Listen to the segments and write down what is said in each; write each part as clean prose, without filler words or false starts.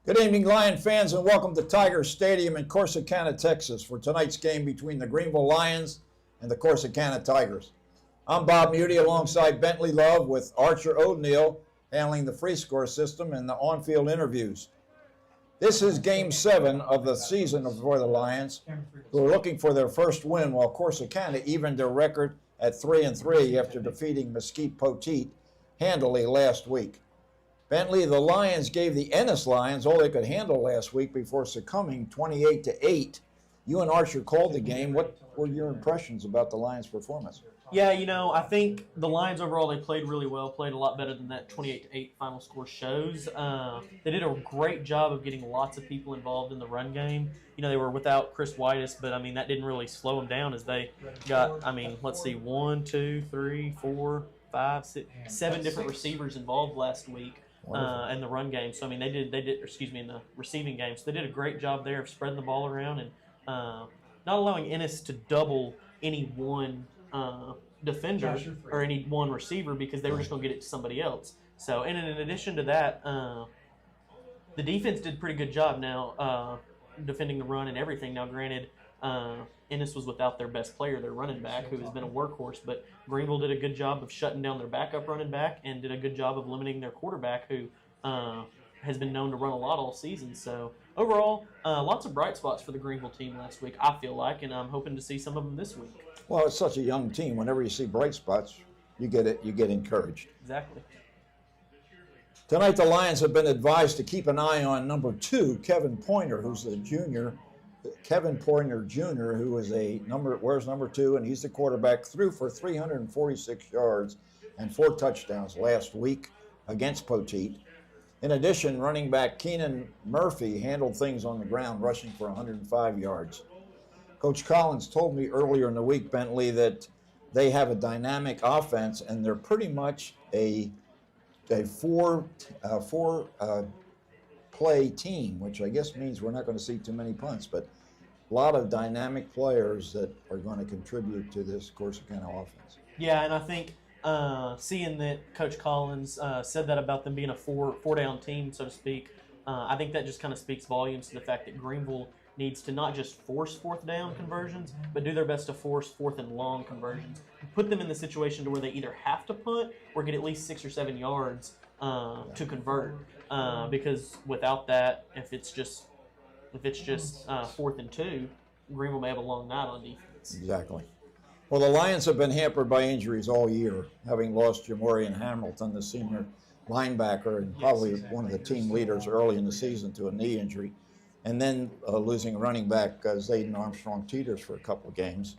Good evening, Lion fans, and welcome to Tiger Stadium in Corsicana, Texas, for tonight's game between the Greenville Lions and the Corsicana Tigers. I'm Bob Muty alongside Bentley Love with Archer O'Neill handling the free score system and the on-field interviews. This is Game 7 of the season for the Lions, who are looking for their first win, while Corsicana evened their record at 3-3 after defeating Mesquite Poteet handily last week. Bentley, the Lions gave the Ennis Lions all they could handle last week before succumbing 28-8. You and Archer called the game. What were your impressions about the Lions' performance? Yeah, I think the Lions overall, they played really well, played a lot better than that 28-8 final score shows. They did a great job of getting lots of people involved in the run game. They were without Chris Whitus, but, that didn't really slow them down as they got, let's see, 1, 2, 3, 4, 5, 6, 7 different receivers involved last week. In the run game. So, they did, in the receiving game. So, they did a great job there of spreading the ball around and not allowing Ennis to double any one defender or any one receiver because they were just going to get it to somebody else. So, and in addition to that, the defense did a pretty good job now defending the run and everything. Now, granted, Ennis was without their best player, their running back, who has been a workhorse, but Greenville did a good job of shutting down their backup running back and did a good job of limiting their quarterback, who has been known to run a lot all season. So overall, lots of bright spots for the Greenville team last week, I feel like, and I'm hoping to see some of them this week. Well, it's such a young team. Whenever you see bright spots, you get encouraged. Exactly. Tonight, the Lions have been advised to keep an eye on number 2, Kevin Pointer, who's a junior. Kevin Pointer Jr., who is wears number 2, and he's the quarterback, threw for 346 yards and 4 touchdowns last week against Poteet. In addition, running back Keenan Murphy handled things on the ground, rushing for 105 yards. Coach Collins told me earlier in the week, Bentley, that they have a dynamic offense, and they're pretty much a four play team, which I guess means we're not going to see too many punts, but a lot of dynamic players that are going to contribute to this Corsicana offense. Yeah, and I think seeing that Coach Collins said that about them being a four-down team, so to speak, I think that just kind of speaks volumes to the fact that Greenville needs to not just force fourth down conversions, but do their best to force fourth and long conversions. Put them in the situation to where they either have to punt or get at least 6 or 7 yards to convert. Because without that, if it's just 4th and 2, Greenville may have a long night on defense. Exactly. Well, the Lions have been hampered by injuries all year, having lost Jamorian Hamilton, the senior linebacker, and probably one of the team leaders early in the season, to a knee injury, and then losing running back Zayden Armstrong-Teeters for a couple of games.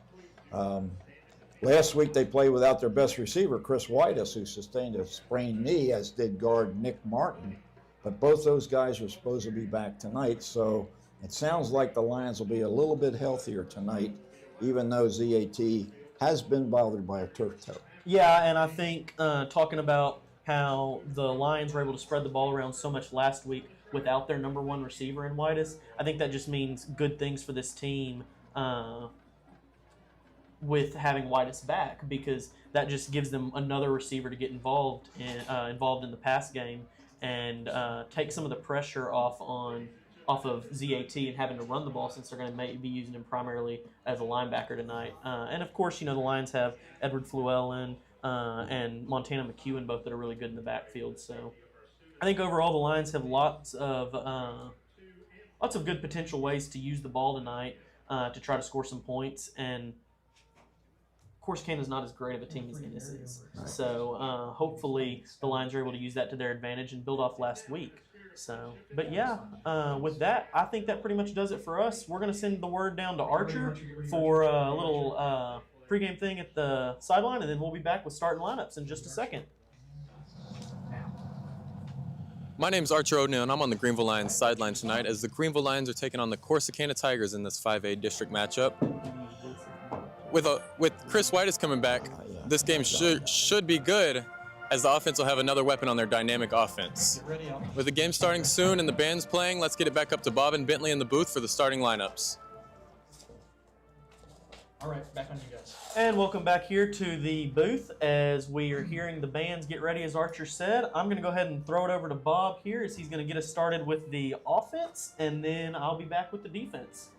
Last week they played without their best receiver, Chris Whitus, who sustained a sprained knee, as did guard Nick Martin. But both those guys are supposed to be back tonight, so it sounds like the Lions will be a little bit healthier tonight, even though ZAT has been bothered by a turf toe. Yeah, and I think talking about how the Lions were able to spread the ball around so much last week without their number 1 receiver in Whitus, I think that just means good things for this team with having Whitus back, because that just gives them another receiver to get involved in the pass game and take some of the pressure off of ZAT and having to run the ball, since they're going to be using him primarily as a linebacker tonight. And of course, the Lions have Edward Fluellen and Montana McEwen, both that are really good in the backfield. So I think overall the Lions have lots of good potential ways to use the ball tonight to try to score some points. And Corsicana is not as great of a team as Ennis is. Right. So hopefully the Lions are able to use that to their advantage and build off last week. So, but yeah, with that, I think that pretty much does it for us. We're going to send the word down to Archer for a little pregame thing at the sideline, and then we'll be back with starting lineups in just a second. My name's Archer O'Neill, and I'm on the Greenville Lions sideline tonight as the Greenville Lions are taking on the Corsicana Tigers in this 5A district matchup. With Chris Whitus coming back, this game should be good, as the offense will have another weapon on their dynamic offense. With the game starting soon and the band's playing, let's get it back up to Bob and Bentley in the booth for the starting lineups. All right, back on you guys. And welcome back here to the booth as we are hearing the bands get ready, as Archer said. I'm going to go ahead and throw it over to Bob here as he's going to get us started with the offense, and then I'll be back with the defense.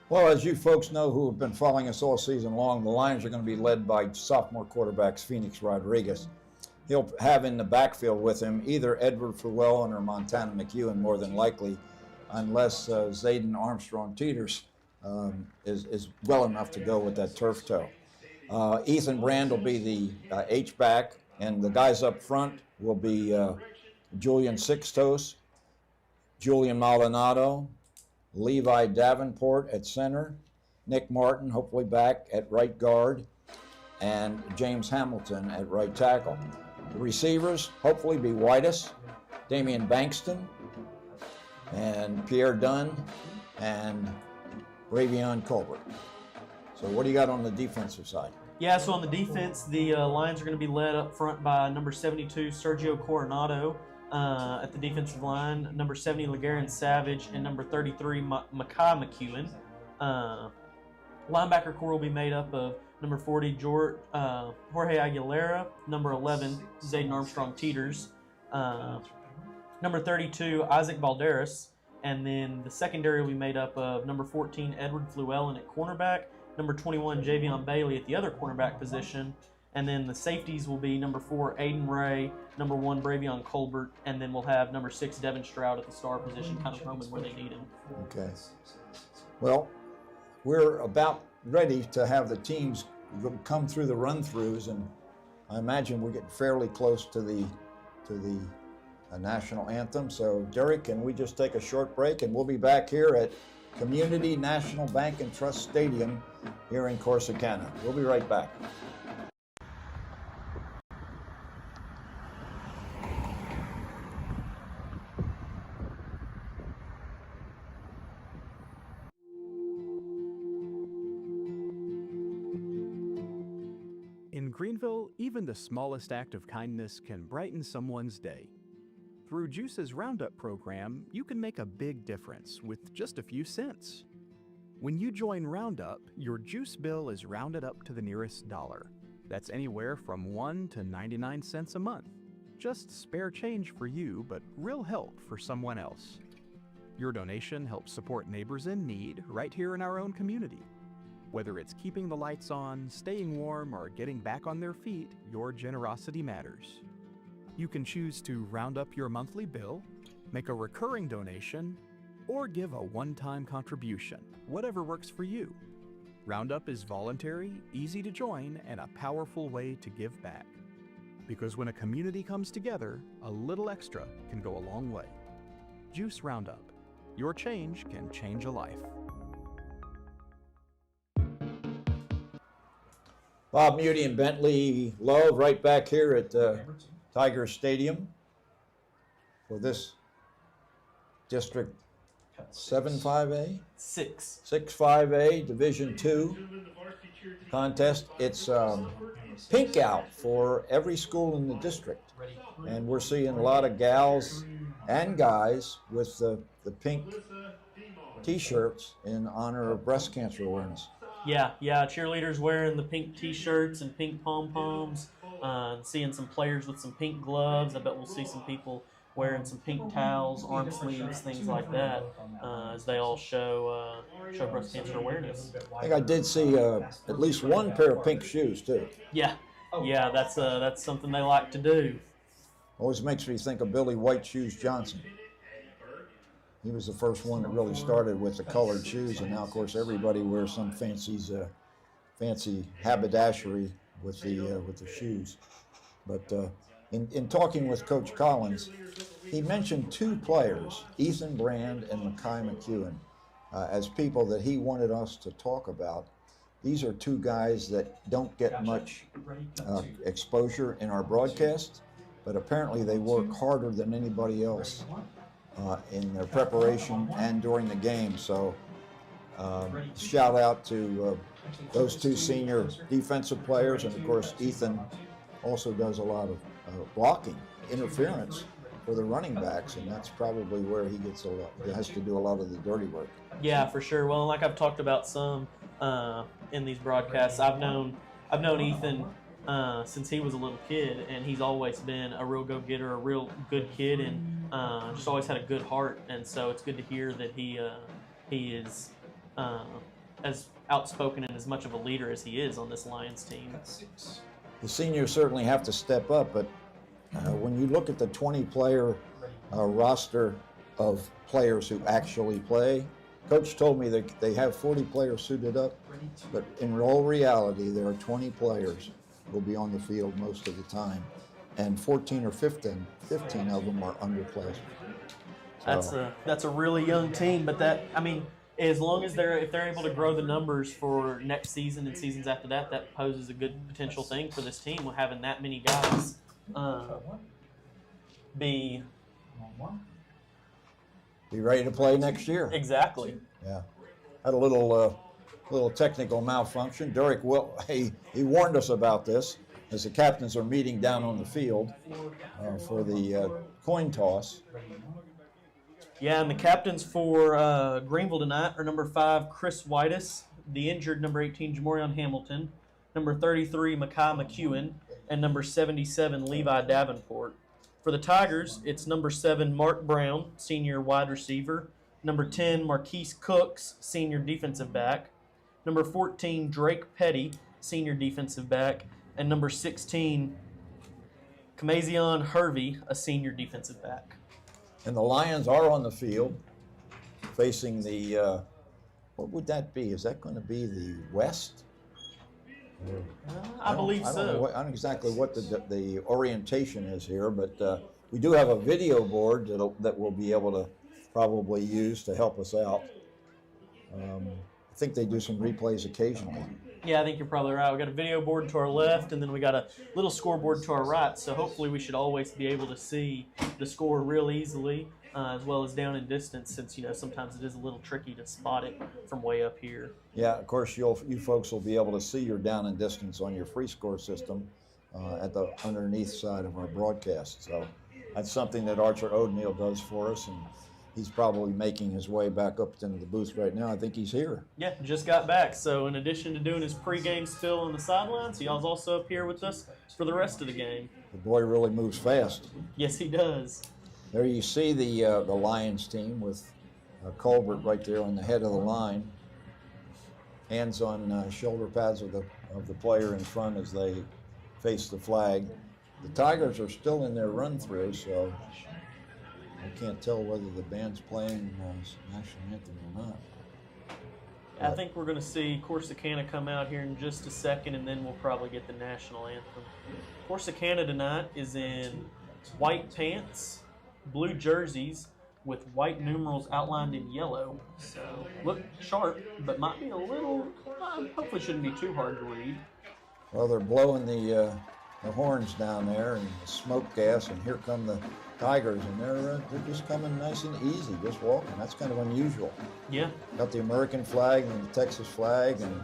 Well, as you folks know who have been following us all season long, the Lions are going to be led by sophomore quarterback Phoenix Rodriguez. He'll have in the backfield with him either Edward Llewellyn or Montana McEwen, more than likely, unless Zayden Armstrong Teeters is well enough to go with that turf toe. Ethan Brand will be the H-back, and the guys up front will be Julian Sixtos, Julian Maldonado, Levi Davenport at center, Nick Martin hopefully back at right guard, and James Hamilton at right tackle. The receivers hopefully be Whitus, Damian Bankston, and Pierre Dunn, and Ravion Colbert. So what do you got on the defensive side? Yeah, so on the defense, the Lions are going to be led up front by number 72, Sergio Coronado. At the defensive line, number 70, LeGarren Savage, and number 33, Makai McEwen. Linebacker core will be made up of number 40, Jorge Aguilera, number 11, Zayden Armstrong Teeters, number 32, Isaac Balderas, and then the secondary will be made up of number 14, Edward Llewellyn at cornerback, number 21, Javion Bailey at the other cornerback position, and then the safeties will be number 4, Aiden Ray, number 1, Bravion Colbert, and then we'll have number 6, Devin Stroud at the star position, kind of roaming where they need him. Okay. Well, we're about ready to have the teams come through the run-throughs, and I imagine we're getting fairly close to the national anthem. So, Derek, can we just take a short break, and we'll be back here at Community National Bank and Trust Stadium here in Corsicana. We'll be right back. In Greenville, even the smallest act of kindness can brighten someone's day. Through GEUS's Roundup program, you can make a big difference with just a few cents. When you join Roundup, your GEUS bill is rounded up to the nearest dollar. That's anywhere from 1 to 99 cents a month. Just spare change for you, but real help for someone else. Your donation helps support neighbors in need right here in our own community. Whether it's keeping the lights on, staying warm, or getting back on their feet, your generosity matters. You can choose to round up your monthly bill, make a recurring donation, or give a one-time contribution, whatever works for you. Roundup is voluntary, easy to join, and a powerful way to give back. Because when a community comes together, a little extra can go a long way. GEUS Roundup. Your change can change a life. Bob Muty and Bentley Love right back here at Tiger Stadium for this District 7-5A? 6-5A Division II contest. It's pink out for every school in the district. And we're seeing a lot of gals and guys with the pink t-shirts in honor of breast cancer awareness. Yeah, cheerleaders wearing the pink t-shirts and pink pom-poms, seeing some players with some pink gloves. I bet we'll see some people wearing some pink towels, arm sleeves, things like that, as they all show breast cancer awareness. I think I did see at least one pair of pink shoes, too. Yeah, that's something they like to do. Always makes me think of Billy White Shoes Johnson. He was the first one that really started with the colored shoes, and now, of course, everybody wears some fancy haberdashery with the shoes. But in talking with Coach Collins, he mentioned two players, Ethan Brand and Makai McEwen, as people that he wanted us to talk about. These are two guys that don't get much exposure in our broadcast, but apparently they work harder than anybody else in their preparation and during the game. So shout out to those two senior defensive players, and of course Ethan also does a lot of blocking, interference for the running backs, and that's probably where he has to do a lot of the dirty work. Yeah, for sure. Well, like I've talked about some in these broadcasts. I've known Ethan since he was a little kid, and he's always been a real go-getter, a real good kid, and just always had a good heart. And so it's good to hear that he is as outspoken and as much of a leader as he is on this Lions team. The seniors certainly have to step up, but when you look at the 20-player roster of players who actually play, Coach told me that they have 40 players suited up, but in all reality, there are 20 players who will be on the field most of the time, and 14 or 15 of them are underclassmen. That's a really young team, but as long as if they're able to grow the numbers for next season and seasons after that, that poses a good potential thing for this team with having that many guys be ready to play next year. Exactly. Yeah. Had a little technical malfunction. Derek he warned us about this as the captains are meeting down on the field for the coin toss. Yeah, and the captains for Greenville tonight are number 5, Chris Whitus, the injured number 18, Jamorion Hamilton, number 33, Makai McEwen, and number 77, Levi Davenport. For the Tigers, it's number 7, Mark Brown, senior wide receiver, number 10, Marquise Cooks, senior defensive back, number 14, Drake Petty, senior defensive back, and number 16, Kamazion Hervey, a senior defensive back. And the Lions are on the field facing the, what would that be? Is that going to be the West? I believe so. I don't know exactly what the orientation is here, but we do have a video board that we'll be able to probably use to help us out. I think they do some replays occasionally. Yeah, I think you're probably right. We got a video board to our left, and then we got a little scoreboard to our right. So hopefully we should always be able to see the score real easily, as well as down in distance, since sometimes it is a little tricky to spot it from way up here. Yeah, of course you folks will be able to see your down and distance on your free score system at the underneath side of our broadcast. So that's something that Archer O'Neill does for us, and he's probably making his way back up into the booth right now. I think he's here. Yeah, just got back. So in addition to doing his pregame still on the sidelines, he's also up here with us for the rest of the game. The boy really moves fast. Yes, he does. There you see the Lions team with Colbert right there on the head of the line. Hands on shoulder pads of the player in front as they face the flag. The Tigers are still in their run through, so I can't tell whether the band's playing national anthem or not. I think we're going to see Corsicana come out here in just a second, and then we'll probably get the national anthem. Corsicana tonight is in white pants, blue jerseys, with white numerals outlined in yellow. So look sharp, but might be a little, hopefully shouldn't be too hard to read. Well, they're blowing the horns down there and the smoke gas, and here come the Tigers, and they're just coming nice and easy, just walking. That's kind of unusual. Yeah. Got the American flag and the Texas flag and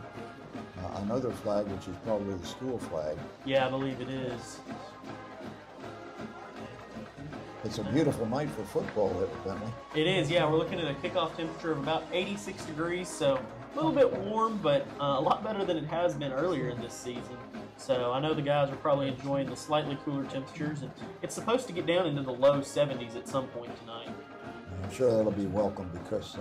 another flag, which is probably the school flag. Yeah, I believe it is. It's a beautiful night for football, evidently. It is, yeah. We're looking at a kickoff temperature of about 86 degrees, so a little bit warm, but a lot better than it has been earlier in this season. So I know the guys are probably enjoying the slightly cooler temperatures, and it's supposed to get down into the low 70s at some point tonight. I'm sure that'll be welcome because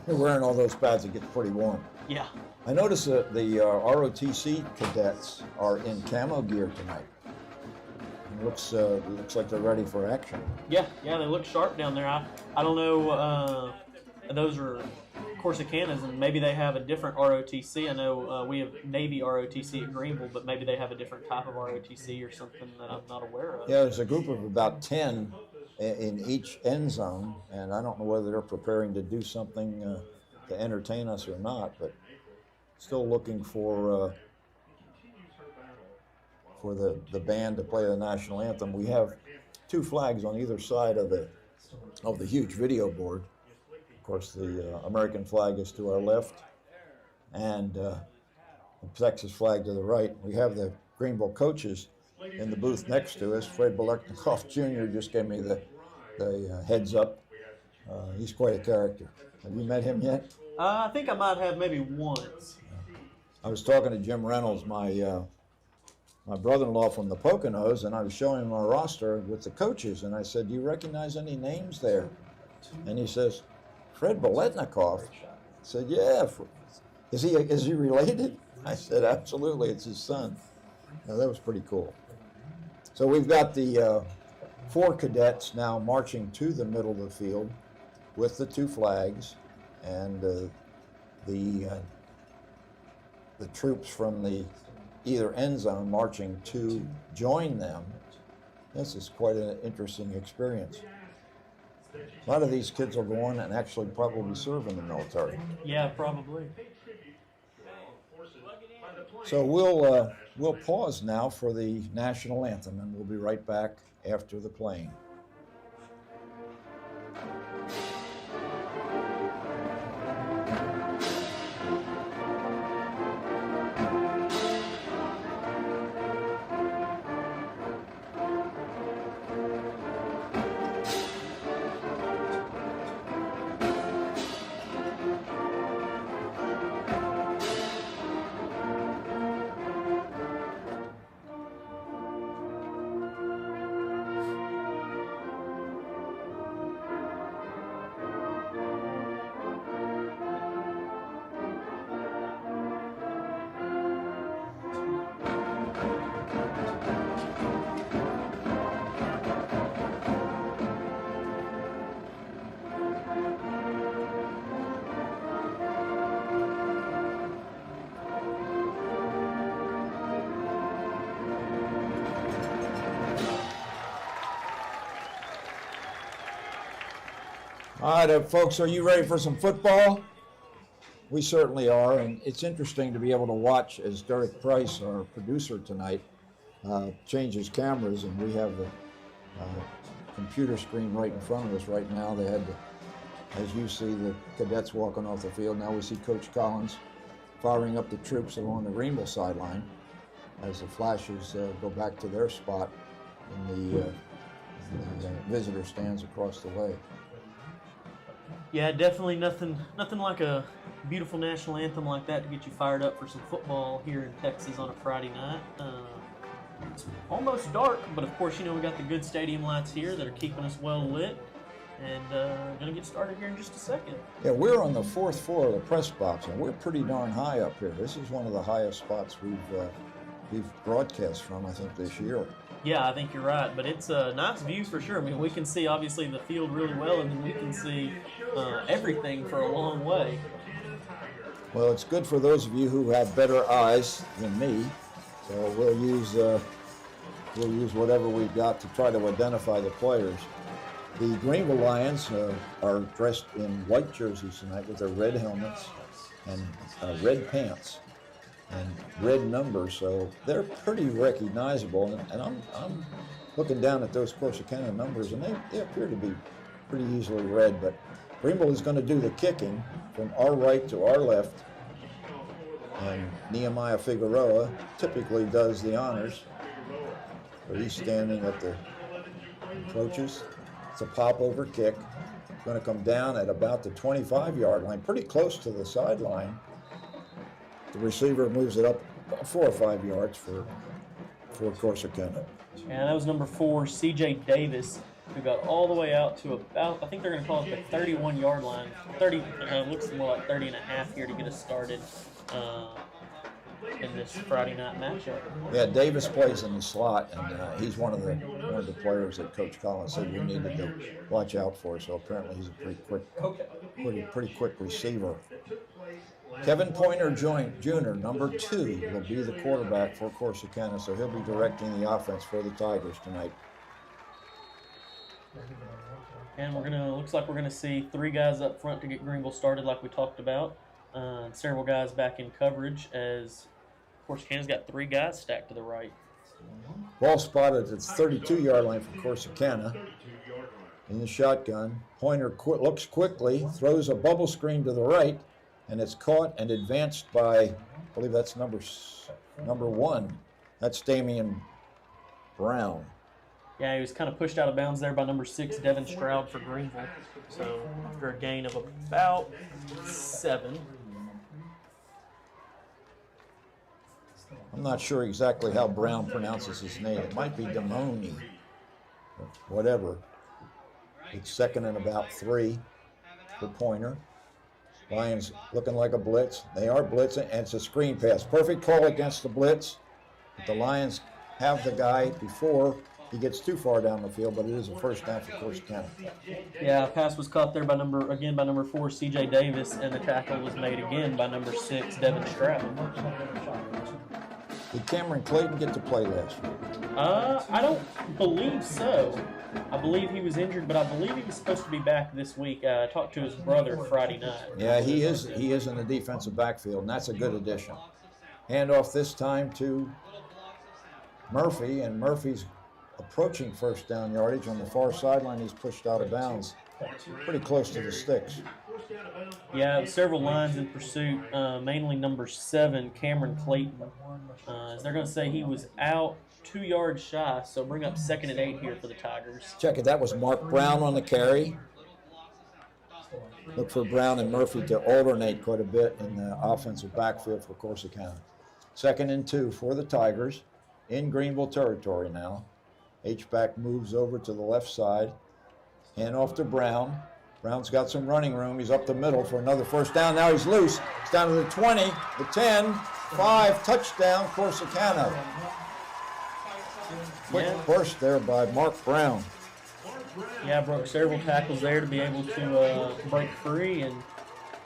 wearing all those pads, it gets pretty warm. Yeah. I noticed that the ROTC cadets are in camo gear tonight. It looks like they're ready for action. Yeah, they look sharp down there. I don't know. Those are Corsicanas, and maybe they have a different ROTC. I know we have Navy ROTC at Greenville, but maybe they have a different type of ROTC or something that I'm not aware of. Yeah, there's a group of about 10 in each end zone, and I don't know whether they're preparing to do something to entertain us or not, but still looking for the band to play the national anthem. We have two flags on either side of the huge video board. Of course, the American flag is to our left, and the Texas flag to the right. We have the Greenville coaches in the booth next to us. Fred Beleknikoff Jr. just gave me the heads up. He's quite a character. Have you met him yet? I think I might have maybe once. I was talking to Jim Reynolds, my brother-in-law from the Poconos, and I was showing him our roster with the coaches, and I said, "Do you recognize any names there?" And he says, "Fred Biletnikoff." I said, "Yeah, is he related?" I said, "Absolutely, it's his son." Now, that was pretty cool. So we've got the 4 cadets now marching to the middle of the field with the 2 flags, and the troops from the either end zone marching to join them. This is quite an interesting experience. A lot of these kids will go on and actually probably serve in the military. Yeah, probably. So we'll pause now for the national anthem, and we'll be right back after the playing. All right, folks, are you ready for some football? We certainly are, and it's interesting to be able to watch as Derek Price, our producer tonight, changes cameras, and we have the computer screen right in front of us right now. They had to, as you see, the cadets walking off the field. Now we see Coach Collins firing up the troops along the Greenville sideline as the flashes go back to their spot in the visitor stands across the way. Yeah, definitely nothing like a beautiful national anthem like that to get you fired up for some football here in Texas on a Friday night. It's almost dark, but of course, we got the good stadium lights here that are keeping us well lit. And going to get started here in just a second. Yeah, we're on the 4th floor of the press box, and we're pretty darn high up here. This is one of the highest spots we've broadcast from, I think, this year. Yeah, I think you're right, but it's a nice view for sure. I mean, we can see obviously the field really well, and then we can see everything for a long way. Well, it's good for those of you who have better eyes than me. So we'll use whatever we've got to try to identify the players. The Greenville Lions are dressed in white jerseys tonight with their red helmets and red pants and red numbers, so they're pretty recognizable. And I'm looking down at those Corsicana numbers, and they appear to be pretty easily read. But Greenville is going to do the kicking from our right to our left, and Nehemiah Figueroa typically does the honors. So he's standing at the approaches. It's a pop-over kick. It's going to come down at about the 25-yard line, pretty close to the sideline. The receiver moves it up 4 or 5 yards for Corsicana. Yeah, that was number 4, C.J. Davis, who got all the way out to about, I think they're going to call it the 31-yard line. 30, looks more like 30 and a half here to get us started in this Friday night matchup. Yeah, Davis plays in the slot, and he's one of the players that Coach Collins said we needed to watch out for. So apparently he's a pretty quick receiver. Kevin Pointer Jr., number 2, will be the quarterback for Corsicana, so he'll be directing the offense for the Tigers tonight. And looks like we're gonna see 3 guys up front to get Greenville started, like we talked about. Several guys back in coverage, as Corsicana's got 3 guys stacked to the right. Ball spotted at the 32-yard line for Corsicana. In the shotgun, Pointer looks quickly, throws a bubble screen to the right, and it's caught and advanced by, I believe that's number 1. That's Damian Brown. Yeah, he was kind of pushed out of bounds there by number 6, Devin Stroud for Greenville. So after a gain of about 7. I'm not sure exactly how Brown pronounces his name. It might be Damoni, or whatever. It's second and about 3 for Pointer. Lions looking like a blitz. They are blitzing, and it's a screen pass. Perfect call against the blitz. But the Lions have the guy before he gets too far down the field, but it is a first down for Corsicana. Yeah, pass was caught there by number 4, C.J. Davis, and the tackle was made again by number 6, Devin Stroud. Did Cameron Clayton get to play last year? I don't believe so. I believe he was injured, but I believe he was supposed to be back this week. I talked to his brother Friday night. Yeah, he is in the defensive backfield, and that's a good addition. Handoff this time to Murphy, and Murphy's approaching first down yardage on the far sideline. He's pushed out of bounds pretty close to the sticks. Yeah, several lines in pursuit, mainly number 7, Cameron Clayton. As they're going to say he was out 2 yards shy, so bring up 2nd and 8 here for the Tigers. Check it, that was Mark Brown on the carry. Look for Brown and Murphy to alternate quite a bit in the offensive backfield for Corsicana. 2nd and 2 for the Tigers in Greenville territory now. H-back moves over to the left side. Hand off to Brown. Brown's got some running room. He's up the middle for another first down. Now he's loose. He's down to the 20, the 10, 5, touchdown, Corsicana. Quick burst there by Mark Brown. Yeah, broke several tackles there to be able to break free and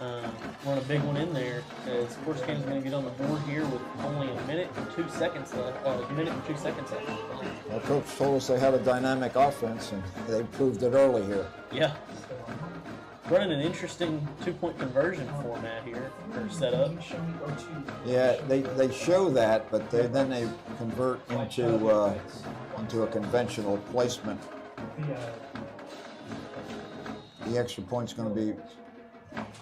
run a big one in there. As Corsicana's going to get on the board here with only a minute and 2 seconds left. Our coach told us they had a dynamic offense, and they proved it early here. Yeah. Running an interesting 2-point conversion format here, or setup. Yeah, they show that, but then they convert into a conventional placement. The extra point's going to be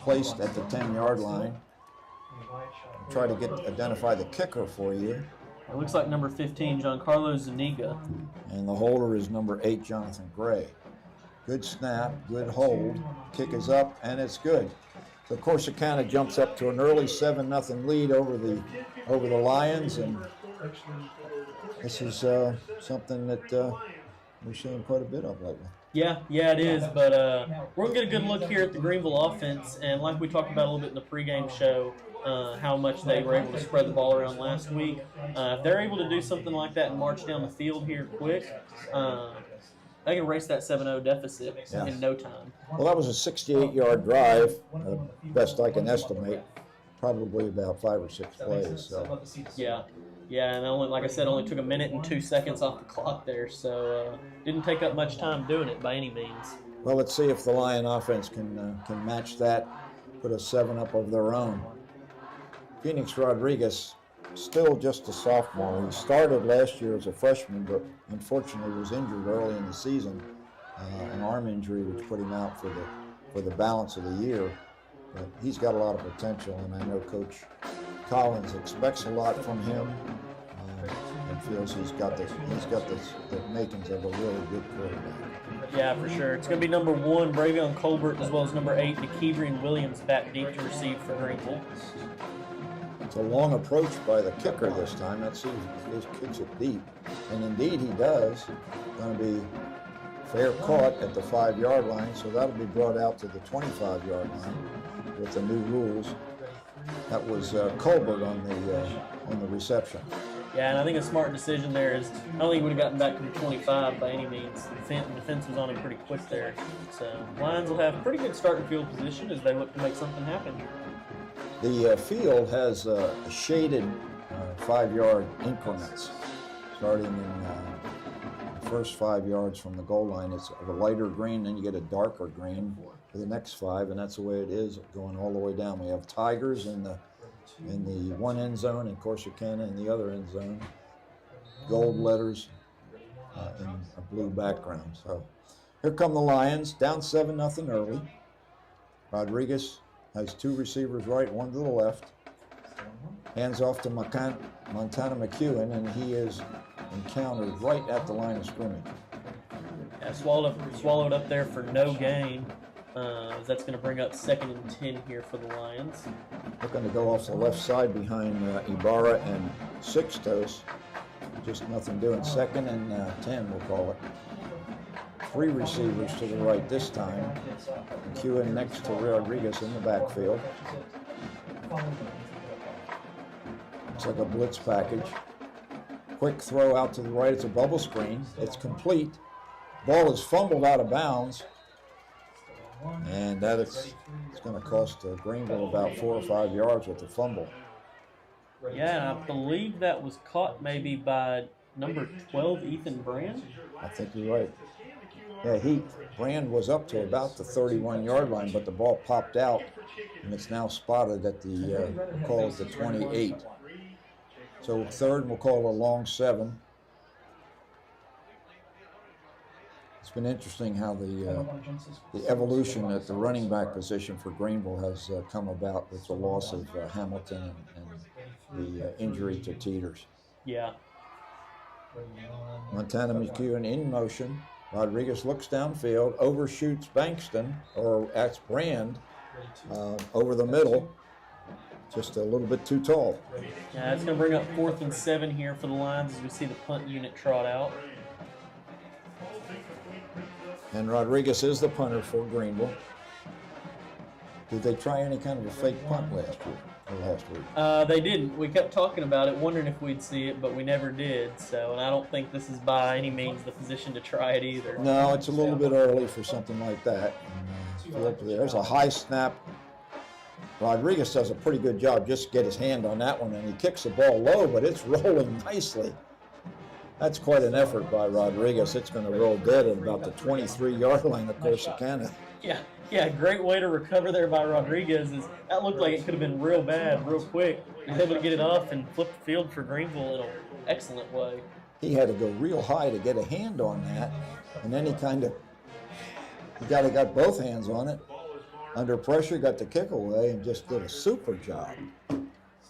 placed at the 10-yard line. I'll try to identify the kicker for you. It looks like number 15, Giancarlo Zuniga. And the holder is number 8, Jonathan Gray. Good snap, good hold. Kick is up, and it's good. So Corsicana jumps up to an early 7-0 lead over the Lions, and this is something that we're seeing quite a bit of lately. Yeah, it is, but we're going to get a good look here at the Greenville offense, and like we talked about a little bit in the pregame show, how much they were able to spread the ball around last week. If they're able to do something like that and march down the field here quick, they can erase that 7-0 deficit in no time. Well, that was a 68-yard drive, best I can estimate, probably about 5 or 6 plays. So. Yeah, and like I said, only took a minute and 2 seconds off the clock there, so didn't take up much time doing it by any means. Well, let's see if the Lion offense can match that, put a 7 up of their own. Phoenix Rodriguez, still just a sophomore. He started last year as a freshman, but unfortunately was injured early in the season, an arm injury which put him out for the balance of the year. But he's got a lot of potential, and I know Coach Collins expects a lot from him and feels he's got the makings of a really good quarterback. Yeah, for sure. It's going to be number 1, Bravion Colbert, as well as number 8, DeKeevrian Williams, back deep to receive for Greenville. It's a long approach by the kicker this time. Let's see if he kicks it deep. And indeed he does. Going to be fair caught at the 5-yard line, so that'll be brought out to the 25-yard line with the new rules. That was Colbert on the reception. Yeah, and I think a smart decision there is I don't think he would have gotten back to the 25 by any means. The defense was on him pretty quick there. So Lions will have pretty good starting field position as they look to make something happen. The field has shaded 5-yard increments, starting in the first 5 yards from the goal line. It's of a lighter green, then you get a darker green for the next 5, and that's the way it is going all the way down. We have Tigers in the one end zone and Corsicana in the other end zone. Gold letters in a blue background. So here come the Lions, down 7-0 early. Rodriguez has 2 receivers right, 1 to the left. Hands off to Montana McEwen, and he is encountered right at the line of scrimmage. Yeah, swallowed up there for no gain. That's going to bring up 2nd and 10 here for the Lions. They're going to go off the left side behind Ibarra and Sixtos. Just nothing doing. 2nd and 10, we'll call it. 3 receivers to the right this time. McEwen next to Rodriguez in the backfield. Looks like a blitz package. Quick throw out to the right. It's a bubble screen. It's complete. Ball is fumbled out of bounds. And it's going to cost Greenville about 4 or 5 yards with the fumble. Yeah, I believe that was caught maybe by number 12, Ethan Brand. I think you're right. Yeah, Brand was up to about the 31-yard line, but the ball popped out, and it's now spotted at the, we'll call it the 28. So 3rd, we'll call it a long 7. It's been interesting how the evolution at the running back position for Greenville has come about with the loss of Hamilton and the injury to Teeters. Yeah. Montana McEwen in motion. Rodriguez looks downfield, overshoots Bankston, or that's Brand, over the middle. Just a little bit too tall. Yeah, it's going to bring up 4th and 7 here for the Lions as we see the punt unit trot out. And Rodriguez is the punter for Greenville. Did they try any kind of a fake punt last week? They didn't. We kept talking about it, wondering if we'd see it, but we never did. So, and I don't think this is by any means the position to try it either. No, it's a little bit early for something like that. And, there's a high snap. Rodriguez does a pretty good job just to get his hand on that one, and he kicks the ball low, but it's rolling nicely. That's quite an effort by Rodriguez. It's going to roll dead at about the 23-yard line of Corsicana. Yeah, great way to recover there by Rodriguez. That looked like it could have been real bad, real quick. He was able to get it off and flip the field for Greenville in an excellent way. He had to go real high to get a hand on that, and then he got both hands on it. Under pressure, got the kick away, and just did a super job.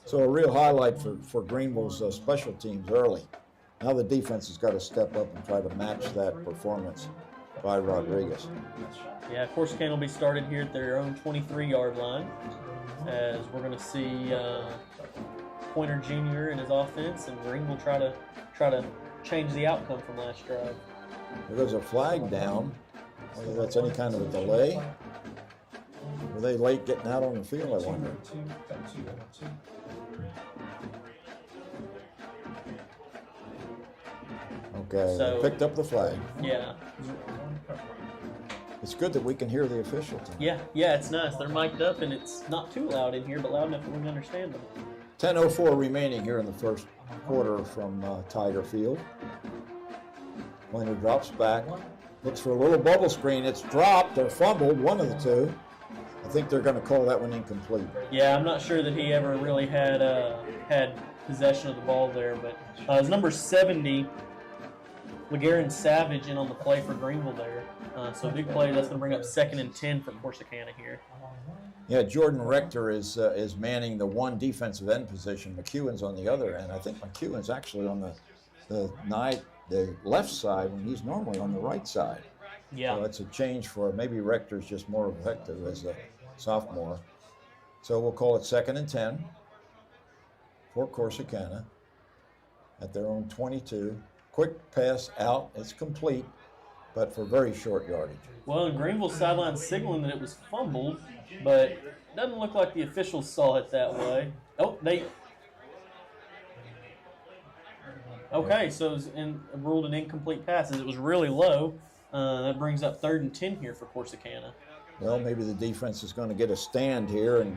So a real highlight for Greenville's special teams early. Now the defense has got to step up and try to match that performance by Rodriguez. Yeah, Corsicana will be started here at their own 23-yard line, as we're going to see Pointer Jr. and his offense, and Greenville try to change the outcome from last drive. There's a flag down. Whether that's any kind of a delay. Were they late getting out on the field, I wonder? Okay, So, they picked up the flag. Yeah. It's good that we can hear the official team. Yeah, it's nice. They're mic'd up, and it's not too loud in here, but loud enough that we can understand them. 10:04 remaining here in the first quarter from Tiger Field. Pointer drops back, looks for a little bubble screen. It's dropped or fumbled, one of the two. I think they're going to call that one incomplete. Yeah, I'm not sure that he ever really had possession of the ball there, but it's number 70, LeGarren Savage, in on the play for Greenville there. So a big play. That's going to bring up 2nd and 10 for Corsicana here. Yeah, Jordan Rector is manning the one defensive end position. McEwen's on the other end. I think McEwen's actually on the left side when he's normally on the right side. Yeah. So it's a change for maybe Rector's just more effective as a sophomore. So we'll call it 2nd and 10 for Corsicana at their own 22. Quick pass out. It's complete, but for very short yardage. Well, and Greenville sideline signaling that it was fumbled, but it doesn't look like the officials saw it that way. Oh, okay, so it was ruled an incomplete pass as it was really low. That brings up 3rd and 10 here for Corsicana. Well, maybe the defense is going to get a stand here and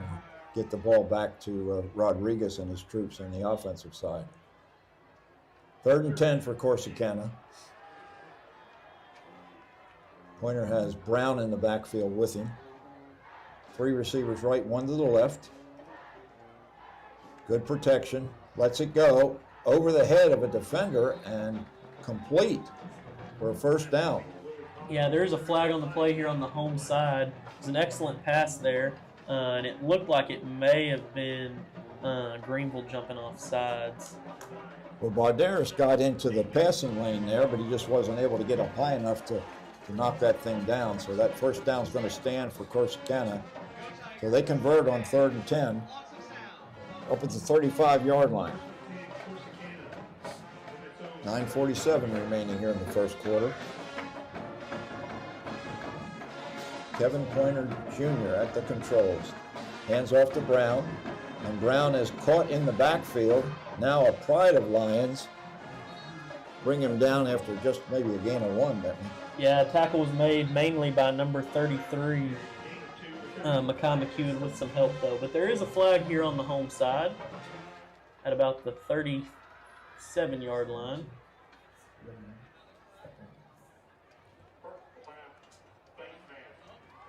get the ball back to Rodriguez and his troops on the offensive side. 3rd and 10 for Corsicana. Pointer has Brown in the backfield with him. 3 receivers right, 1 to the left. Good protection. Lets it go over the head of a defender and complete for a first down. Yeah, there's a flag on the play here on the home side. It was an excellent pass there, and it looked like it may have been Greenville jumping off sides. Well, Barderas got into the passing lane there, but he just wasn't able to get up high enough to to knock that thing down. So that first down is going to stand for Corsicana. So they convert on 3rd and 10 up at the 35-yard line. 9:47 remaining here in the first quarter. Kevin Pointer Jr. at the controls. Hands off to Brown. And Brown is caught in the backfield. Now a pride of Lions. Bring him down after just maybe a gain of 1, Bentley. Yeah, tackle was made mainly by number 33, Makai McEwen, with some help, though. But there is a flag here on the home side at about the 37-yard line.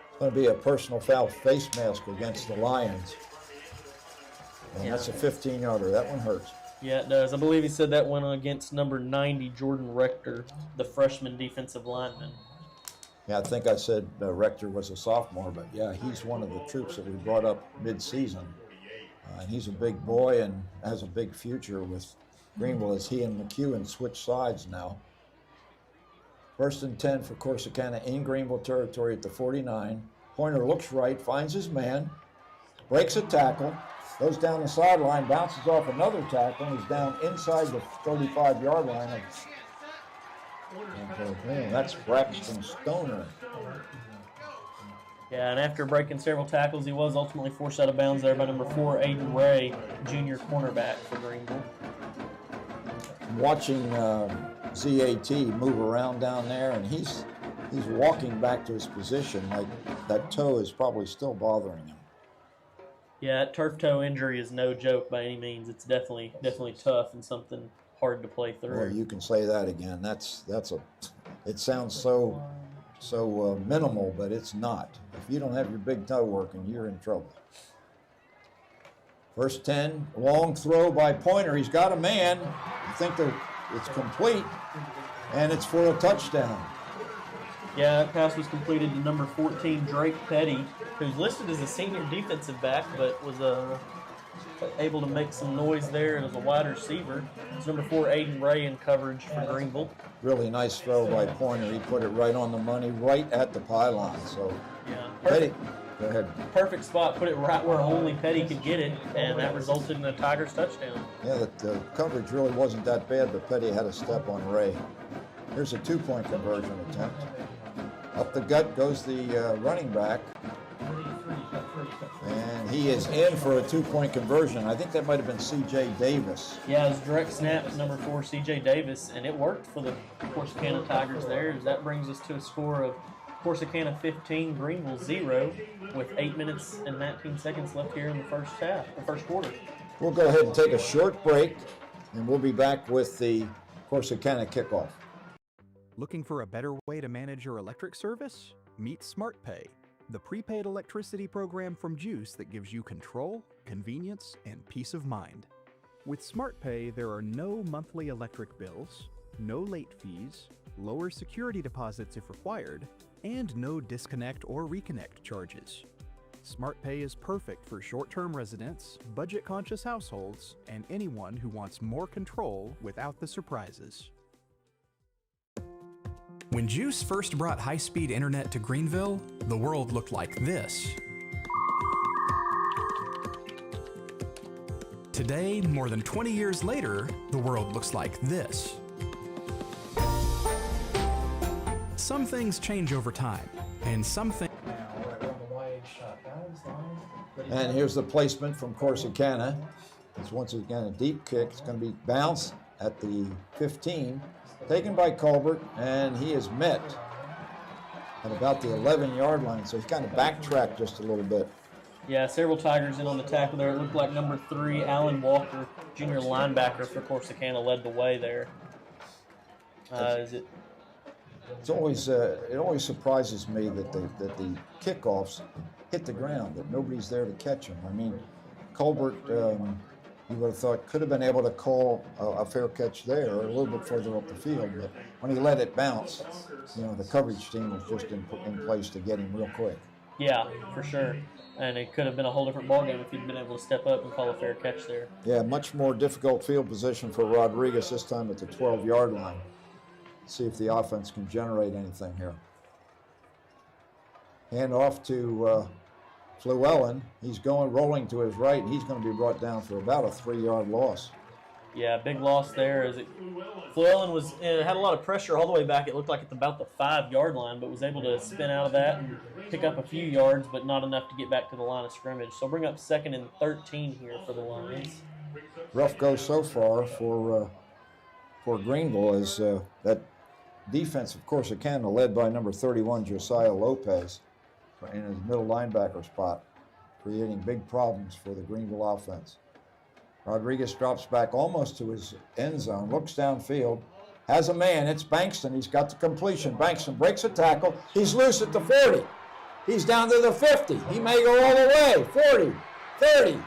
It's going to be a personal foul face mask against the Lions. And that's a 15-yarder. That one hurts. Yeah, it does. I believe he said that went against number 90, Jordan Rector, the freshman defensive lineman. Yeah, I think I said Rector was a sophomore, but yeah, he's one of the troops that we brought up mid-season. And he's a big boy and has a big future with Greenville as he and McEwen switch sides now. 1st and 10 for Corsicana in Greenville territory at the 49. Pointer looks right, finds his man, breaks a tackle, goes down the sideline, bounces off another tackle, and he's down inside the 35-yard line. And that's Braxton Stoner. Yeah, and after breaking several tackles, he was ultimately forced out of bounds there by number 4, Aiden Ray, junior cornerback for Greenville. Watching ZAT move around down there, and he's walking back to his position like that toe is probably still bothering him. Yeah, that turf toe injury is no joke by any means. It's definitely tough and something hard to play through. Well, you can say that again. It sounds so minimal, but it's not. If you don't have your big toe working, you're in trouble. 1st 10, long throw by Pointer. He's got a man. I think it's complete, and it's for a touchdown. Yeah, that pass was completed to number 14, Drake Petty, who's listed as a senior defensive back, but was able to make some noise there as a wide receiver. It's number 4, Aiden Ray, in coverage for Greenville. Really nice throw by Pointer. He put it right on the money, right at the pylon. So, yeah, Petty, go ahead. Perfect spot, put it right where only Petty could get it, and that resulted in a Tigers touchdown. Yeah, the coverage really wasn't that bad, but Petty had a step on Ray. Here's a 2-point conversion attempt. Up the gut goes the running back. And he is in for a 2-point conversion. I think that might have been C.J. Davis. Yeah, it was direct snap to number 4, C.J. Davis, and it worked for the Corsicana Tigers there. That brings us to a score of Corsicana 15, Greenville 0, with 8 minutes and 19 seconds left here in the first quarter. We'll go ahead and take a short break, and we'll be back with the Corsicana kickoff. Looking for a better way to manage your electric service? Meet SmartPay, the prepaid electricity program from GEUS that gives you control, convenience, and peace of mind. With SmartPay, there are no monthly electric bills, no late fees, lower security deposits if required, and no disconnect or reconnect charges. SmartPay is perfect for short-term residents, budget-conscious households, and anyone who wants more control without the surprises. When GEUS first brought high-speed internet to Greenville, the world looked like this. Today, more than 20 years later, the world looks like this. Some things change over time, and some things... And here's the placement from Corsicana. It's once again a deep kick. It's going to be bounced at the 15. Taken by Colbert, and he is met at about the 11-yard line, so he's kind of backtracked just a little bit. Yeah, several Tigers in on the tackle there. It looked like number 3, Alan Walker, junior linebacker for Corsicana, led the way there. It always surprises me that the kickoffs hit the ground, that nobody's there to catch them. I mean, Colbert, you would have thought, could have been able to call a fair catch there or a little bit further up the field, but when he let it bounce, the coverage team was just in place to get him real quick. Yeah, for sure. And it could have been a whole different ballgame if he'd been able to step up and call a fair catch there. Yeah, much more difficult field position for Rodriguez this time at the 12-yard line. See if the offense can generate anything here. Hand off to Llewellyn. He's rolling to his right, and he's going to be brought down for about a 3-yard loss. Yeah, big loss there. Llewellyn had a lot of pressure all the way back. It looked like it's about the 5-yard line, but was able to spin out of that and pick up a few yards, but not enough to get back to the line of scrimmage. So bring up 2nd and 13 here for the Lions. Rough go so far for Greenville as that defense of Corsicana, led by number 31 Josiah Lopez, in his middle linebacker spot, creating big problems for the Greenville offense. Rodriguez drops back almost to his end zone, looks downfield, has a man, it's Bankston, he's got the completion. Bankston breaks a tackle, he's loose at the 40. He's down to the 50, he may go all the way, 40, 30,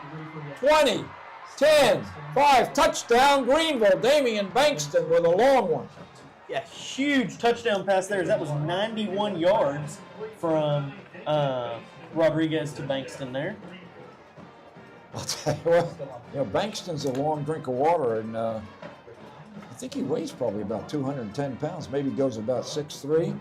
20, 10, 5, touchdown Greenville. Damian Bankston with a long one. Yeah, huge touchdown pass there. That was 91 yards from Rodriguez to Bankston there. I'll tell you what, Bankston's a long drink of water, and I think he weighs probably about 210 pounds, maybe goes about 6'3",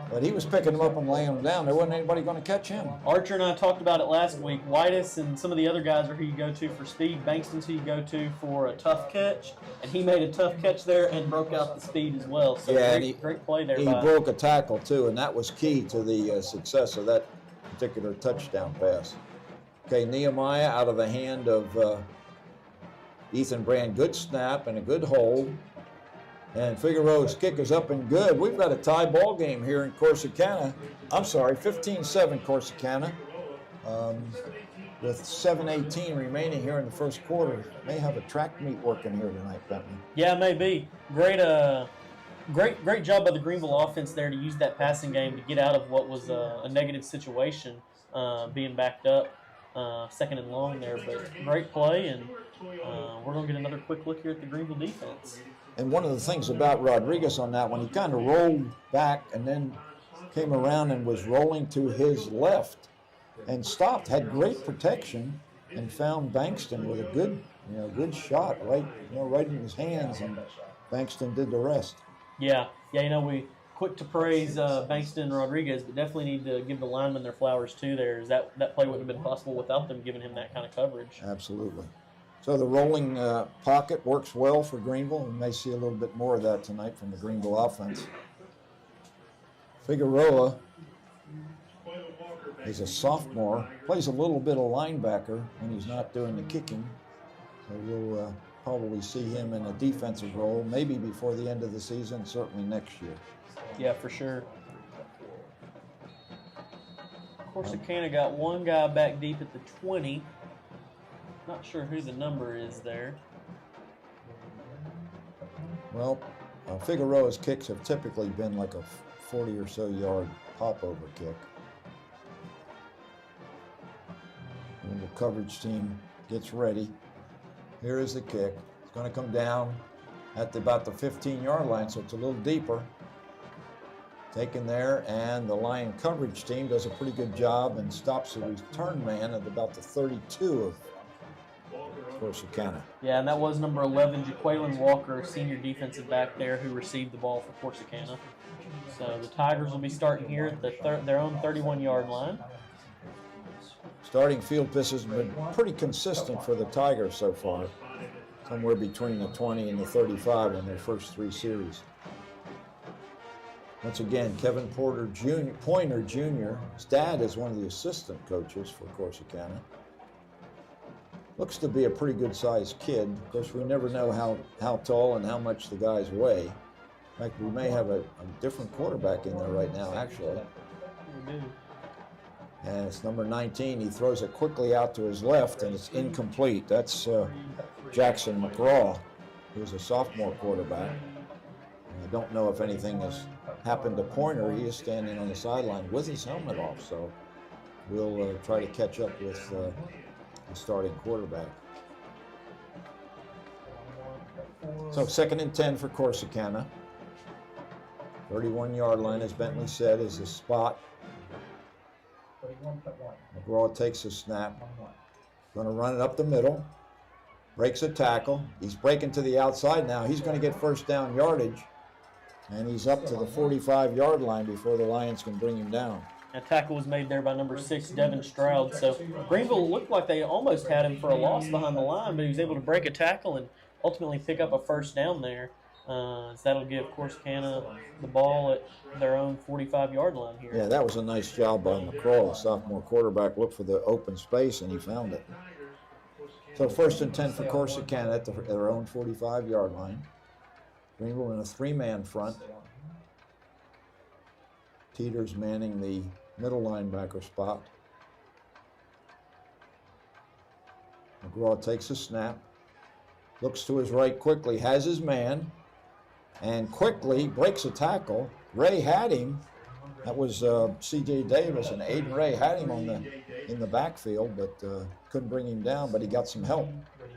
but he was picking him up and laying him down. There wasn't anybody going to catch him. Archer and I talked about it last week. Whitus and some of the other guys are who you go to for speed. Bankston's who you go to for a tough catch, and he made a tough catch there and broke out the speed as well. So yeah, great play there. He broke a tackle too, and that was key to the success of that particular touchdown pass. Okay, Nehemiah out of the hand of Ethan Brand. Good snap and a good hold. And Figueroa's kick is up and good. We've got a tie ball game here in Corsicana. I'm sorry, 15-7 Corsicana. With 7:18 remaining here in the first quarter. May have a track meet working here tonight, Bentley. Yeah, maybe. Great job by the Greenville offense there to use that passing game to get out of what was a negative situation, being backed up. 2nd and long there, but great play, and we're going to get another quick look here at the Greenville defense. And one of the things about Rodriguez on that one, he kind of rolled back and then came around and was rolling to his left and stopped, had great protection, and found Bankston with a good shot right in his hands, and Bankston did the rest. Yeah, we quick to praise Bankston and Rodriguez, but definitely need to give the linemen their flowers too there. That play wouldn't have been possible without them giving him that kind of coverage. Absolutely. So the rolling pocket works well for Greenville. We may see a little bit more of that tonight from the Greenville offense. Figueroa is a sophomore, plays a little bit of linebacker when he's not doing the kicking. So we'll probably see him in a defensive role, maybe before the end of the season, certainly next year. Yeah, for sure. Corsicana got one guy back deep at the 20. Not sure who the number is there. Well, Figueroa's kicks have typically been like a 40 or so yard pop-over kick. When the coverage team gets ready, here is the kick. It's going to come down at about the 15-yard line, so it's a little deeper. Taken there, and the Lion coverage team does a pretty good job and stops the return man at about the 32 of Corsicana. Yeah, and that was number 11, Jaqueline Walker, senior defensive back there, who received the ball for Corsicana. So the Tigers will be starting here at their own 31-yard line. Starting field position has been pretty consistent for the Tigers so far, somewhere between the 20 and the 35 in their first 3 series. Once again, Kevin Pointer Jr., his dad is one of the assistant coaches for Corsicana. Looks to be a pretty good-sized kid. Of course, we never know how tall and how much the guys weigh. In fact, we may have a different quarterback in there right now, actually. We do. And it's number 19. He throws it quickly out to his left, and it's incomplete. That's Jackson McGraw, who's a sophomore quarterback. And I don't know if anything has happened to Pointer. He is standing on the sideline with his helmet off, so we'll try to catch up with the starting quarterback. So 2nd and 10 for Corsicana. 31-yard line, as Bentley said, is the spot. McGraw takes a snap. Going to run it up the middle. Breaks a tackle. He's breaking to the outside now. He's going to get first down yardage. And he's up to the 45-yard line before the Lions can bring him down. A tackle was made there by number 6, Devin Stroud. So Greenville looked like they almost had him for a loss behind the line, but he was able to break a tackle and ultimately pick up a first down there. So that'll give Corsicana the ball at their own 45-yard line here. Yeah, that was a nice job by McCraw, the sophomore quarterback. Looked for the open space, and he found it. So 1st and 10 for Corsicana at their own 45-yard line. Greenville in a 3-man front. Teeters manning the middle linebacker spot. McGraw takes a snap, looks to his right quickly, has his man, and quickly breaks a tackle. Ray had him. That was C.J. Davis, and Aiden Ray had him in the backfield, but couldn't bring him down, but he got some help.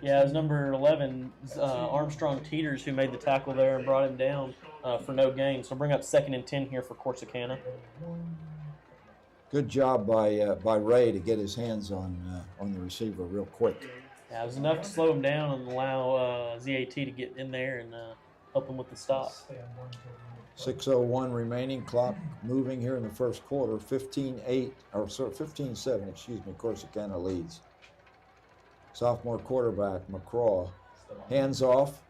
Yeah, it was number 11, Armstrong Teeters, who made the tackle there and brought him down for no gain. So bring up 2nd and 10 here for Corsicana. Good job by Ray to get his hands on the receiver real quick. Yeah, it was enough to slow him down and allow ZAT to get in there and help him with the stop. 6:01 remaining, clock moving here in the first quarter. 15-7, Corsicana leads. Sophomore quarterback McCraw, hands off.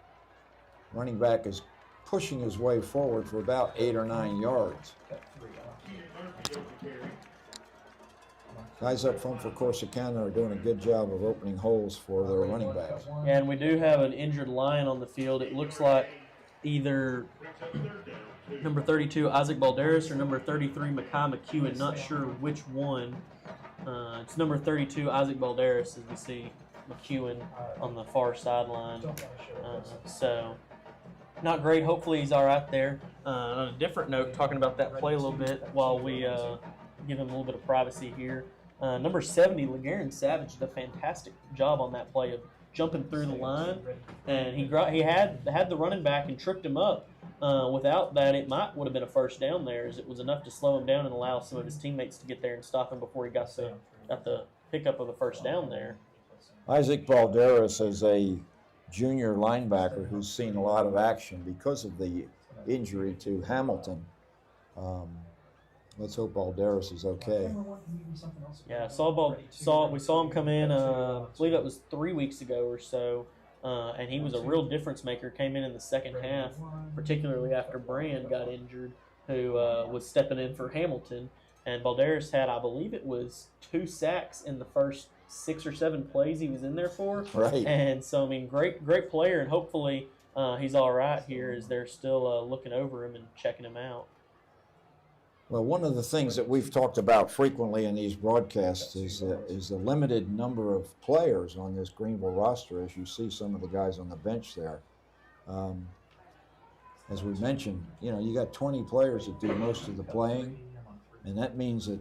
Running back is pushing his way forward for about 8 or 9 yards. Guys up front for Corsicana are doing a good job of opening holes for their running backs. And we do have an injured Lion on the field. It looks like either number 32, Isaac Balderas, or number 33, Makai McEwen. Not sure which one. It's number 32, Isaac Balderas, as we see McEwen on the far sideline. So not great. Hopefully he's all right there. On a different note, talking about that play a little bit while we give him a little bit of privacy here. Number 70, LeGarren Savage, did a fantastic job on that play of jumping through the line, and he had the running back and tricked him up. Without that, it would have been a first down there, as it was enough to slow him down and allow some of his teammates to get there and stop him before he got the pickup of the first down there. Isaac Balderas is a junior linebacker who's seen a lot of action because of the injury to Hamilton. Let's hope Balderas is okay. Yeah, we saw him come in. I believe that was 3 weeks ago or so, and he was a real difference maker. Came in the second half, particularly after Brand got injured, who was stepping in for Hamilton. And Balderas had, I believe it was 2 sacks in the first 6 or 7 plays he was in there for. Right. And so, I mean, great player, and hopefully he's all right here as they're still looking over him and checking him out. Well, one of the things that we've talked about frequently in these broadcasts is the limited number of players on this Greenville roster, as you see some of the guys on the bench there. As we mentioned, you got 20 players that do most of the playing, and that means that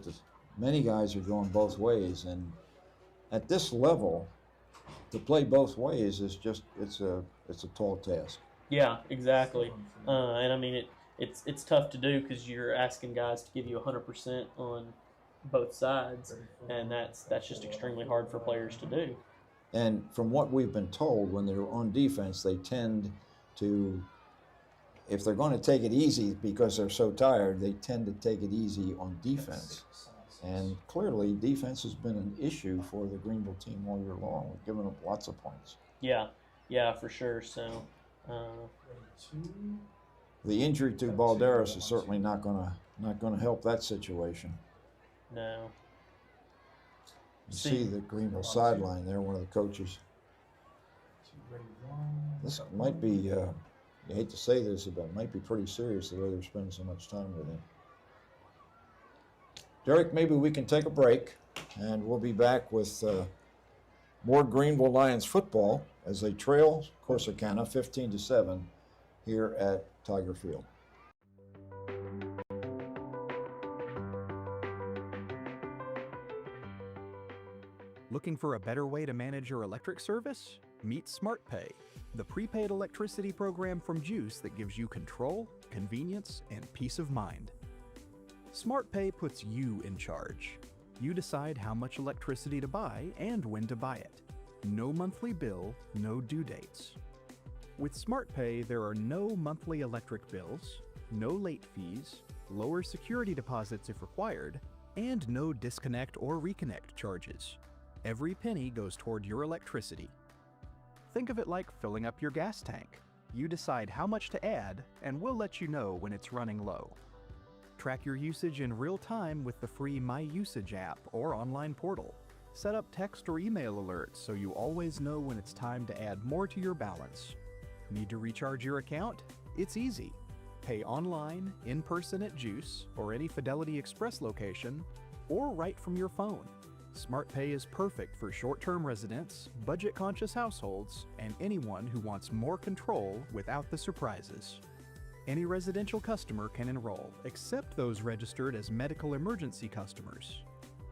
many guys are going both ways. And at this level, to play both ways is it's a tall task. Yeah, exactly. And I mean it's tough to do because you're asking guys to give you 100% on both sides, and that's just extremely hard for players to do. And from what we've been told, when they're on defense, they tend to, if they're going to take it easy because they're so tired, they tend to take it easy on defense. And clearly, defense has been an issue for the Greenville team all year long. We've given up lots of points. Yeah, for sure. So. The injury to Balderas is certainly not gonna help that situation. No. You see the Greenville sideline there, one of the coaches. This might be, you hate to say this, but it might be pretty serious the way they're spending so much time with him. Derek, maybe we can take a break, and we'll be back with more Greenville Lions football as they trail Corsicana 15-7 here at Tiger Field. Looking for a better way to manage your electric service? Meet SmartPay, the prepaid electricity program from GEUS that gives you control, convenience, and peace of mind. SmartPay puts you in charge. You decide how much electricity to buy and when to buy it. No monthly bill, no due dates. With SmartPay, there are no monthly electric bills, no late fees, lower security deposits if required, And no disconnect or reconnect charges. Every penny goes toward your electricity. Think of it like filling up your gas tank. You decide how much to add, and we'll let you know when it's running low. Track your usage in real time with the free My Usage app or online portal. Set up text or email alerts so you always know when it's time to add more to your balance. Need to recharge your account? It's easy. Pay online, in person at GEUS or any Fidelity Express location, or right from your phone. SmartPay is perfect for short-term residents, budget-conscious households, and anyone who wants more control without the surprises. Any residential customer can enroll, except those registered as medical emergency customers.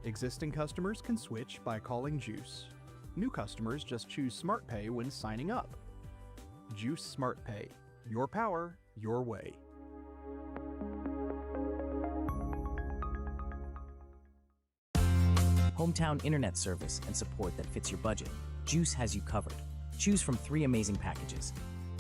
Existing customers can switch by calling GEUS. New customers just choose SmartPay when signing up. GEUS SmartPay. Your power, your way. Hometown internet service and support that fits your budget. GEUS has you covered. Choose from 3 amazing packages.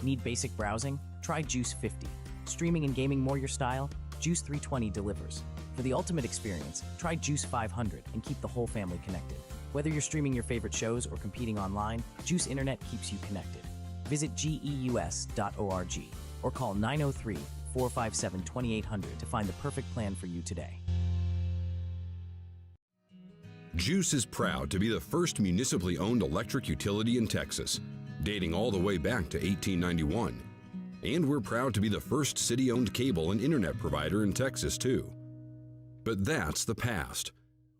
Need basic browsing? Try GEUS 50. Streaming and gaming more your style? GEUS 320 delivers. For the ultimate experience, try GEUS 500 and keep the whole family connected. Whether you're streaming your favorite shows or competing online, GEUS Internet keeps you connected. Visit GEUS.org or call 903-457-2800 to find the perfect plan for you today. GEUS is proud to be the first municipally owned electric utility in Texas, dating all the way back to 1891. And we're proud to be the first city-owned cable and internet provider in Texas, too. But that's the past.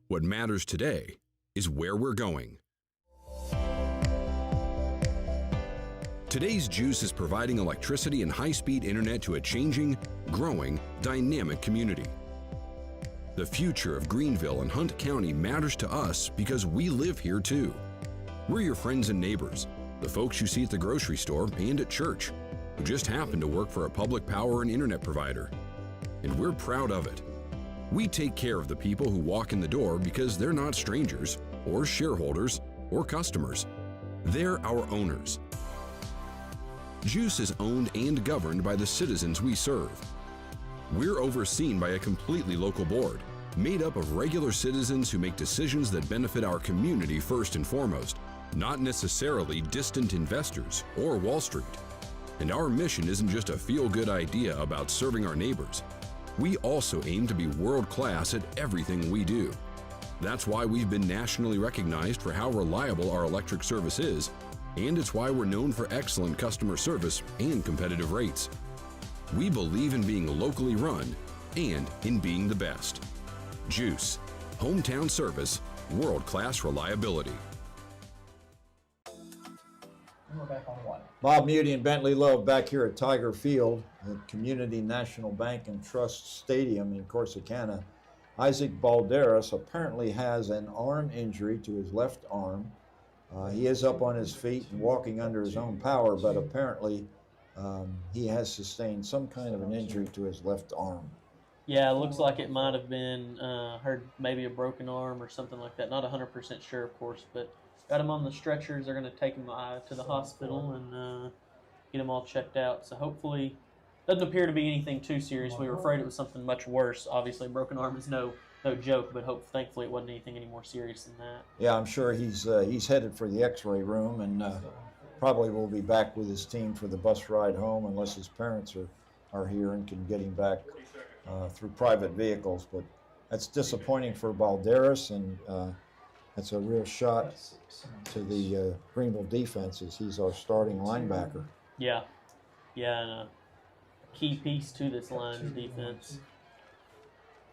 What matters today is where we're going. Today's GEUS is providing electricity and high-speed internet to a changing, growing, dynamic community. The future of Greenville and Hunt County matters to us because we live here too. We're your friends and neighbors, the folks you see at the grocery store and at church, who just happen to work for a public power and internet provider. And we're proud of it. We take care of the people who walk in the door because they're not strangers, or shareholders, or customers. They're our owners. GEUS is owned and governed by the citizens we serve. We're overseen by a completely local board, made up of regular citizens who make decisions that benefit our community first and foremost, not necessarily distant investors or Wall Street. And our mission isn't just a feel-good idea about serving our neighbors. We also aim to be world-class at everything we do. That's why we've been nationally recognized for how reliable our electric service is, and it's why we're known for excellent customer service and competitive rates. We believe in being locally run and in being the best. GEUS, hometown service, world-class reliability. Bob Muty and Bentley Love back here at Tiger Field at Community National Bank and Trust Stadium in Corsicana. Isaac Balderas apparently has an arm injury to his left arm. He is up on his feet and walking under his own power, but apparently he has sustained some kind of an injury to his left arm. Yeah, it looks like it might have been, heard maybe a broken arm or something like that. Not 100% sure, of course, but got him on the stretchers. They're going to take him to the hospital and get him all checked out. So hopefully, doesn't appear to be anything too serious. We were afraid it was something much worse. Obviously, a broken arm is no joke, but thankfully it wasn't anything any more serious than that. Yeah, I'm sure he's headed for the X-ray room and probably will be back with his team for the bus ride home unless his parents are here and can get him back through private vehicles. But that's disappointing for Balderas, and that's a real shot to the Greenville defense as he's our starting linebacker. Yeah, and a key piece to this Lions defense.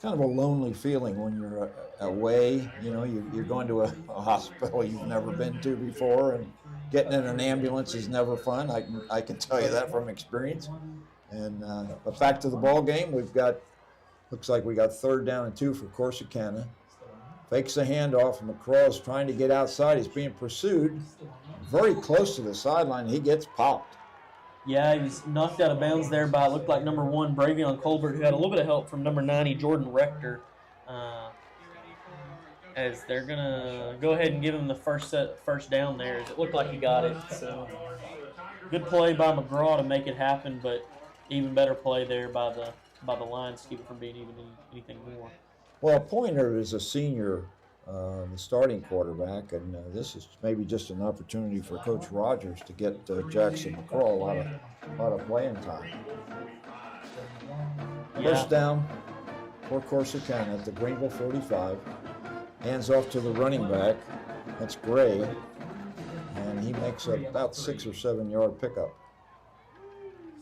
Kind of a lonely feeling when you're away. You know, you're going to a hospital you've never been to before, and getting in an ambulance is never fun. I can tell you that from experience. And but back to the ball game, looks like we got 3rd down and 2 for Corsicana. Fakes the handoff, and McCraw is trying to get outside. He's being pursued very close to the sideline. He gets popped. Yeah, he was knocked out of bounds there by, it looked like, number 1, Bravion Colbert, who had a little bit of help from number 90, Jordan Rector. As they're going to go ahead and give him the first down there. It looked like he got it. So good play by McGraw to make it happen, but even better play there by the Lions to keep it from being even anything more. Well, Pointer is a senior, the starting quarterback, and this is maybe just an opportunity for Coach Rogers to get Jackson McCraw a lot of playing time. First down for Corsicana at the Greenville 45. Hands off to the running back. That's Gray, and he makes about 6 or 7 yard pickup.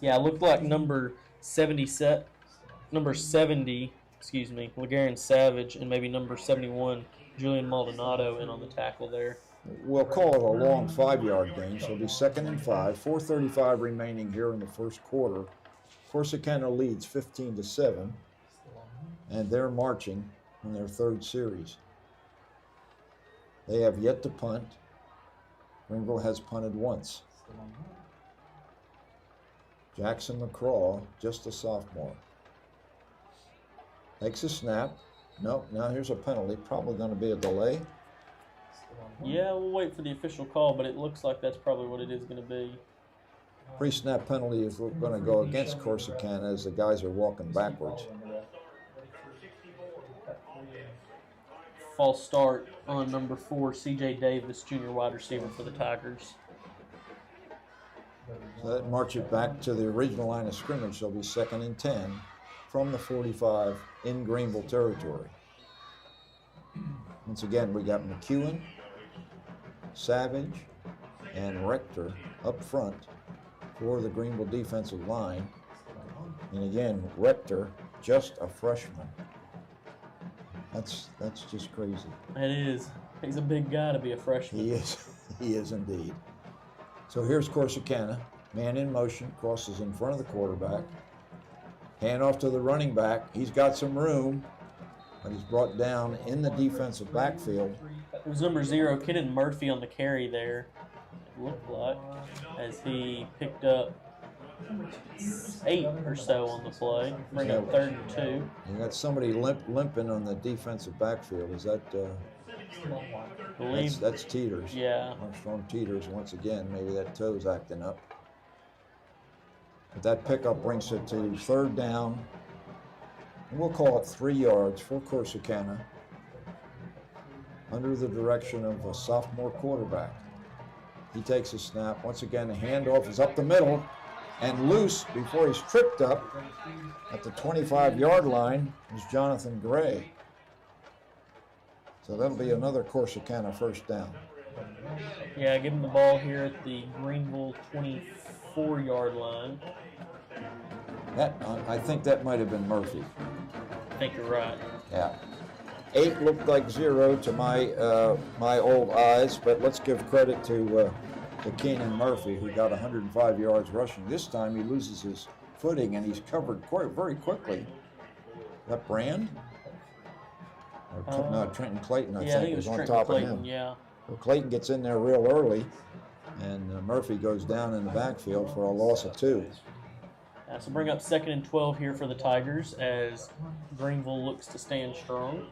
Yeah, it looked like number 70, Legarian Savage, and maybe number 71, Julian Maldonado, in on the tackle there. We'll call it a long 5-yard gain, so it'll be 2nd and 5. 4:35 remaining here in the first quarter. Corsicana leads 15-7, and they're marching on their 3rd series. They have yet to punt. Greenville has punted once. Jackson McCraw, just a sophomore. Takes a snap. Nope, now here's a penalty. Probably going to be a delay. Yeah, we'll wait for the official call, but it looks like that's probably what it is going to be. Pre-snap penalty is going to go against Corsicana as the guys are walking backwards. False start on number 4, C.J. Davis, junior wide receiver for the Tigers. So that march it back to the original line of scrimmage. So it'll be 2nd and 10 from the 45 in Greenville territory. Once again, we got McEwen, Savage, and Rector up front for the Greenville defensive line. And again, Rector, just a freshman. That's just crazy. It is. He's a big guy to be a freshman. He is indeed. So here's Corsicana, man in motion, crosses in front of the quarterback. Hand off to the running back. He's got some room, but he's brought down in the defensive backfield. It was number 0, Kenan Murphy, on the carry there, it looked like, as he picked up 8 or so on the play. Bring up 3rd and 2. You got somebody limping on the defensive backfield. Is that that's Teeters? Yeah. Armstrong Teeters once again. Maybe that toe's acting up. But that pickup brings it to 3rd down. And we'll call it 3 yards for Corsicana under the direction of a sophomore quarterback. He takes a snap. Once again, the handoff is up the middle and loose before he's tripped up at the 25-yard line is Jonathan Gray. So that'll be another Corsicana first down. Yeah, give him the ball here at the Greenville 24-yard line. I think that might have been Murphy. I think you're right. Yeah. 8 looked like 0 to my old eyes, but let's give credit to Kenan Murphy, who got 105 yards rushing. This time he loses his footing and he's covered very quickly. Is that Brand? Or no, Trenton Clayton, I think was on Trenton top Clayton, of him. Yeah. Well, Clayton gets in there real early, and Murphy goes down in the backfield for a loss of 2. So bring up 2nd and 12 here for the Tigers as Greenville looks to stand strong.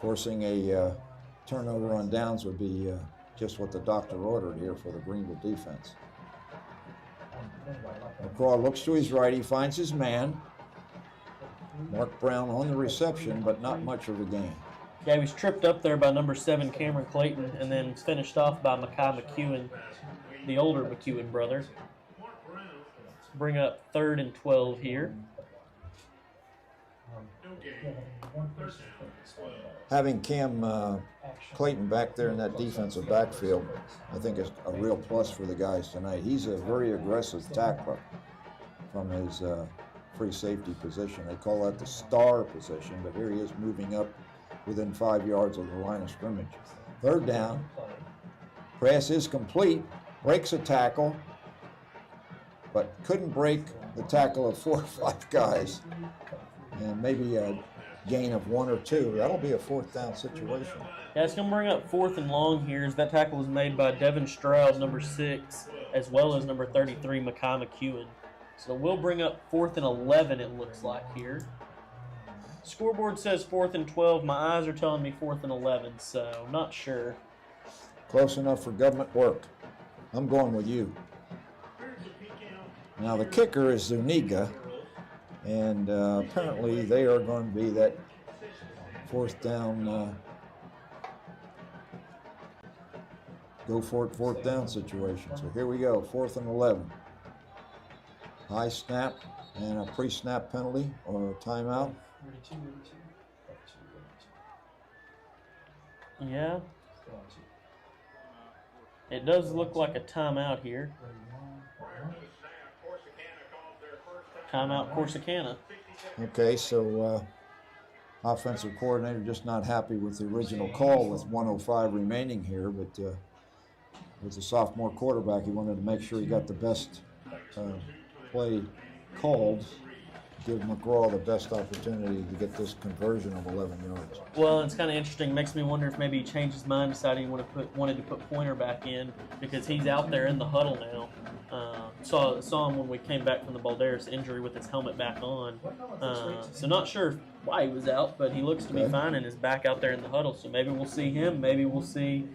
Forcing a turnover on downs would be just what the doctor ordered here for the Greenville defense. McCraw looks to his right. He finds his man. Mark Brown on the reception, but not much of a gain. Yeah, he was tripped up there by number 7, Cameron Clayton, and then finished off by Mekhi McEwen, the older McEwen brother. Bring up 3rd and 12 here. Having Cam Clayton back there in that defensive backfield, I think is a real plus for the guys tonight. He's a very aggressive tackler from his free safety position. They call that the star position, but here he is moving up within 5 yards of the line of scrimmage. 3rd down. Pass is complete. Breaks a tackle, but couldn't break the tackle of 4 or 5 guys. And maybe a gain of 1 or 2. That'll be a 4th down situation. Yeah, it's going to bring up 4th and long here as that tackle was made by Devin Stroud, number 6, as well as number 33, Mekhi McEwen. So we'll bring up 4th and 11, it looks like here. Scoreboard says 4th and 12. My eyes are telling me 4th and 11, so not sure. Close enough for government work. I'm going with you. Now the kicker is Zuniga, And apparently they are going to be that fourth down, go for it, fourth down situation. So here we go, 4th and 11. High snap and a pre-snap penalty or a timeout. Yeah. It does look like a timeout here. Timeout Corsicana. Okay, so offensive coordinator just not happy with the original call with 1:05 remaining here, but with the sophomore quarterback, he wanted to make sure he got the best play called, give McGraw the best opportunity to get this conversion of 11 yards. Well, it's kind of interesting. Makes me wonder if maybe he changed his mind, decided he wanted to put Pointer back in because he's out there in the huddle now. Saw him when we came back from the Balderas injury with his helmet back on. So not sure why he was out, but he looks to be fine and is back out there in the huddle. So maybe we'll see him. Maybe we'll see.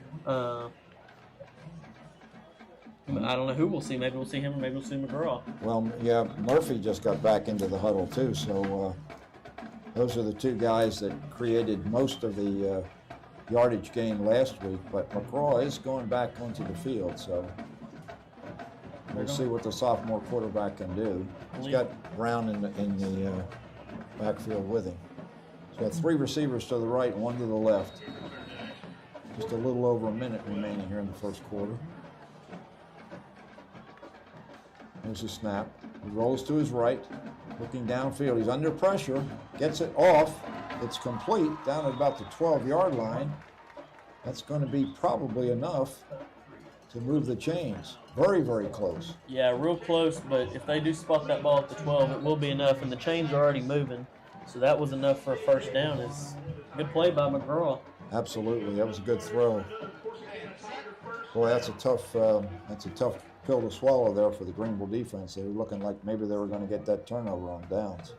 I don't know who we'll see. Maybe we'll see him, or maybe we'll see McGraw. Well, yeah, Murphy just got back into the huddle too, so those are the two guys that created most of the yardage gain last week, but McGraw is going back onto the field, so we'll see what the sophomore quarterback can do. He's got Brown in the backfield with him. He's got 3 receivers to the right and 1 to the left. Just a little over a minute remaining here in the first quarter. There's a snap. He rolls to his right, looking downfield. He's under pressure, gets it off. It's complete down at about the 12-yard line. That's going to be probably enough to move the chains. Very, very close. Yeah, real close, but if they do spot that ball at the 12, it will be enough, and the chains are already moving. So that was enough for a first down. It's a good play by McGraw. Absolutely, that was a good throw. Boy, that's a tough pill to swallow there for the Greenville defense. They were looking like maybe they were going to get that turnover on downs.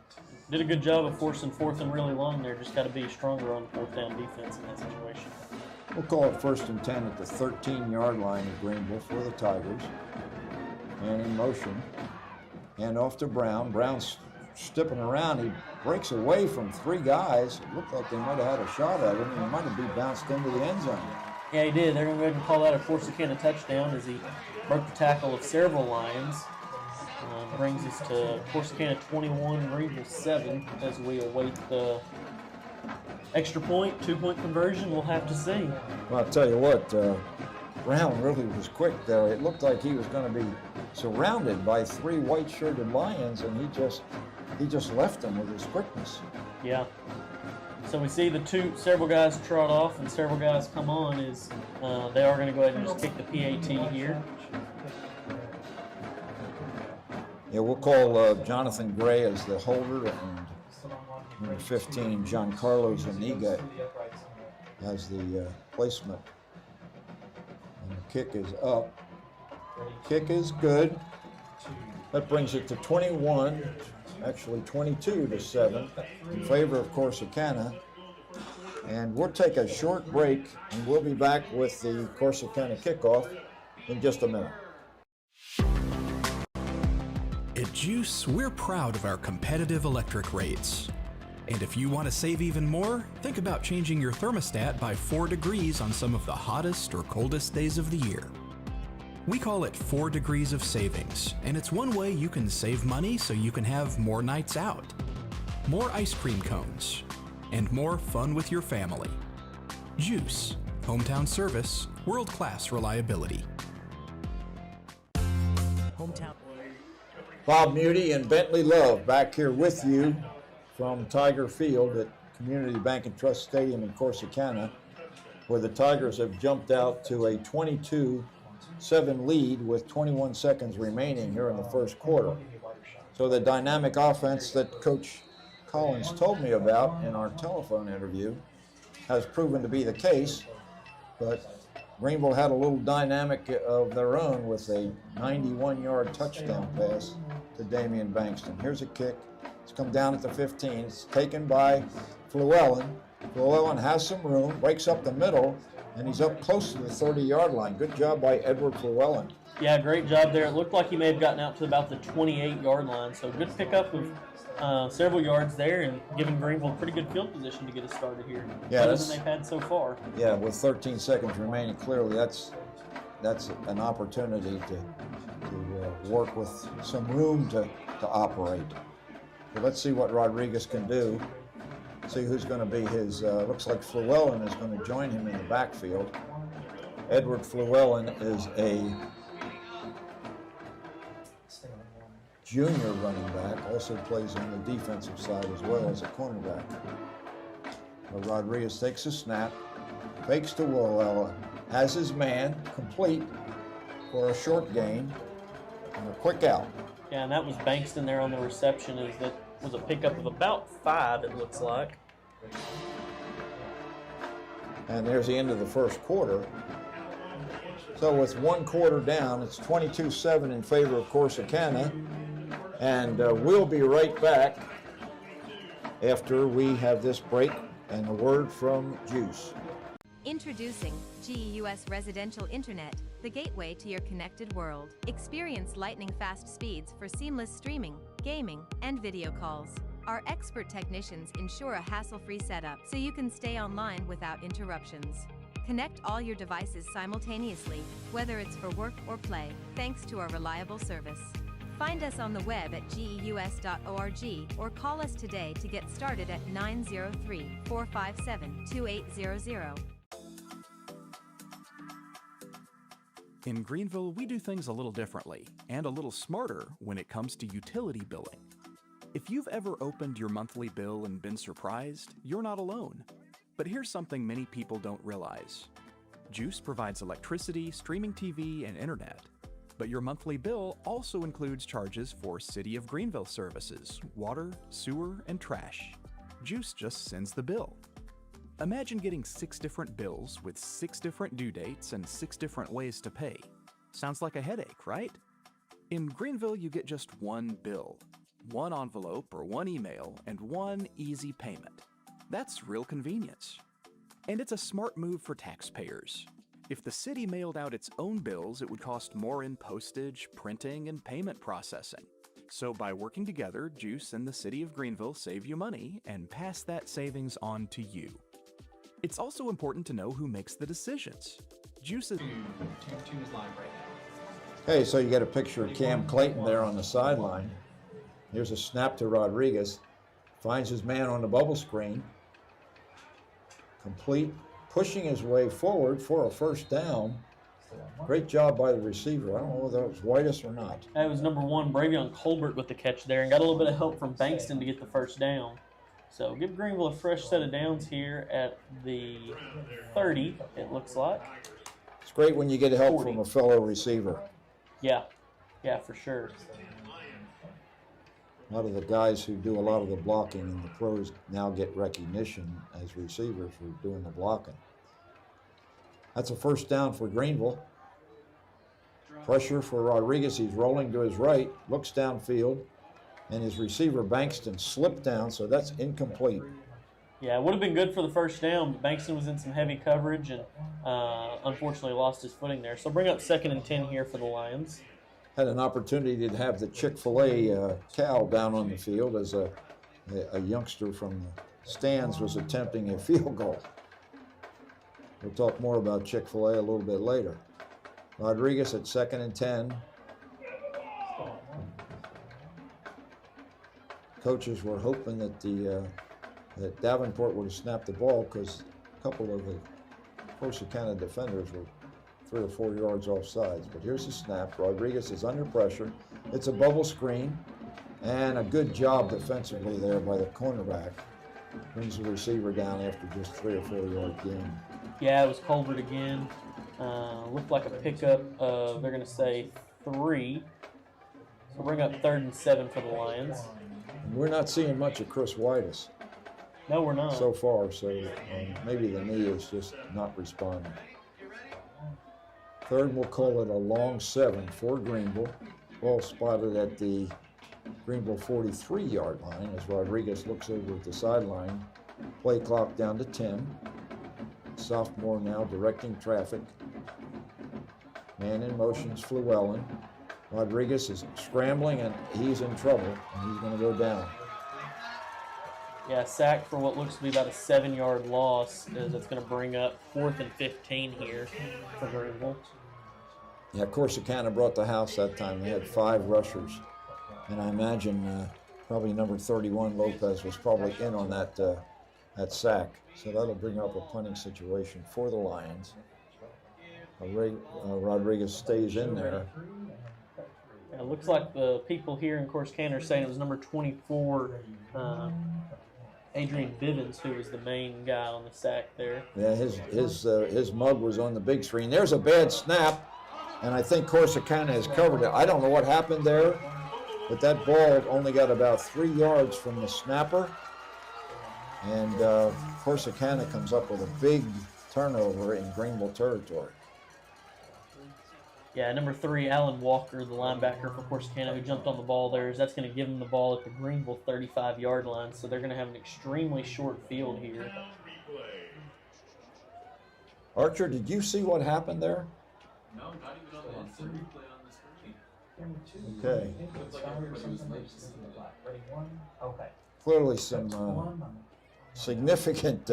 Did a good job of forcing 4th and really long there. Just got to be stronger on the 4th down defense in that situation. We'll call it 1st and 10 at the 13-yard line of Greenville for the Tigers. And in motion. And off to Brown. Brown's stepping around. He breaks away from 3 guys. It looked like they might have had a shot at him. He might have been bounced into the end zone. Yeah, he did. They're going to go ahead and call that a Corsicana touchdown as he broke the tackle of several Lions. Brings us to Corsicana 21, Greenville 7 as we await the extra point, 2-point conversion. We'll have to see. Well, I'll tell you what, Brown really was quick there. It looked like he was going to be surrounded by 3 white-shirted Lions, and he just left them with his quickness. Yeah. So we see several guys trot off and several guys come on. They are going to go ahead and just kick the PAT here. Yeah, we'll call Jonathan Gray as the holder and number 15, Giancarlo Zuniga as the placement. And the kick is up. Kick is good. That brings it to 21, actually 22-7 in favor of Corsicana. And we'll take a short break and we'll be back with the Corsicana kickoff in just a minute. At GEUS, we're proud of our competitive electric rates. And if you want to save even more, think about changing your thermostat by 4 degrees on some of the hottest or coldest days of the year. We call it 4 degrees of savings, and it's one way you can save money so you can have more nights out, more ice cream cones, and more fun with your family. GEUS, hometown service, world-class reliability. Hometown. Bob Muty and Bentley Love back here with you from Tiger Field at Community Bank and Trust Stadium in Corsicana, where the Tigers have jumped out to a 22-7 lead with 21 seconds remaining here in the first quarter. So the dynamic offense that Coach Collins told me about in our telephone interview has proven to be the case, but Greenville had a little dynamic of their own with a 91-yard touchdown pass to Damian Bankston. Here's a kick. It's come down at the 15. It's taken by Flewellen. Flewellen has some room, breaks up the middle, and he's up close to the 30-yard line. Good job by Edward Flewellen. Yeah, great job there. It looked like he may have gotten out to about the 28-yard line, so good pickup of several yards there and giving Greenville pretty good field position to get us started here. Yeah, better than they've had so far. Yeah, with 13 seconds remaining, clearly that's an opportunity to work with some room to operate. So let's see what Rodriguez can do. See who's going to be his, looks like Flewellen is going to join him in the backfield. Edward Flewellen is a junior running back, also plays on the defensive side as well as a cornerback. Rodriguez takes a snap, fakes to Willella, has his man complete for a short gain and a quick out. Yeah, and that was Bankston there on the reception. That was a pickup of about 5, it looks like. And there's the end of the first quarter. So with 1 quarter down, it's 22-7 in favor of Corsicana. And we'll be right back after we have this break and a word from GEUS. Introducing GEUS Residential Internet, the gateway to your connected world. Experience lightning-fast speeds for seamless streaming, gaming, and video calls. Our expert technicians ensure a hassle-free setup so you can stay online without interruptions. Connect all your devices simultaneously, whether it's for work or play, thanks to our reliable service. Find us on the web at geus.org or call us today to get started at 903-457-2800. In Greenville, we do things a little differently and a little smarter when it comes to utility billing. If you've ever opened your monthly bill and been surprised, you're not alone. But here's something many people don't realize. GEUS provides electricity, streaming TV, and internet. But your monthly bill also includes charges for City of Greenville services, water, sewer, and trash. GEUS just sends the bill. Imagine getting 6 different bills with 6 different due dates and 6 different ways to pay. Sounds like a headache, right? In Greenville, you get just one bill, one envelope or one email, and one easy payment. That's real convenience. And it's a smart move for taxpayers. If the city mailed out its own bills, it would cost more in postage, printing, and payment processing. So by working together, GEUS and the City of Greenville save you money and pass that savings on to you. It's also important to know who makes the decisions. GEUS is Hey, so you got a picture of Cam Clayton there on the sideline. Here's a snap to Rodriguez. Finds his man on the bubble screen. Complete, pushing his way forward for a first down. Great job by the receiver. I don't know whether it was Whitus or not. That was number 1, Bravion Colbert with the catch there, and got a little bit of help from Bankston to get the first down. So give Greenville a fresh set of downs here at the 30, it looks like. It's great when you get help 40. from a fellow receiver. Yeah, for sure. A lot of the guys who do a lot of the blocking in the pros now get recognition as receivers for doing the blocking. That's a first down for Greenville. Pressure for Rodriguez. He's rolling to his right, looks downfield, and his receiver Bankston slipped down, so that's incomplete. Yeah, it would have been good for the first down, but Bankston was in some heavy coverage and unfortunately lost his footing there. So bring up 2nd and 10 here for the Lions. Had an opportunity to have the Chick-fil-A cow down on the field as a youngster from the stands was attempting a field goal. We'll talk more about Chick-fil-A a little bit later. Rodriguez at 2nd and 10. Coaches were hoping that that Davenport would have snapped the ball because a couple of the Corsicana defenders were 3 or 4 yards off sides. But here's the snap. Rodriguez is under pressure. It's a bubble screen, and a good job defensively there by the cornerback. Brings the receiver down after just 3 or 4 yard gain. Yeah, it was Colbert again. Looked like a pickup of, they're going to say 3. So bring up 3rd and 7 for the Lions. And we're not seeing much of Chris Whitus No, we're not. so far, so maybe the knee is just not responding. 3rd, we'll call it a long 7 for Greenville. Ball spotted at the Greenville 43-yard line as Rodriguez looks over at the sideline. Play clock down to 10. Sophomore now directing traffic. Man in motion's Fluellen. Rodriguez is scrambling, and he's in trouble, and he's going to go down. Yeah, sack for what looks to be about a 7-yard loss, as it's going to bring up 4th and 15 here for Greenville. Yeah, Corsicana brought the house that time. They had 5 rushers, and I imagine probably number 31, Lopez, was probably in on that sack. So that'll bring up a punting situation for the Lions. Rodriguez stays in there. It looks like the people here in Corsicana are saying it was number 24, Adrian Bivens, who was the main guy on the sack there. Yeah, his mug was on the big screen. There's a bad snap, and I think Corsicana has covered it. I don't know what happened there, but that ball only got about 3 yards from the snapper, and Corsicana comes up with a big turnover in Greenville territory. Yeah, number 3, Alan Walker, the linebacker for Corsicana, who jumped on the ball there. That's going to give him the ball at the Greenville 35-yard line, so they're going to have an extremely short field here. Archer, did you see what happened there? No, not even on the replay on the screen. Okay. Clearly some significant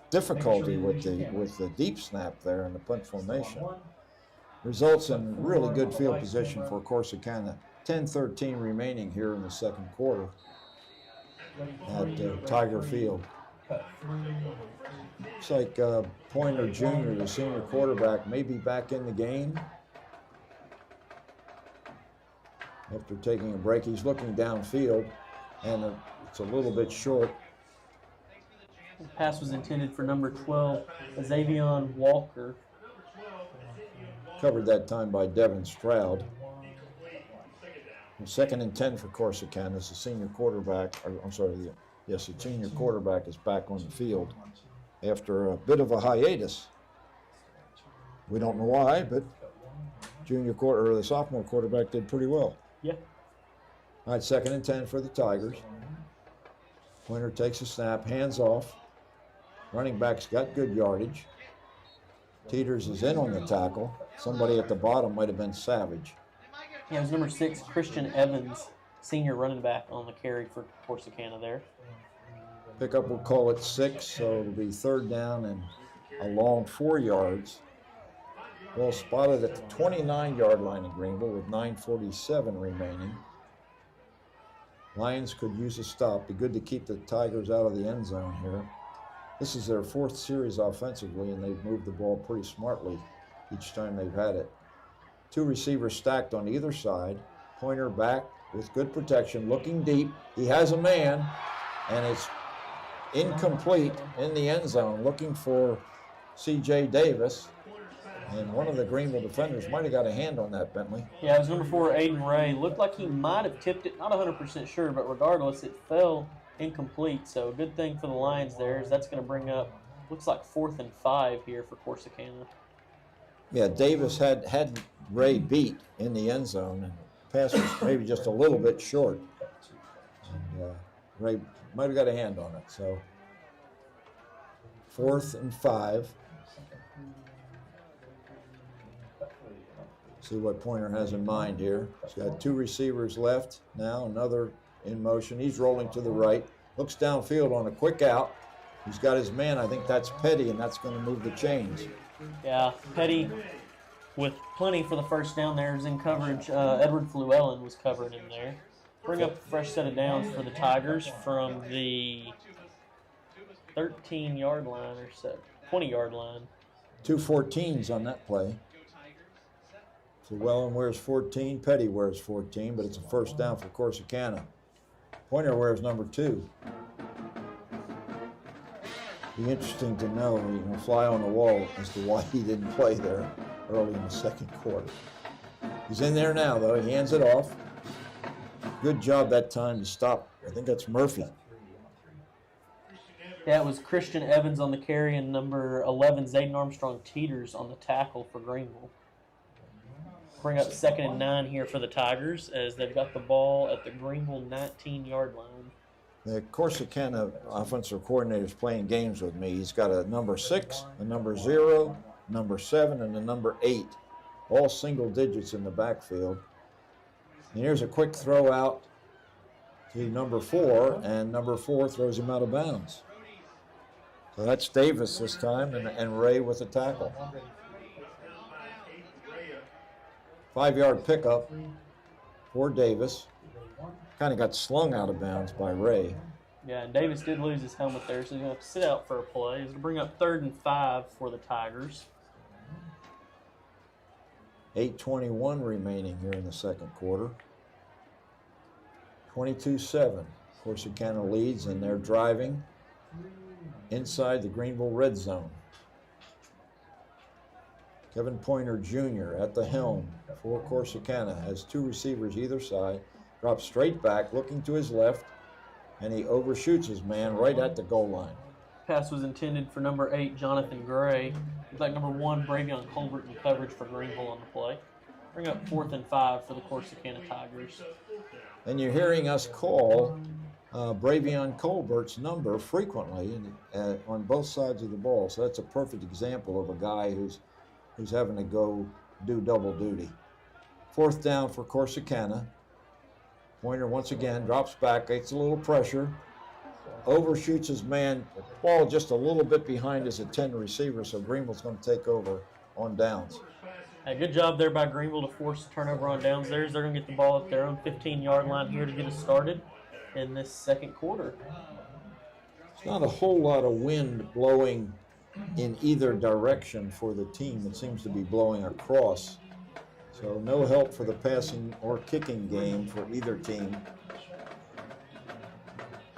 difficulty with the deep snap there in the punt formation. Results in really good field position for Corsicana. 10-13 remaining here in the second quarter at Tiger Field. Looks like Pointer Jr., the senior quarterback, may be back in the game. After taking a break, he's looking downfield, and it's a little bit short. The pass was intended for number 12, Xavion Walker. Covered that time by Devin Stroud. And 2nd and 10 for Corsicana as the senior quarterback, the senior quarterback is back on the field after a bit of a hiatus. We don't know why, but the sophomore quarterback did pretty well. Yeah. All right, 2nd and 10 for the Tigers. Pointer takes a snap, hands off. Running back's got good yardage. Teeters is in on the tackle. Somebody at the bottom might have been Savage. Yeah, it was number 6, Christian Evans, senior running back on the carry for Corsicana there. Pickup, we'll call it 6, so it'll be 3rd down and a long 4 yards. Ball spotted at the 29-yard line in Greenville with 9:47 remaining. Lions could use a stop. Be good to keep the Tigers out of the end zone here. This is their 4th series offensively, and they've moved the ball pretty smartly each time they've had it. 2 receivers stacked on either side. Pointer back with good protection, looking deep. He has a man, and it's incomplete in the end zone, looking for C.J. Davis. And one of the Greenville defenders might have got a hand on that, Bentley. Yeah, it was number 4, Aiden Ray. Looked like he might have tipped it, not 100% sure, but regardless, it fell incomplete. So a good thing for the Lions there is that's going to bring up, looks like 4th and 5 here for Corsicana. Yeah, Davis had Ray beat in the end zone, and the pass was maybe just a little bit short. And Ray might have got a hand on it. So 4th and 5. See what Pointer has in mind here. He's got 2 receivers left now, another in motion. He's rolling to the right, looks downfield on a quick out. He's got his man. I think that's Petty, and that's going to move the chains. Yeah, Petty with plenty for the first down there is in coverage. Edward Fluellen was covered in there. Bring up a fresh set of downs for the Tigers from the 13-yard line or so, 20-yard line. 2 14s on that play. Fluellen wears 14, Petty wears 14, but it's a first down for Corsicana. Pointer wears number 2. Be interesting to know, fly on the wall as to why he didn't play there early in the second quarter. He's in there now, though. He hands it off. Good job that time to stop. I think that's Murphy. That was Christian Evans on the carry and number 11, Zayden Armstrong Teeters on the tackle for Greenville. Bring up 2nd and 9 here for the Tigers as they've got the ball at the Greenville 19-yard line. The Corsicana offensive coordinator is playing games with me. He's got a number 6, a number 0, number 7, and a number 8 all single digits in the backfield. And here's a quick throw out to number 4, and number 4 throws him out of bounds. So that's Davis this time, and Ray with the tackle. 5-yard pickup for Davis. Kind of got slung out of bounds by Ray. Yeah, and Davis did lose his helmet there, so he's going to have to sit out for a play. He's going to bring up 3rd and 5 for the Tigers. 8:21 remaining here in the second quarter. 22-7. Corsicana leads, and they're driving inside the Greenville red zone. Kevin Pointer Jr. at the helm for Corsicana, has 2 receivers either side, drops straight back, looking to his left, and he overshoots his man right at the goal line. Pass was intended for number 8, Jonathan Gray. Like number 1, Bravion Colbert in coverage for Greenville on the play. Bring up 4th and 5 for the Corsicana Tigers. And you're hearing us call Bravion Colbert's number frequently on both sides of the ball. So that's a perfect example of a guy who's having to go do double duty. 4th down for Corsicana. Pointer once again drops back, gets a little pressure, overshoots his man. Ball just a little bit behind his intended receiver, so Greenville's going to take over on downs. A good job there by Greenville to force a turnover on downs. They're going to get the ball at their own 15-yard line here to get us started in this second quarter. It's not a whole lot of wind blowing in either direction for the team. It seems to be blowing across. So no help for the passing or kicking game for either team.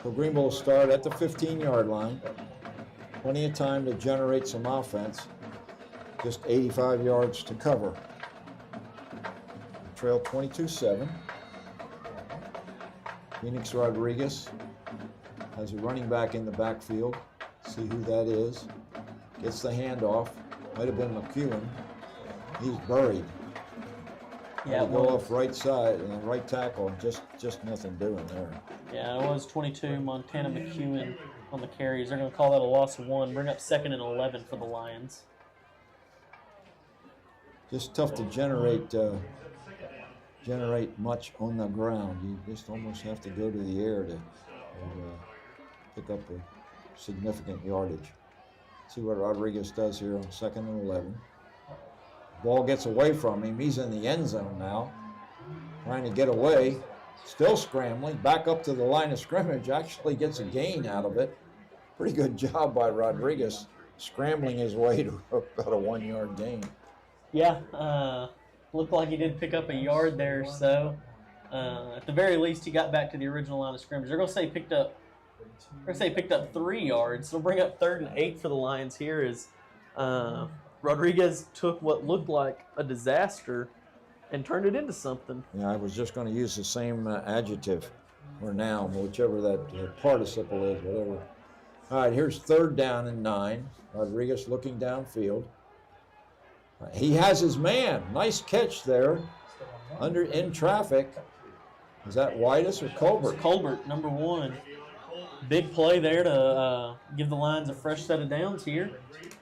So Greenville will start at the 15-yard line. Plenty of time to generate some offense. Just 85 yards to cover. Trail 22-7. Phoenix Rodriguez has a running back in the backfield. See who that is. Gets the handoff. Might have been McEwen. He's buried. Yeah, go off right side and right tackle, and just nothing doing there. Yeah, it was 22, Montana McEwen on the carries. They're going to call that a loss of 1. Bring up 2nd and 11 for the Lions. Just tough to generate much on the ground. You just almost have to go to the air to pick up a significant yardage. See what Rodriguez does here on 2nd and 11. Ball gets away from him. He's in the end zone now, trying to get away. Still scrambling, back up to the line of scrimmage. Actually gets a gain out of it. Pretty good job by Rodriguez, scrambling his way to about a 1-yard gain. Yeah, looked like he did pick up a yard there, so at the very least he got back to the original line of scrimmage. They're going to say picked up 3 yards. So bring up 3rd and 8 for the Lions here as Rodriguez took what looked like a disaster and turned it into something. Yeah, I was just going to use the same adjective or noun, whichever that participle is, whatever. All right, here's 3rd down and 9. Rodriguez looking downfield. He has his man. Nice catch there. In traffic. Is that Whitus or Colbert? Colbert, number 1. Big play there to give the Lions a fresh set of downs here.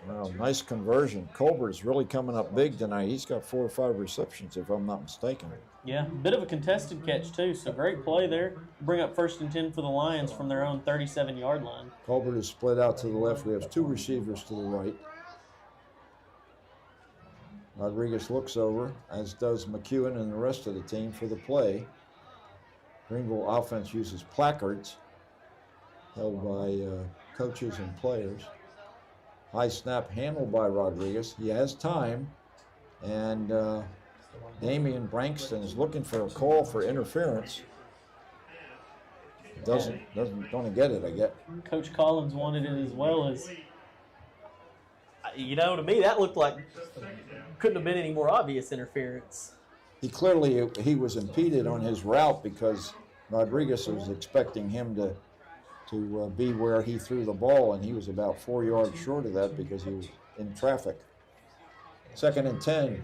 Well, nice conversion. Colbert's really coming up big tonight. He's got 4 or 5 receptions, if I'm not mistaken. Yeah, bit of a contested catch, too, so great play there. Bring up 1st and 10 for the Lions from their own 37-yard line. Colbert is split out to the left. We have 2 receivers to the right. Rodriguez looks over, as does McEwen and the rest of the team for the play. Greenville offense uses placards held by coaches and players. High snap handled by Rodriguez. He has time, and Damian Brankston is looking for a call for interference. Doesn't going to get it, I get. Coach Collins wanted it as well as, to me that looked like couldn't have been any more obvious interference. He was impeded on his route because Rodriguez was expecting him to be where he threw the ball, and he was about 4 yards short of that because he was in traffic. 2nd and 10.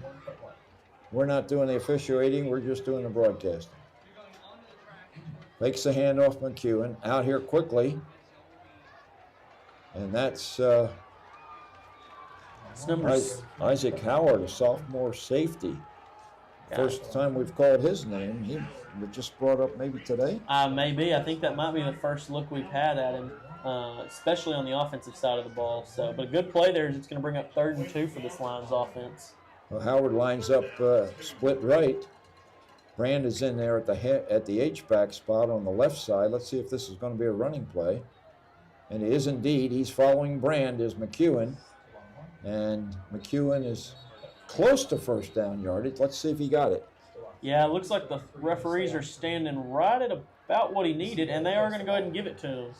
We're not doing the officiating, we're just doing the broadcasting. Makes the handoff, McEwen, out here quickly. And that's It's number Isaac Howard, a sophomore safety. First time we've called his name. He was just brought up maybe today. maybe. I think that might be the first look we've had at him, especially on the offensive side of the ball. So, but a good play there is it's going to bring up 3rd and 2 for this Lions offense. Well, Howard lines up split right. Brand is in there at the H-back spot on the left side. Let's see if this is going to be a running play. And it is indeed. He's following Brand is McEwen. And McEwen is close to first down yardage. Let's see if he got it. Yeah, it looks like the referees are standing right at about what he needed, and they are going to go ahead and give it to him.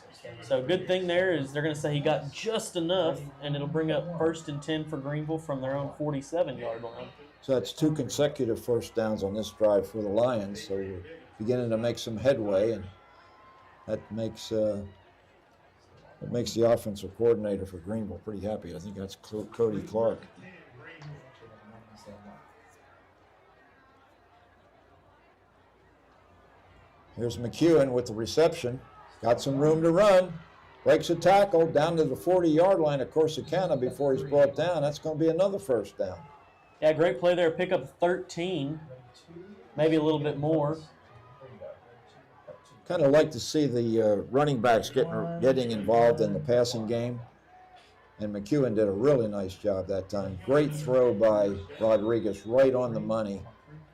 So good thing there is they're going to say he got just enough, and it'll bring up 1st and 10 for Greenville from their own 47-yard line. So that's 2 consecutive first downs on this drive for the Lions. So we're beginning to make some headway, and that makes the offensive coordinator for Greenville pretty happy. I think that's Cody Clark. Here's McEwen with the reception. Got some room to run. Breaks a tackle down to the 40-yard line of Corsicana before he's brought down. That's going to be another first down. Yeah, great play there. Pick up 13, maybe a little bit more. Kind of like to see the running backs getting involved in the passing game. And McEwen did a really nice job that time. Great throw by Rodriguez right on the money.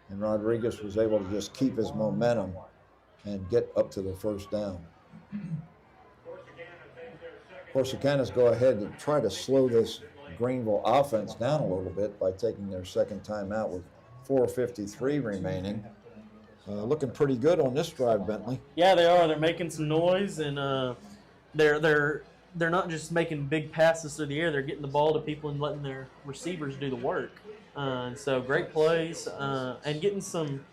And Rodriguez was able to just keep his momentum and get up to the first down. Corsicana's go ahead and try to slow this Greenville offense down a little bit by taking their second timeout with 4:53 remaining. Looking pretty good on this drive, Bentley. Yeah, they are. They're making some noise, and they're not just making big passes through the air. They're getting the ball to people and letting their receivers do the work. And so great plays and getting some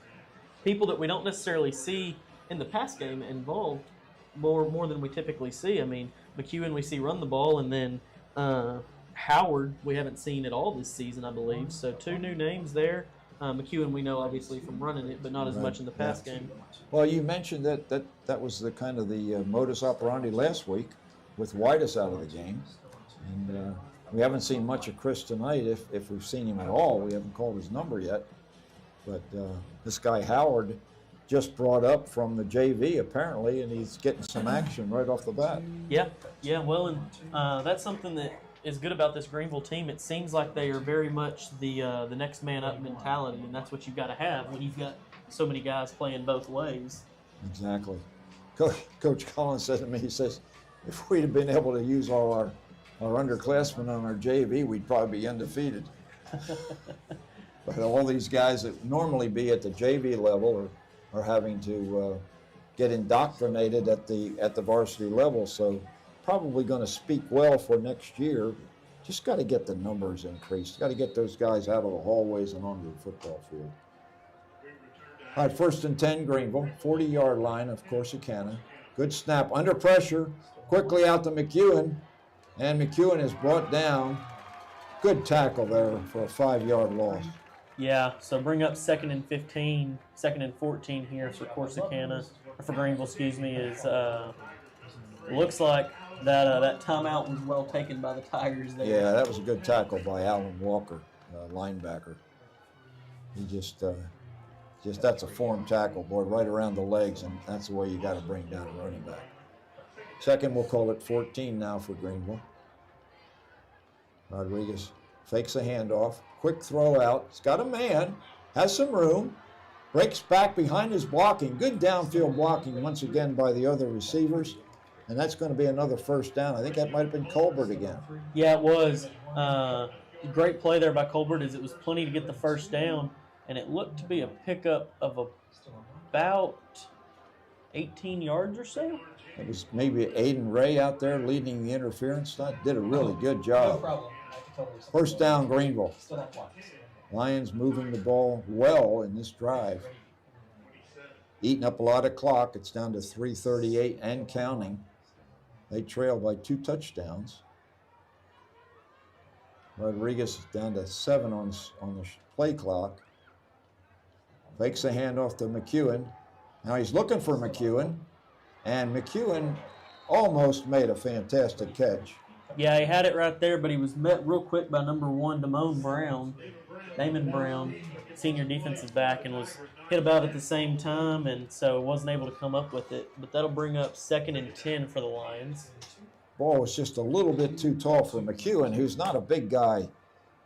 people that we don't necessarily see in the pass game involved more than we typically see. I mean, McEwen we see run the ball, and then Howard we haven't seen at all this season, I believe. So 2 new names there. McEwen we know obviously from running it, but not as much in the pass game. Well, you mentioned that was the kind of the modus operandi last week with Whitus out of the game. And we haven't seen much of Chris tonight, if we've seen him at all. We haven't called his number yet. But this guy Howard just brought up from the JV apparently, and he's getting some action right off the bat. Yeah. Well, and that's something that is good about this Greenville team. It seems like they are very much the next man up mentality, and that's what you've got to have when you've got so many guys playing both ways. Exactly. Coach Collins said to me, he says, if we'd have been able to use all our underclassmen on our JV, we'd probably be undefeated. But all these guys that normally be at the JV level are having to get indoctrinated at the varsity level. So probably going to speak well for next year. Just got to get the numbers increased. Got to get those guys out of the hallways and onto the football field. All right, 1st and 10, Greenville, 40-yard line of Corsicana. Good snap under pressure, quickly out to McEwen, and McEwen is brought down. Good tackle there for a 5-yard loss. Yeah, so bring up 2nd and 15, 2nd and 14 here for Corsicana, or for Greenville, excuse me, is looks like that timeout was well taken by the Tigers there. Yeah, that was a good tackle by Alan Walker, linebacker. He just that's a form tackle, boy, right around the legs, and that's the way you got to bring down a running back. Second, we'll call it 14 now for Greenville. Rodriguez fakes a handoff, quick throw out. He's got a man, has some room, breaks back behind his blocking. Good downfield blocking once again by the other receivers, and that's going to be another first down. I think that might have been Colbert again. Yeah, it was. Great play there by Colbert, as it was plenty to get the first down, and it looked to be a pickup of about 18 yards or so. It was maybe Aiden Ray out there leading the interference. Did a really good job. First down, Greenville. Lions moving the ball well in this drive. Eating up a lot of clock. It's down to 3:38 and counting. They trail by 2 touchdowns. Rodriguez is down to 7 on the play clock. Fakes a handoff to McEwen. Now he's looking for McEwen, and McEwen almost made a fantastic catch. Yeah, he had it right there, but he was met real quick by number 1, Damon Brown, senior defensive back, and was hit about at the same time, and so wasn't able to come up with it. But that'll bring up 2nd and 10 for the Lions. Ball was just a little bit too tall for McEwen, who's not a big guy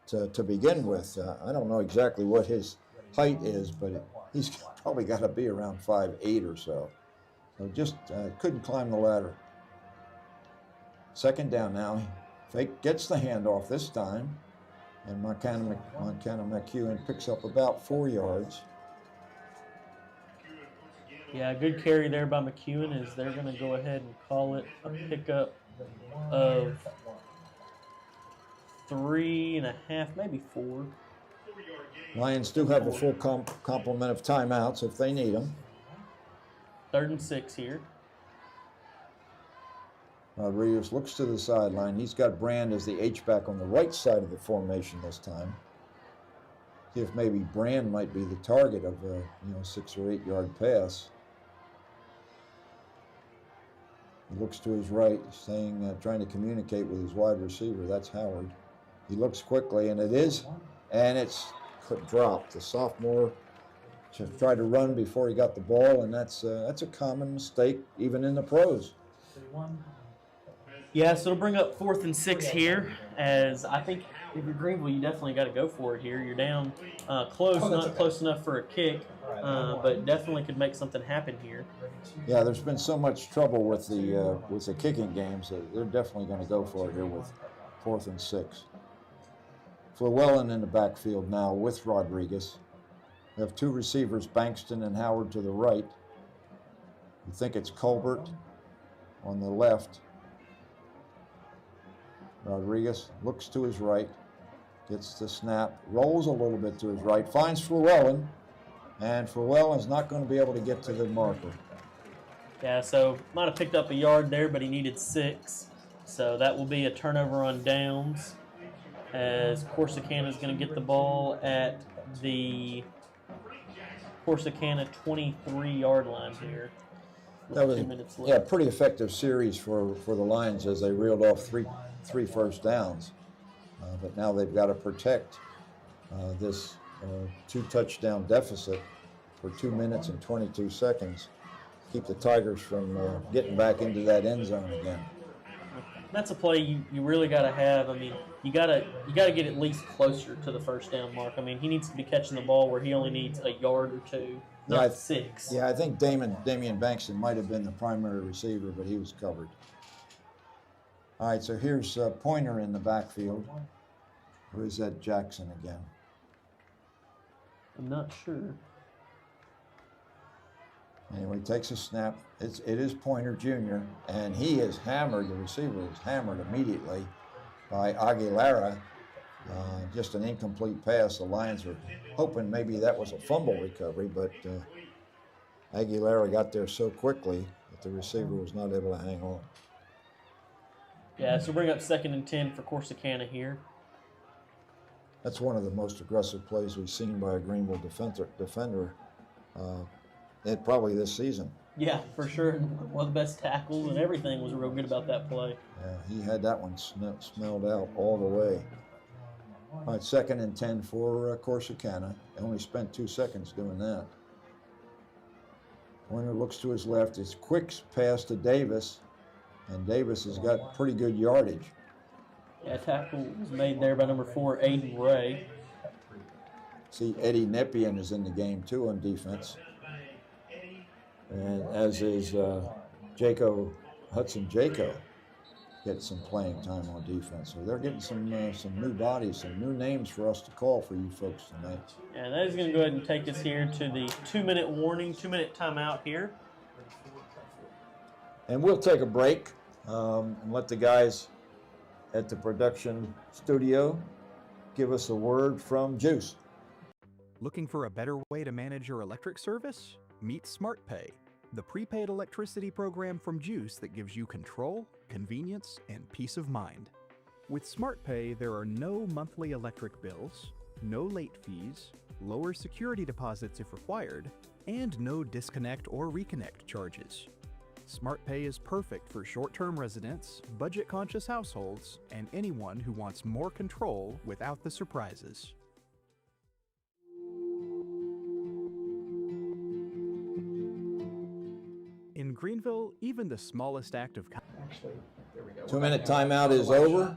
to begin with. I don't know exactly what his height is, but he's probably got to be around 5'8" or so. So just couldn't climb the ladder. 2nd down now. Fake gets the handoff this time, and Montana McEwen picks up about 4 yards. Yeah, good carry there by McEwen as they're going to go ahead and call it a pickup of 3.5, maybe 4. Lions do have a full complement of timeouts if they need them. 3rd and 6 here. Rodriguez looks to the sideline. He's got Brand as the H-back on the right side of the formation this time. See if maybe Brand might be the target of a 6 or 8 yard pass. He looks to his right, trying to communicate with his wide receiver. That's Howard. He looks quickly, and it's dropped. The sophomore tried to run before he got the ball, and that's a common mistake even in the pros. Yeah, so it'll bring up 4th and 6 here, as I think if you're Greenville, you definitely got to go for it here. You're down close, not close enough for a kick, but definitely could make something happen here. Yeah, there's been so much trouble with the kicking games that they're definitely going to go for it here with 4th and 6. Llewellyn in the backfield now with Rodriguez. We have 2 receivers, Bankston and Howard to the right. You think it's Colbert on the left. Rodriguez looks to his right, gets the snap, rolls a little bit to his right, finds Llewellyn, and Llewellyn's not going to be able to get to the marker. Yeah, so might have picked up a yard there, but he needed 6. So that will be a turnover on downs, as Corsicana is going to get the ball at the Corsicana 23-yard line here. That was a pretty effective series for the Lions as they reeled off three first downs. But now they've got to protect this 2-touchdown deficit for 2 minutes and 22 seconds. Keep the Tigers from getting back into that end zone again. That's a play you really got to have. I mean, you got to get at least closer to the first down mark. I mean, he needs to be catching the ball where he only needs a yard or 2, not 6. Yeah, I think Damian Bankston might have been the primary receiver, but he was covered. All right, so here's Pointer in the backfield. Or is that Jackson again? I'm not sure. Anyway, takes a snap. It is Pointer Jr., and he is hammered. The receiver is hammered immediately by Aguilera. Just an incomplete pass. The Lions were hoping maybe that was a fumble recovery, but Aguilera got there so quickly that the receiver was not able to hang on. Yeah, so bring up 2nd and 10 for Corsicana here. That's one of the most aggressive plays we've seen by a Greenville defender probably this season. Yeah, for sure. One of the best tackles and everything was real good about that play. Yeah, he had that one smelled out all the way. All right, 2nd and 10 for Corsicana. They only spent 2 seconds doing that. Pointer looks to his left. It's quick pass to Davis, and Davis has got pretty good yardage. Yeah, tackle was made there by number 4, Aiden Ray. See, Eddie Nepian is in the game too on defense, and as is Hudson Jaco gets some playing time on defense. So they're getting some new bodies, some new names for us to call for you folks tonight. And that is going to go ahead and take us here to the 2-minute warning, 2-minute timeout here. And we'll take a break and let the guys at the production studio give us a word from GEUS. Looking for a better way to manage your electric service? Meet SmartPay, the prepaid electricity program from GEUS that gives you control, convenience, and peace of mind. With SmartPay, there are no monthly electric bills, no late fees, lower security deposits if required, and no disconnect or reconnect charges. Smart Pay is perfect for short-term residents, budget-conscious households, and anyone who wants more control without the surprises. In Greenville, even the smallest act of kindness. 2-minute timeout is over.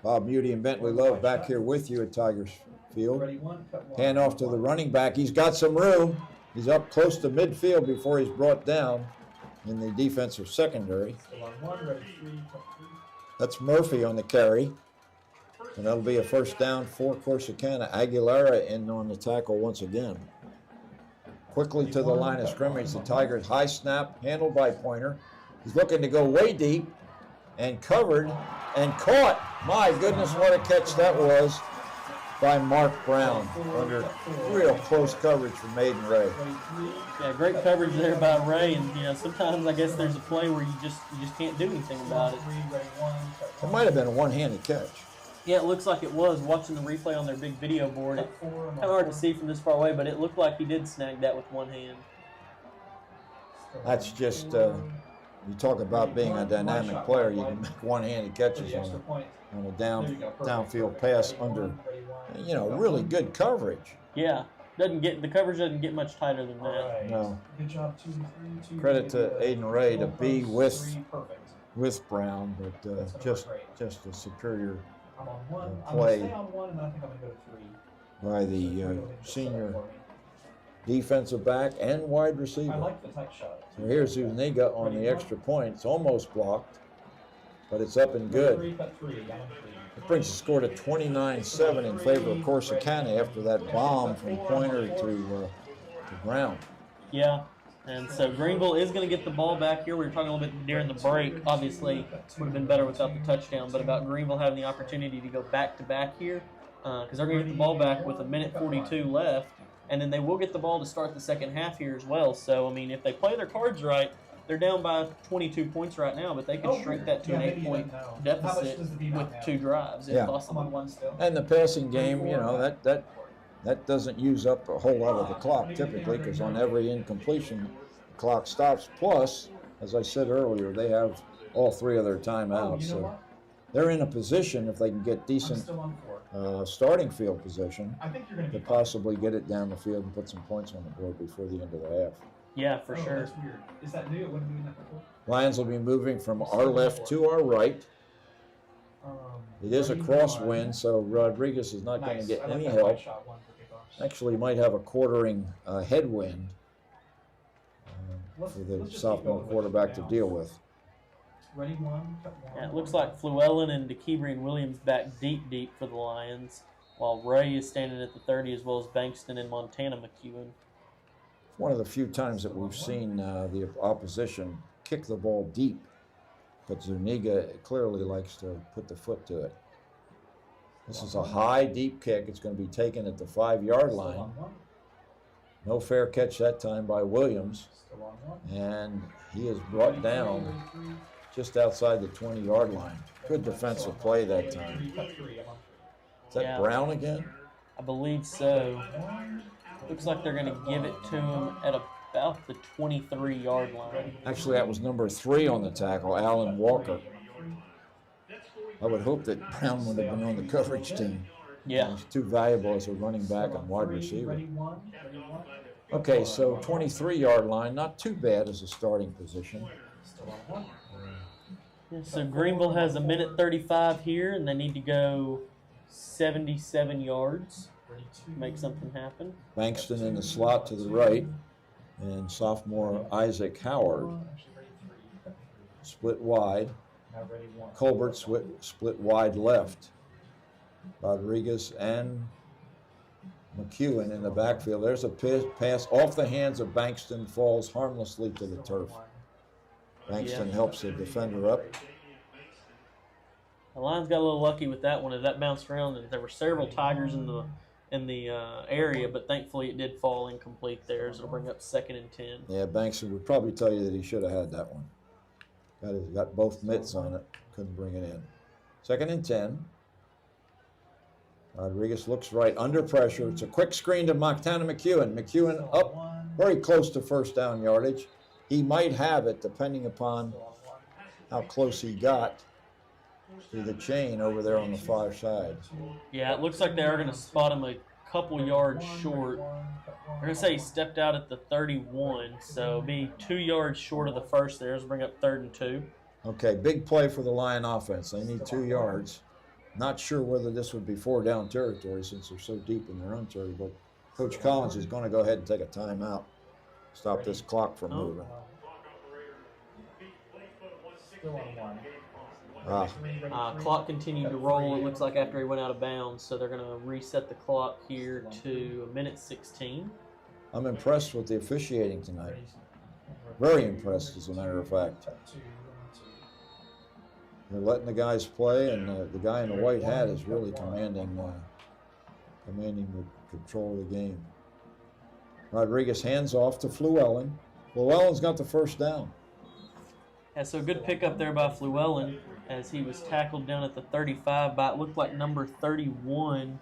Bob Muty and Bentley Love back here with you at Tigers Field. Hand off to the running back. He's got some room. He's up close to midfield before he's brought down in the defensive secondary. That's Murphy on the carry. And that'll be a first down for Corsicana. Aguilera in on the tackle once again. Quickly to the line of scrimmage. The Tigers high snap, handled by Pointer. He's looking to go way deep and covered and caught. My goodness, what a catch that was by Mark Brown under real close coverage from Aiden Ray. Yeah, great coverage there by Ray, and sometimes I guess there's a play where you just can't do anything about it. It might have been a one-handed catch. Yeah, it looks like it was. Watching the replay on their big video board, it's kind of hard to see from this far away, but it looked like he did snag that with one hand. That's just, you talk about being a dynamic player, you can make one-handed catches on a downfield pass under, really good coverage. Yeah, the coverage doesn't get much tighter than that. No. Credit to Aiden Ray to be with Brown, but just a superior play by the senior defensive back and wide receiver. So here's Zuniga on the extra point. It's almost blocked, but it's up and good. It brings the score to 29-7 in favor of Corsicana after that bomb from Pointer to Brown. Yeah, and so Greenville is going to get the ball back here. We were talking a little bit during the break. Obviously, would have been better without the touchdown, but about Greenville having the opportunity to go back-to-back here because they're going to get the ball back with 1:42 left, and then they will get the ball to start the second half here as well. So, if they play their cards right, they're down by 22 points right now, but they could shrink that to an 8-point deficit with 2 drives if possible. And the passing game, that doesn't use up a whole lot of the clock typically, because on every incompletion, the clock stops. Plus, as I said earlier, they have all 3 of their timeouts. So they're in a position, if they can get decent starting field position, to possibly get it down the field and put some points on the board before the end of the half. Yeah, for sure. That's weird. Is that new? It wouldn't be in that before. Lions will be moving from our left to our right. It is a crosswind, so Rodriguez is not going to get any help. Actually, he might have a quartering headwind for the sophomore quarterback to deal with. Yeah, it looks like Fluellen and DeKebrian Williams back deep for the Lions, while Ray is standing at the 30 as well as Bankston and Montana McEwen. One of the few times that we've seen the opposition kick the ball deep, but Zuniga clearly likes to put the foot to it. This is a high, deep kick. It's going to be taken at the 5-yard line. No fair catch that time by Williams, and he is brought down just outside the 20-yard line. Good defensive play that time. Is that Brown again? I believe so. Looks like they're going to give it to him at about the 23-yard line. Actually, that was number 3 on the tackle, Alan Walker. I would hope that Brown would have been on the coverage team. Yeah. He's too valuable as a running back and wide receiver. Okay, so 23-yard line, not too bad as a starting position. Yeah, so Greenville has 1:35 here, and they need to go 77 yards to make something happen. Bankston in the slot to the right, and sophomore Isaac Howard split wide. Colbert split wide left. Rodriguez and McEwen in the backfield. There's a pass off the hands of Bankston, falls harmlessly to the turf. Bankston helps the defender up. The Lions got a little lucky with that one as that bounced around. There were several Tigers in the area, but thankfully it did fall incomplete there, so it'll bring up 2nd and 10. Yeah, Bankston would probably tell you that he should have had that one. Got both mitts on it, couldn't bring it in. 2nd and 10. Rodriguez looks right under pressure. It's a quick screen to Montana McEwen. McEwen up very close to first down yardage. he might have it depending upon how close he got to the chain over there on the far side. Yeah, it looks like they are going to spot him a couple yards short. They're going to say he stepped out at the 31, so be 2 yards short of the first there. Bring up 3rd and 2. Okay, big play for the Lion offense. They need 2 yards. Not sure whether this would be 4-down territory since they're so deep in their own territory, but Coach Collins is going to go ahead and take a timeout. Stop this clock from moving. Clock continued to roll, it looks like, after he went out of bounds, so they're going to reset the clock here to 1:16. I'm impressed with the officiating tonight. Very impressed, as a matter of fact. They're letting the guys play, and the guy in the white hat is really commanding the control of the game. Rodriguez hands off to Fluellen. Fluellen's got the first down. Yeah, so a good pickup there by Fluellen as he was tackled down at the 35 by, it looked like, number 31,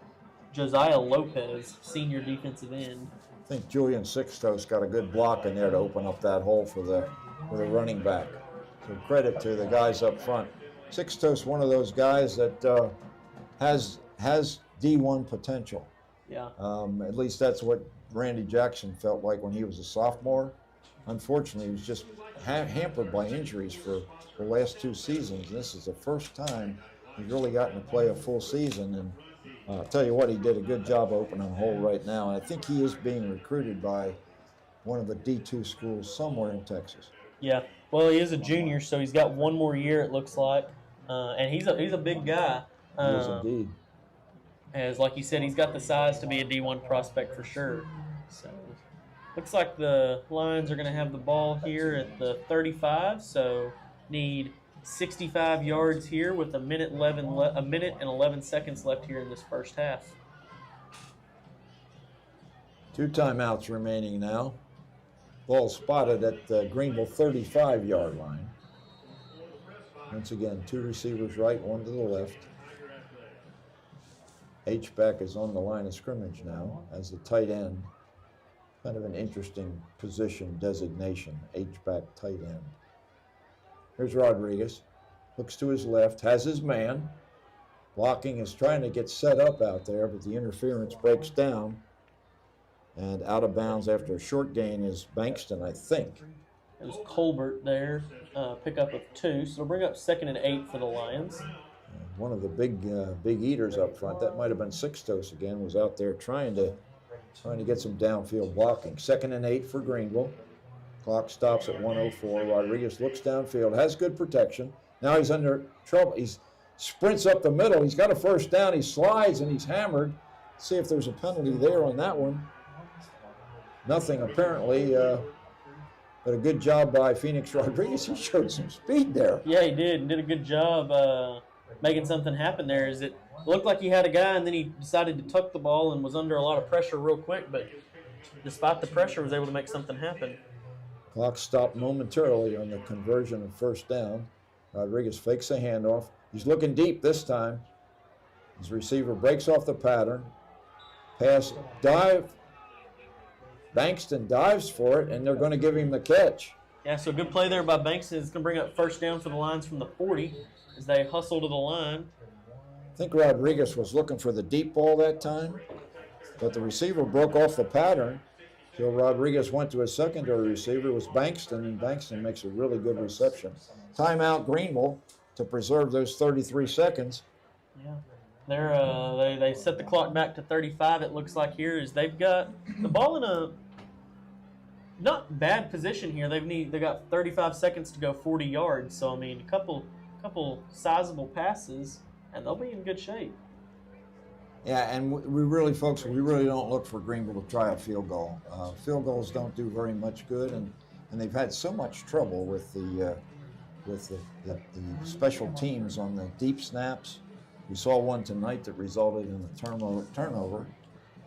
Josiah Lopez, senior defensive end. I think Julian Sixtos got a good block in there to open up that hole for the running back. So credit to the guys up front. Sixtos, one of those guys that has D1 potential. Yeah. At least that's what Randy Jackson felt like when he was a sophomore. Unfortunately, he was just hampered by injuries for the last 2 seasons. This is the first time he's really gotten to play a full season. And I'll tell you what, he did a good job opening a hole right now. And I think he is being recruited by one of the D2 schools somewhere in Texas. Yeah. Well, he is a junior, so he's got 1 more year, it looks like. And he's a big guy. He is indeed. As, like you said, he's got the size to be a D1 prospect for sure. So, looks like the Lions are going to have the ball here at the 35, so need 65 yards here with a minute and 11 seconds left here in this first half. 2 timeouts remaining now. Ball spotted at the Greenville 35-yard line. Once again, 2 receivers right, 1 to the left. H-back is on the line of scrimmage now as the tight end. Kind of an interesting position designation, H-back tight end. Here's Rodriguez. Looks to his left, has his man. Blocking is trying to get set up out there, but the interference breaks down. And out of bounds after a short gain is Bankston, I think. It was Colbert there, pickup of 2. So it'll bring up 2nd and 8 for the Lions. One of the big eaters up front, that might have been Sixtos again, was out there trying to get some downfield blocking. 2nd and 8 for Greenville. Clock stops at 1:04. Rodriguez looks downfield, has good protection. Now he's under trouble. He sprints up the middle. He's got a first down. He slides and he's hammered. See if there's a penalty there on that one. Nothing apparently, but a good job by Phoenix Rodriguez. He showed some speed there. Yeah, he did, and did a good job making something happen there. It looked like he had a guy, and then he decided to tuck the ball and was under a lot of pressure real quick, but despite the pressure, was able to make something happen. Clock stopped momentarily on the conversion of first down. Rodriguez fakes a handoff. He's looking deep this time. His receiver breaks off the pattern. Pass, dive. Bankston dives for it, and they're going to give him the catch. Yeah, so good play there by Bankston. It's going to bring up first down for the Lions from the 40 as they hustle to the line. I think Rodriguez was looking for the deep ball that time, but the receiver broke off the pattern. So Rodriguez went to his secondary receiver. It was Bankston, and Bankston makes a really good reception. Timeout Greenville to preserve those 33 seconds. Yeah. They set the clock back to 35, it looks like here, as they've got the ball in a not bad position here. They got 35 seconds to go 40 yards. So, I mean, a couple sizable passes, and they'll be in good shape. Yeah, and we really don't look for Greenville to try a field goal. Field goals don't do very much good, and they've had so much trouble with the special teams on the deep snaps. We saw one tonight that resulted in a turnover.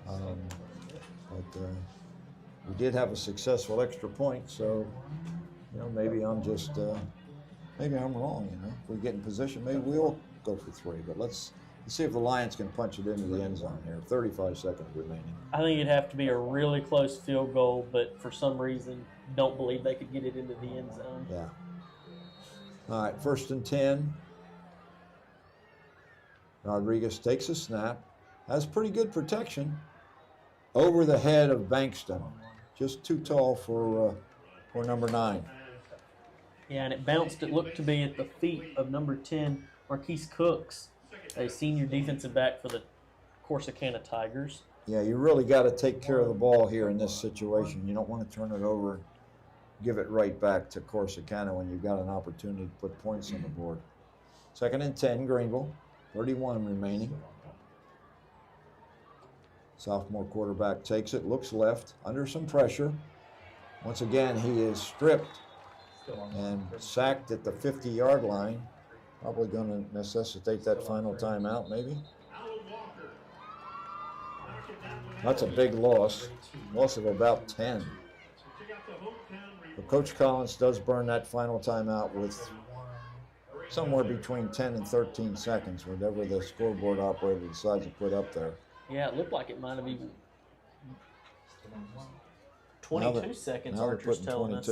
But we did have a successful extra point, so maybe I'm just maybe I'm wrong. If we get in position, maybe we'll go for 3. But let's Let's see if the Lions can punch it into the end zone here. 35 seconds remaining. I think it'd have to be a really close field goal, but for some reason, don't believe they could get it into the end zone. Yeah. All right, 1st and 10. Rodriguez takes a snap. Has pretty good protection. Over the head of Bankston. Just too tall for number 9. Yeah, and it bounced. It looked to be at the feet of number 10, Marquise Cooks, a senior defensive back for the Corsicana Tigers. Yeah, you really got to take care of the ball here in this situation. You don't want to turn it over and give it right back to Corsicana when you've got an opportunity to put points on the board. 2nd and 10, Greenville. 31 remaining. Sophomore quarterback takes it, looks left, under some pressure. Once again, he is stripped and sacked at the 50-yard line. Probably going to necessitate that final timeout, maybe. That's a big loss. Loss of about 10. But Coach Collins does burn that final timeout with somewhere between 10 and 13 seconds, whatever the scoreboard operator decides to put up there. Yeah, it looked like it might have even 22 seconds, Archer's telling us.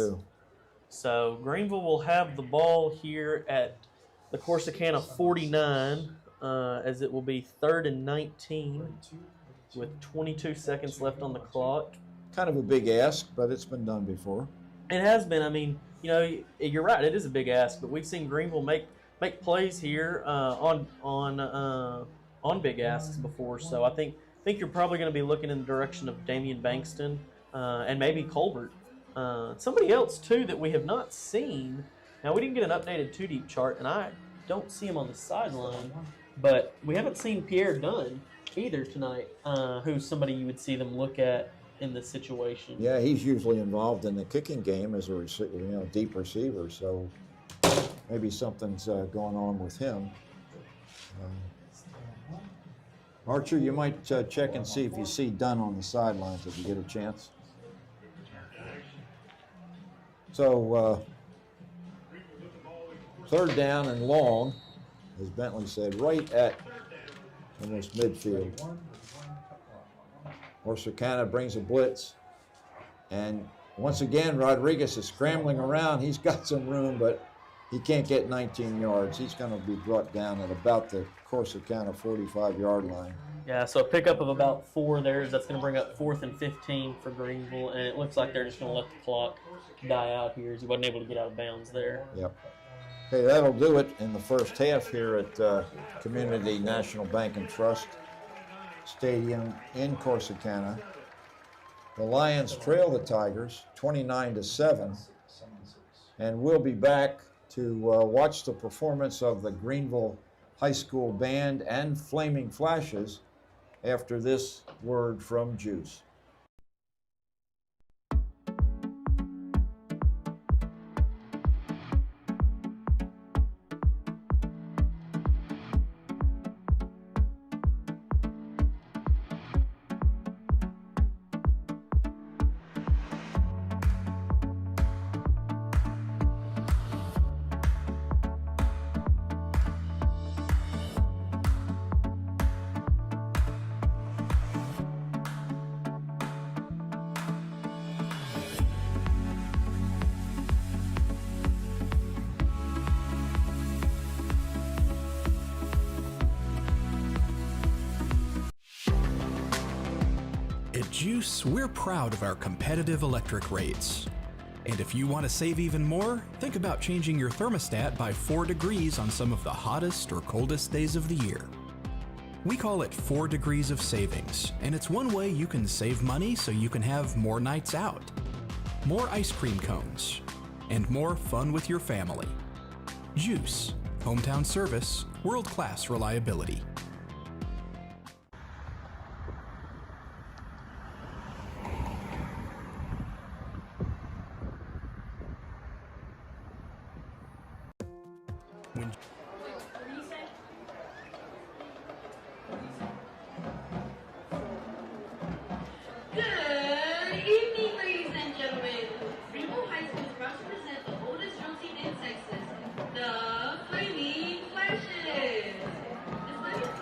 So Greenville will have the ball here at the Corsicana 49, as it will be 3rd and 19 with 22 seconds left on the clock. Kind of a big ask, but it's been done before. It has been. I mean, you know, you're right. It is a big ask, but we've seen Greenville make plays here on big asks before. So I think you're probably going to be looking in the direction of Damian Bankston and maybe Colbert. Somebody else too that we have not seen. Now we didn't get an updated 2-deep chart, and I don't see him on the sideline, but we haven't seen Pierre Dunn either tonight, who's somebody you would see them look at in this situation. Yeah, he's usually involved in the kicking game as a deep receiver, so maybe something's going on with him. Archer, you might check and see if you see Dunn on the sidelines if you get a chance. So 3rd down and long, as Bentley said, right at almost midfield. Corsicana brings a blitz, and once again Rodriguez is scrambling around. He's got some room, but he can't get 19 yards. He's going to be brought down at about the Corsicana 45-yard line. Yeah, so a pickup of about 4 there. That's going to bring up 4th and 15 for Greenville, and it looks like they're just going to let the clock die out here as he wasn't able to get out of bounds there. Yep. Okay, that'll do it in the first half here at Community National Bank and Trust Stadium in Corsicana. The Lions trail the Tigers 29-7, and we'll be back to watch the performance of the Greenville High School Band and Flaming Flashes after this word from GEUS. At GEUS, we're proud of our competitive electric rates. And if you want to save even more, think about changing your thermostat by 4 degrees on some of the hottest or coldest days of the year. We call it 4 degrees of savings, and it's one way you can save money so you can have more nights out, more ice cream cones, and more fun with your family. GEUS, hometown service, world-class reliability. Good evening, ladies and gentlemen. Greenville High School is proud to present the oldest drum team in Texas, the Flaming Flashes. The Flaming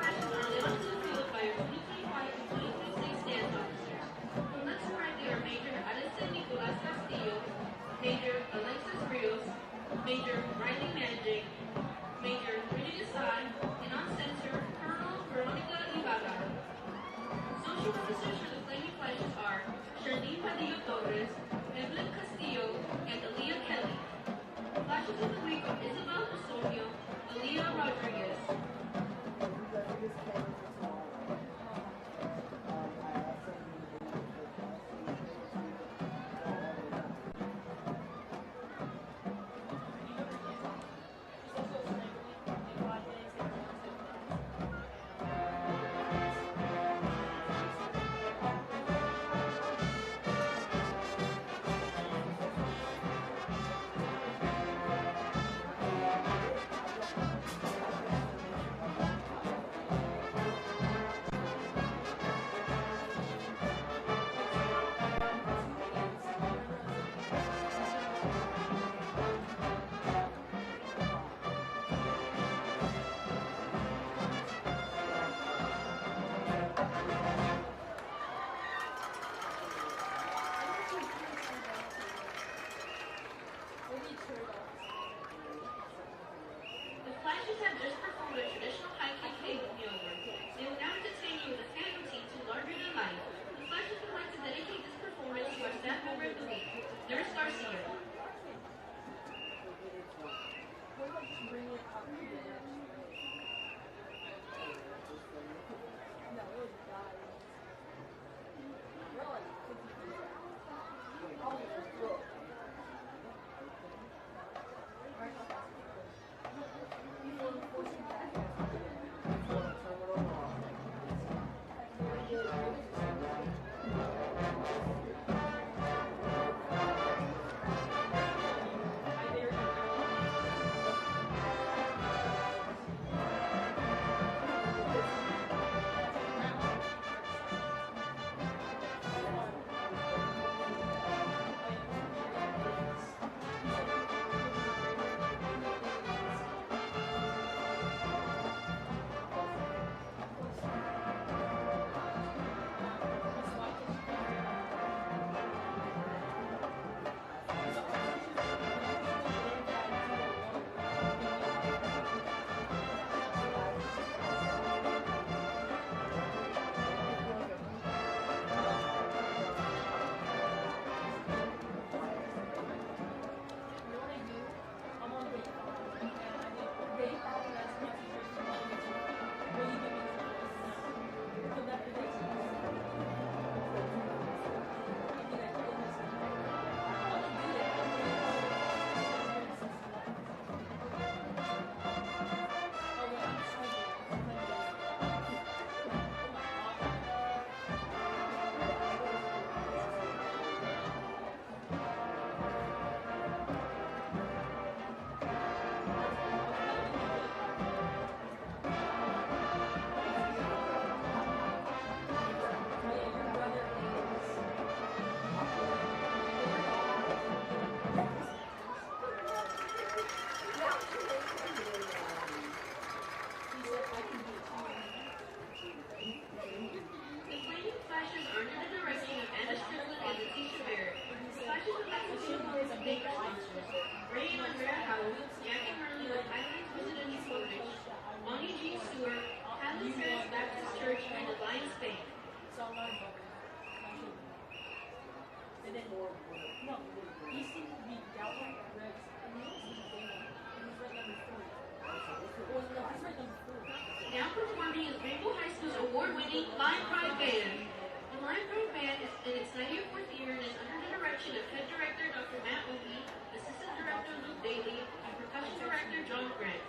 Now performing is Greenville High School's award-winning Line Pride Band. The Line Pride Band is in its 94th year and is under the direction of Head Director Dr. Matt Ogie, Assistant Director Luke Daly, and Percussion Director John Grant.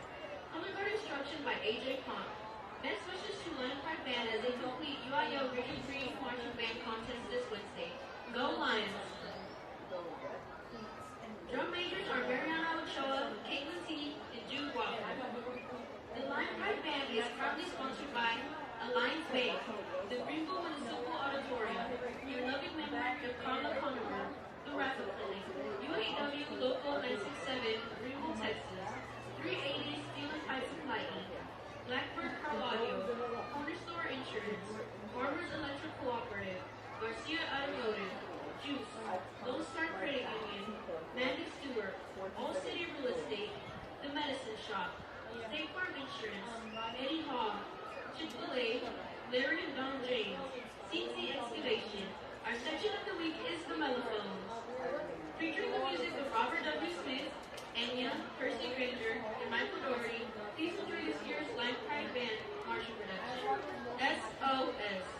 Color guard instruction by AJ Pont. Next switches to Line Pride Band as they complete UIL Region 3 Marching Band Contest this Wednesday. Go Lions! Drum majors are Mariana Ochoa, Caitlin T, and Jude Walker. The Line Pride Band is proudly sponsored by Alliance Bank, the Greenville Municipal Auditorium, your loving member, the Carla Conover, the Raffle Clinic, UAW Local 967, Greenville, Texas, 380 Steel and Pipe and Lighting, Blackbird Car Audio, Corner Store Insurance, Farmers Electric Cooperative, Garcia Automotive, GEUS, Lone Star Credit Union, Mandy Stewart, All City Real Estate, The Medicine Shop, State Farm Insurance, Eddie Hogg, Chick-fil-A, Larry and Don James, CC Excavation. Our section of the week is the Mellophones. Featuring the music of Robert W. Smith, Enya, Percy Granger, and Michael Doherty, please enjoy this year's Line Pride Band marching production. SOS.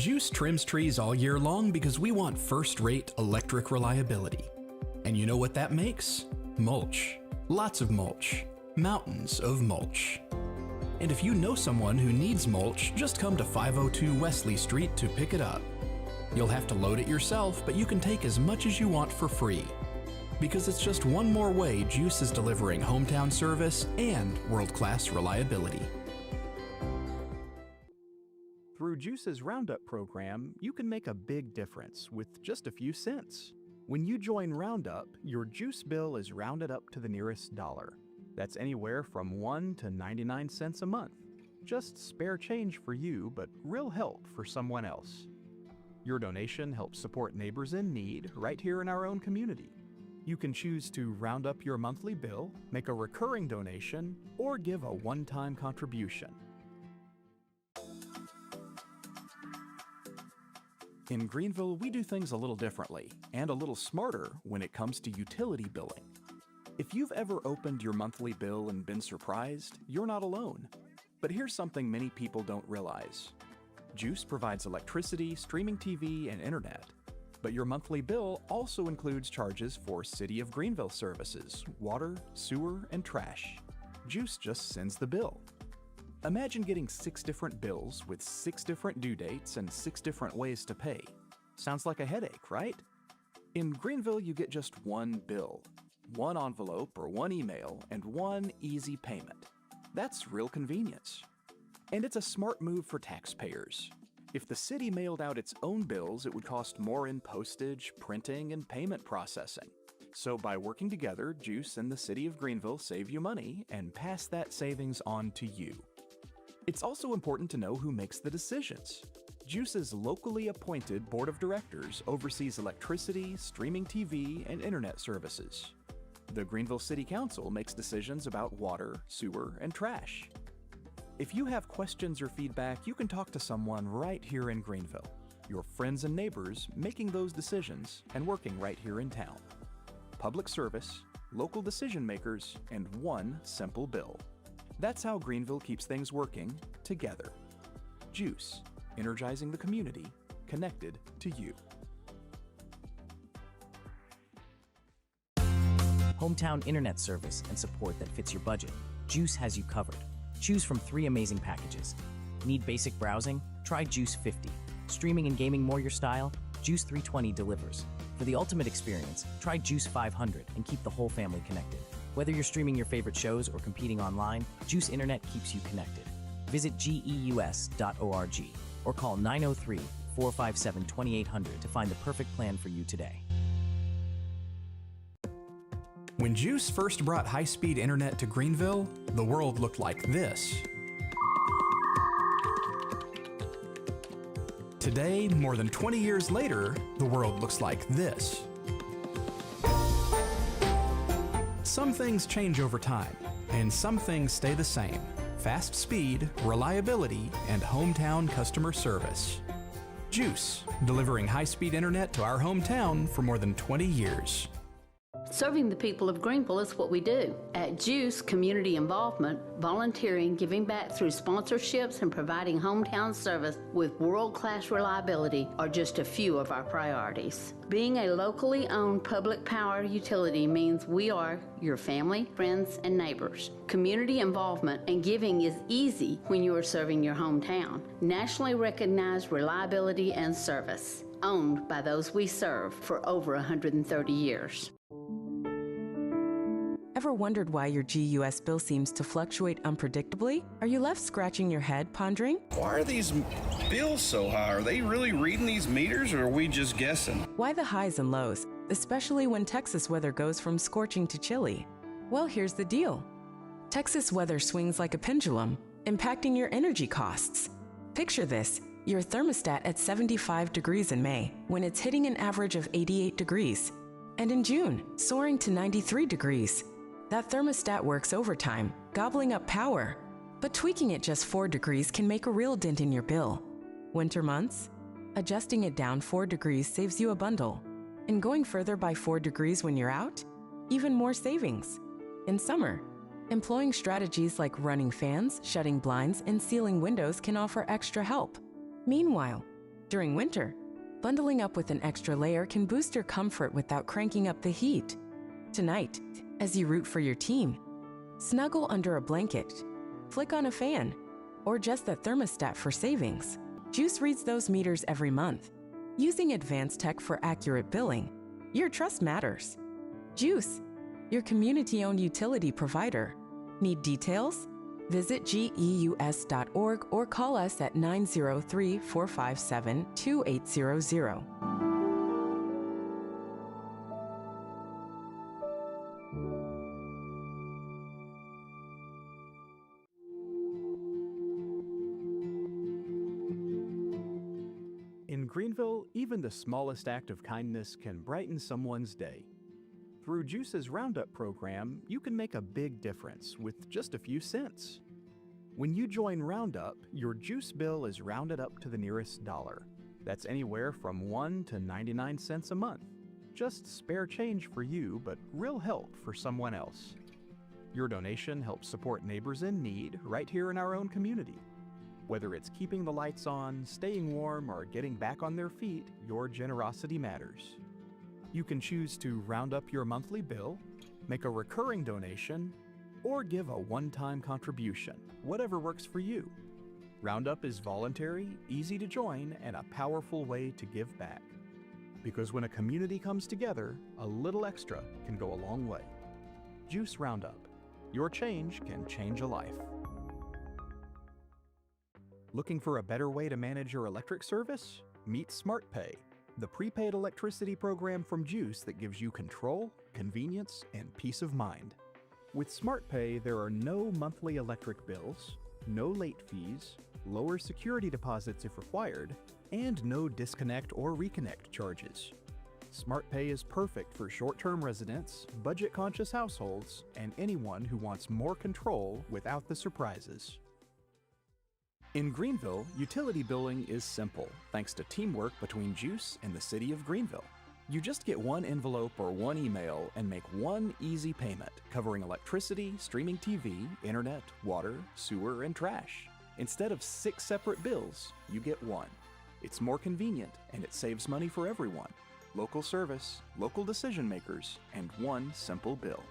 GEUS trims trees all year long because we want first-rate electric reliability. And you know what that makes? Mulch. Lots of mulch. Mountains of mulch. And if you know someone who needs mulch, just come to 502 Wesley Street to pick it up. You'll have to load it yourself, but you can take as much as you want for free. Because it's just one more way GEUS is delivering hometown service and world-class reliability. Through GEUS's Roundup program, you can make a big difference with just a few cents. When you join Roundup, your GEUS bill is rounded up to the nearest dollar. That's anywhere from 1 to 99 cents a month. Just spare change for you, but real help for someone else. Your donation helps support neighbors in need right here in our own community. You can choose to round up your monthly bill, make a recurring donation, or give a one-time contribution. In Greenville, we do things a little differently and a little smarter when it comes to utility billing. If you've ever opened your monthly bill and been surprised, you're not alone. But here's something many people don't realize. GEUS provides electricity, streaming TV, and internet. But your monthly bill also includes charges for City of Greenville services, water, sewer, and trash. GEUS just sends the bill. Imagine getting 6 different bills with 6 different due dates and 6 different ways to pay. Sounds like a headache, right? In Greenville, you get just one bill, one envelope or one email, and one easy payment. That's real convenience. And it's a smart move for taxpayers. If the city mailed out its own bills, it would cost more in postage, printing, and payment processing. So by working together, GEUS and the City of Greenville save you money and pass that savings on to you. It's also important to know who makes the decisions. GEUS's locally appointed board of directors oversees electricity, streaming TV, and internet services. The Greenville City Council makes decisions about water, sewer, and trash. If you have questions or feedback, you can talk to someone right here in Greenville. Your friends and neighbors making those decisions and working right here in town. Public service, local decision makers, and one simple bill. That's how Greenville keeps things working together. GEUS, energizing the community, connected to you. Hometown internet service and support that fits your budget. GEUS has you covered. Choose from 3 amazing packages. Need basic browsing? Try GEUS 50. Streaming and gaming more your style? GEUS 320 delivers. For the ultimate experience, try GEUS 500 and keep the whole family connected. Whether you're streaming your favorite shows or competing online, GEUS Internet keeps you connected. Visit GEUS.org or call 903-457-2800 to find the perfect plan for you today. When GEUS first brought high-speed internet to Greenville, the world looked like this. Today, more than 20 years later, the world looks like this. Some things change over time, and some things stay the same. Fast speed, reliability, and hometown customer service. GEUS, delivering high-speed internet to our hometown for more than 20 years. Serving the people of Greenville is what we do. At GEUS, community involvement, volunteering, giving back through sponsorships, and providing hometown service with world-class reliability are just a few of our priorities. Being a locally owned public power utility means we are your family, friends, and neighbors. Community involvement and giving is easy when you are serving your hometown. Nationally recognized reliability and service, owned by those we serve for over 130 years. Ever wondered why your GEUS bill seems to fluctuate unpredictably? Are you left scratching your head, pondering? Why are these bills so high? Are they really reading these meters, or are we just guessing? Why the highs and lows, especially when Texas weather goes from scorching to chilly? Well, here's the deal. Texas weather swings like a pendulum, impacting your energy costs. Picture this, your thermostat at 75 degrees in May, when it's hitting an average of 88 degrees. And in June, soaring to 93 degrees. That thermostat works overtime, gobbling up power. But tweaking it just 4 degrees can make a real dent in your bill. Winter months? Adjusting it down 4 degrees saves you a bundle. And going further by 4 degrees when you're out? Even more savings. In summer, employing strategies like running fans, shutting blinds, and sealing windows can offer extra help. Meanwhile, During winter, bundling up with an extra layer can boost your comfort without cranking up the heat. Tonight, as you root for your team, snuggle under a blanket, flick on a fan, or adjust the thermostat for savings. GEUS reads those meters every month. Using advanced tech for accurate billing, your trust matters. GEUS, your community-owned utility provider. Need details? Visit GEUS.org or call us at 903-457-2800. In Greenville, even the smallest act of kindness can brighten someone's day. Through GEUS's Roundup program, you can make a big difference with just a few cents. When you join Roundup, your GEUS bill is rounded up to the nearest dollar. That's anywhere from 1 to 99 cents a month. Just spare change for you, but real help for someone else. Your donation helps support neighbors in need right here in our own community. Whether it's keeping the lights on, staying warm, or getting back on their feet, your generosity matters. You can choose to round up your monthly bill, make a recurring donation, or give a one-time contribution, whatever works for you. Roundup is voluntary, easy to join, and a powerful way to give back. Because when a community comes together, a little extra can go a long way. GEUS Roundup. Your change can change a life. Looking for a better way to manage your electric service? Meet SmartPay, the prepaid electricity program from GEUS that gives you control, convenience, and peace of mind. With SmartPay, there are no monthly electric bills, no late fees, lower security deposits if required, and no disconnect or reconnect charges. SmartPay is perfect for short-term residents, budget-conscious households, and anyone who wants more control without the surprises. In Greenville, utility billing is simple, thanks to teamwork between GEUS and the City of Greenville. You just get one envelope or one email and make one easy payment, covering electricity, streaming TV, internet, water, sewer, and trash. Instead of 6 separate bills, you get one. It's more convenient, and it saves money for everyone. Local service, local decision makers, and one simple bill.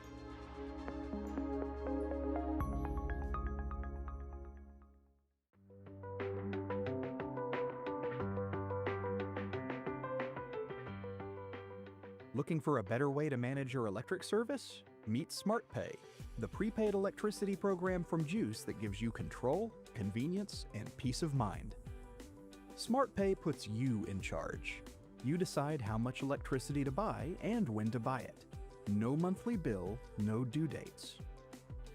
Looking for a better way to manage your electric service? Meet SmartPay, the prepaid electricity program from GEUS that gives you control, convenience, and peace of mind. SmartPay puts you in charge. You decide how much electricity to buy and when to buy it. No monthly bill, no due dates.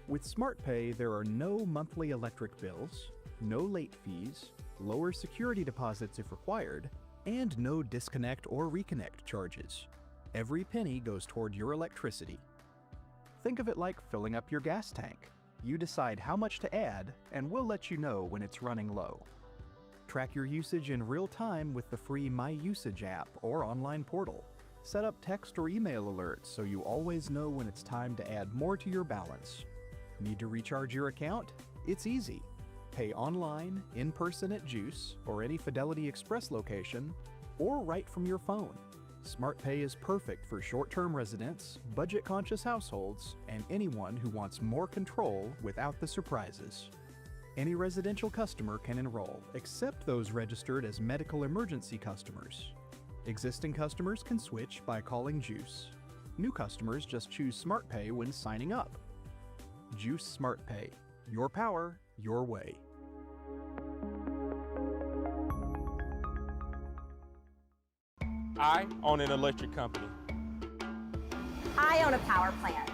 With SmartPay, there are no monthly electric bills, no late fees, lower security deposits if required, and no disconnect or reconnect charges. Every penny goes toward your electricity. Think of it like filling up your gas tank. You decide how much to add, and we'll let you know when it's running low. Track your usage in real time with the free My Usage app or online portal. Set up text or email alerts so you always know when it's time to add more to your balance. Need to recharge your account? It's easy. Pay online, in person at GEUS or any Fidelity Express location, or right from your phone. SmartPay is perfect for short-term residents, budget-conscious households, and anyone who wants more control without the surprises. Any residential customer can enroll, except those registered as medical emergency customers. Existing customers can switch by calling GEUS. New customers just choose SmartPay when signing up. GEUS SmartPay. Your power, your way. I own an electric company. I own a power plant.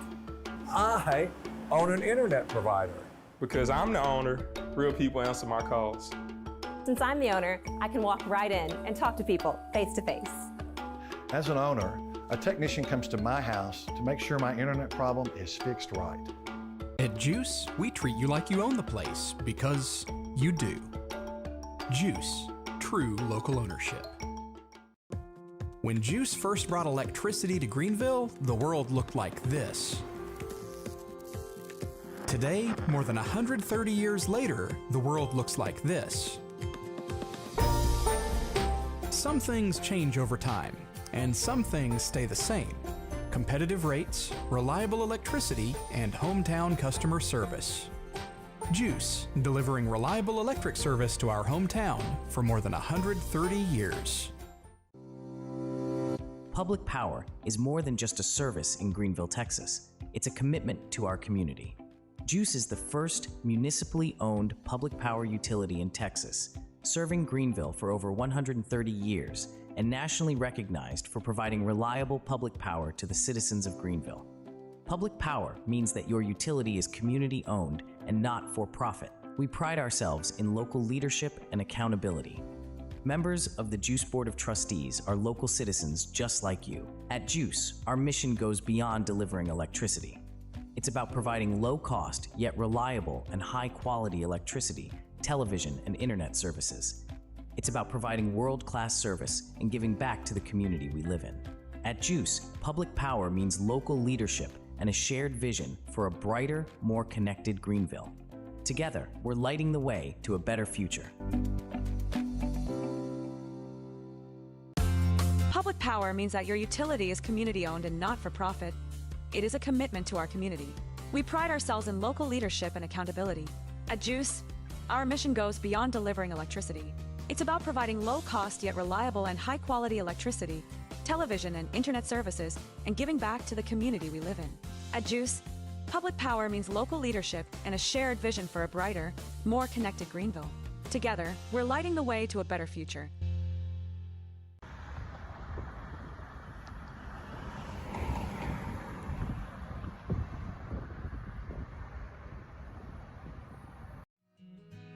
I own an internet provider. Because I'm the owner, real people answer my calls. Since I'm the owner, I can walk right in and talk to people face to face. As an owner, a technician comes to my house to make sure my internet problem is fixed right. At GEUS, we treat you like you own the place because you do. GEUS, true local ownership. When GEUS first brought electricity to Greenville, the world looked like this. Today, more than 130 years later, the world looks like this. some things change over time, and some things stay the same. Competitive rates, reliable electricity, and hometown customer service. GEUS, delivering reliable electric service to our hometown for more than 130 years. Public power is more than just a service in Greenville, Texas. It's a commitment to our community. GEUS is the first municipally owned public power utility in Texas, serving Greenville for over 130 years and nationally recognized for providing reliable public power to the citizens of Greenville. Public power means that your utility is community-owned and not for-profit. We pride ourselves in local leadership and accountability. Members of the GEUS Board of Trustees are local citizens just like you. At GEUS, our mission goes beyond delivering electricity. It's about providing low-cost yet reliable and high-quality electricity, television, and internet services. It's about providing world-class service and giving back to the community we live in. At GEUS, public power means local leadership and a shared vision for a brighter, more connected Greenville. Together, we're lighting the way to a better future. Public power means that your utility is community-owned and not for profit. It is a commitment to our community. We pride ourselves in local leadership and accountability. At GEUS, our mission goes beyond delivering electricity. It's about providing low-cost yet reliable and high-quality electricity, television and internet services, and giving back to the community we live in. At GEUS, public power means local leadership and a shared vision for a brighter, more connected Greenville. Together, we're lighting the way to a better future.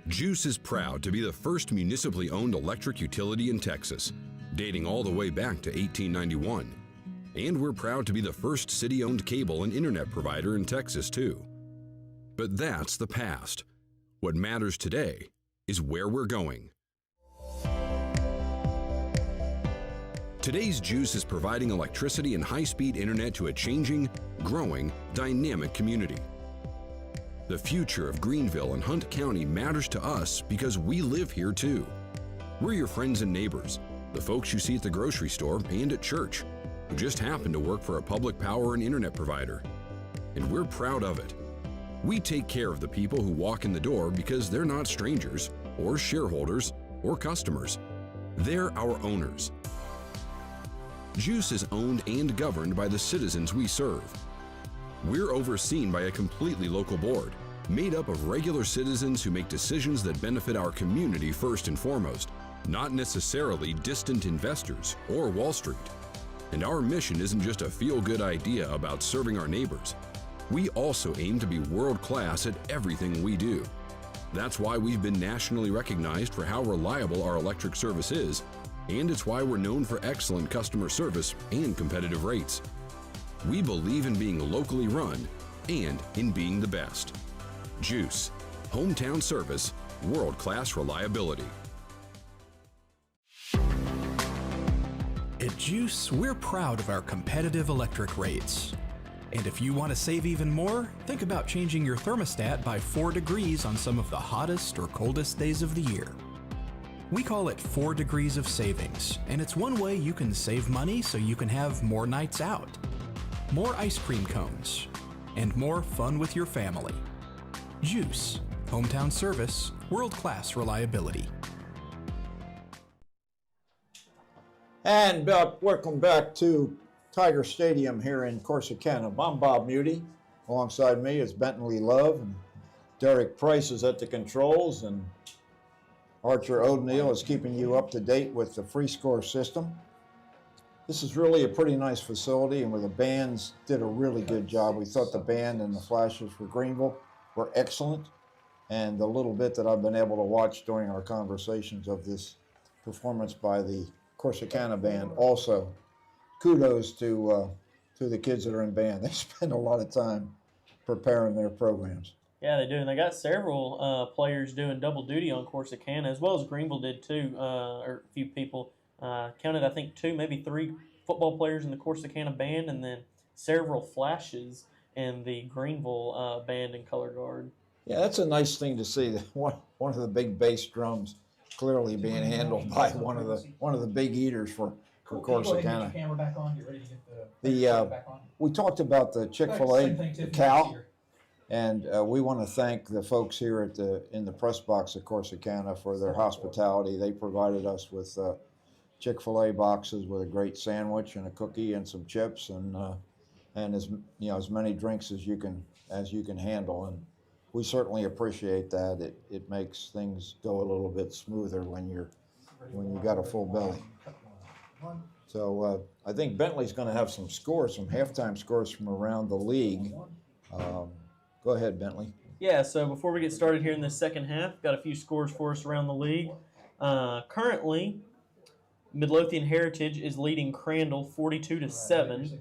GEUS is proud to be the first municipally owned electric utility in Texas, dating all the way back to 1891. And we're proud to be the first city-owned cable and internet provider in Texas, too. But that's the past. What matters today is where we're going. Today's GEUS is providing electricity and high-speed internet to a changing, growing, dynamic community. The future of Greenville and Hunt County matters to us because we live here too. We're your friends and neighbors, the folks you see at the grocery store and at church, who just happen to work for a public power and internet provider. And we're proud of it. We take care of the people who walk in the door because they're not strangers, or shareholders, or customers. They're our owners. GEUS is owned and governed by the citizens we serve. We're overseen by a completely local board, made up of regular citizens who make decisions that benefit our community first and foremost, not necessarily distant investors or Wall Street. And our mission isn't just a feel-good idea about serving our neighbors. We also aim to be world-class at everything we do. That's why we've been nationally recognized for how reliable our electric service is, and it's why we're known for excellent customer service and competitive rates. We believe in being locally run and in being the best. GEUS, hometown service, world-class reliability. At GEUS, we're proud of our competitive electric rates. And if you want to save even more, think about changing your thermostat by 4 degrees on some of the hottest or coldest days of the year. We call it 4 degrees of savings, and it's one way you can save money so you can have more nights out, more ice cream cones, and more fun with your family. GEUS, hometown service, world-class reliability. And welcome back to Tiger Stadium here in Corsicana. I'm Bob Muty. Alongside me is Bentley Love, and Derek Price is at the controls, and Archer O'Neill is keeping you up to date with the free score system. This is really a pretty nice facility, and where the bands did a really good job. We thought the band and the flashes for Greenville were excellent, and the little bit that I've been able to watch during our conversations of this performance by the Corsicana band, also kudos to the kids that are in band. They spend a lot of time preparing their programs. Yeah, they do, and they got several players doing double duty on Corsicana, as well as Greenville did too, or a few people. Counted, I think, 2, maybe 3 football players in the Corsicana band, and then several flashes in the Greenville band and color guard. Yeah, that's a nice thing to see. That one of the big bass drums clearly being handled by one of the big eaters for Cool. Can you go ahead and get your Corsicana. camera back on? Get ready to get the back on. We talked about the Chick-fil-A, Same thing, the Tiffany's cow, here. and we want to thank the folks here in the press box at Corsicana for their hospitality. They provided us with Chick-fil-A boxes with a great sandwich and a cookie and some chips and as many drinks as you can handle. And we certainly appreciate that. It makes things go a little bit smoother when you got a full belly. So I think Bentley's going to have some halftime scores from around the league. Go ahead, Bentley. Yeah, so before we get started here in the second half, got a few scores for us around the league. Currently, Midlothian Heritage is leading Crandall 42-7.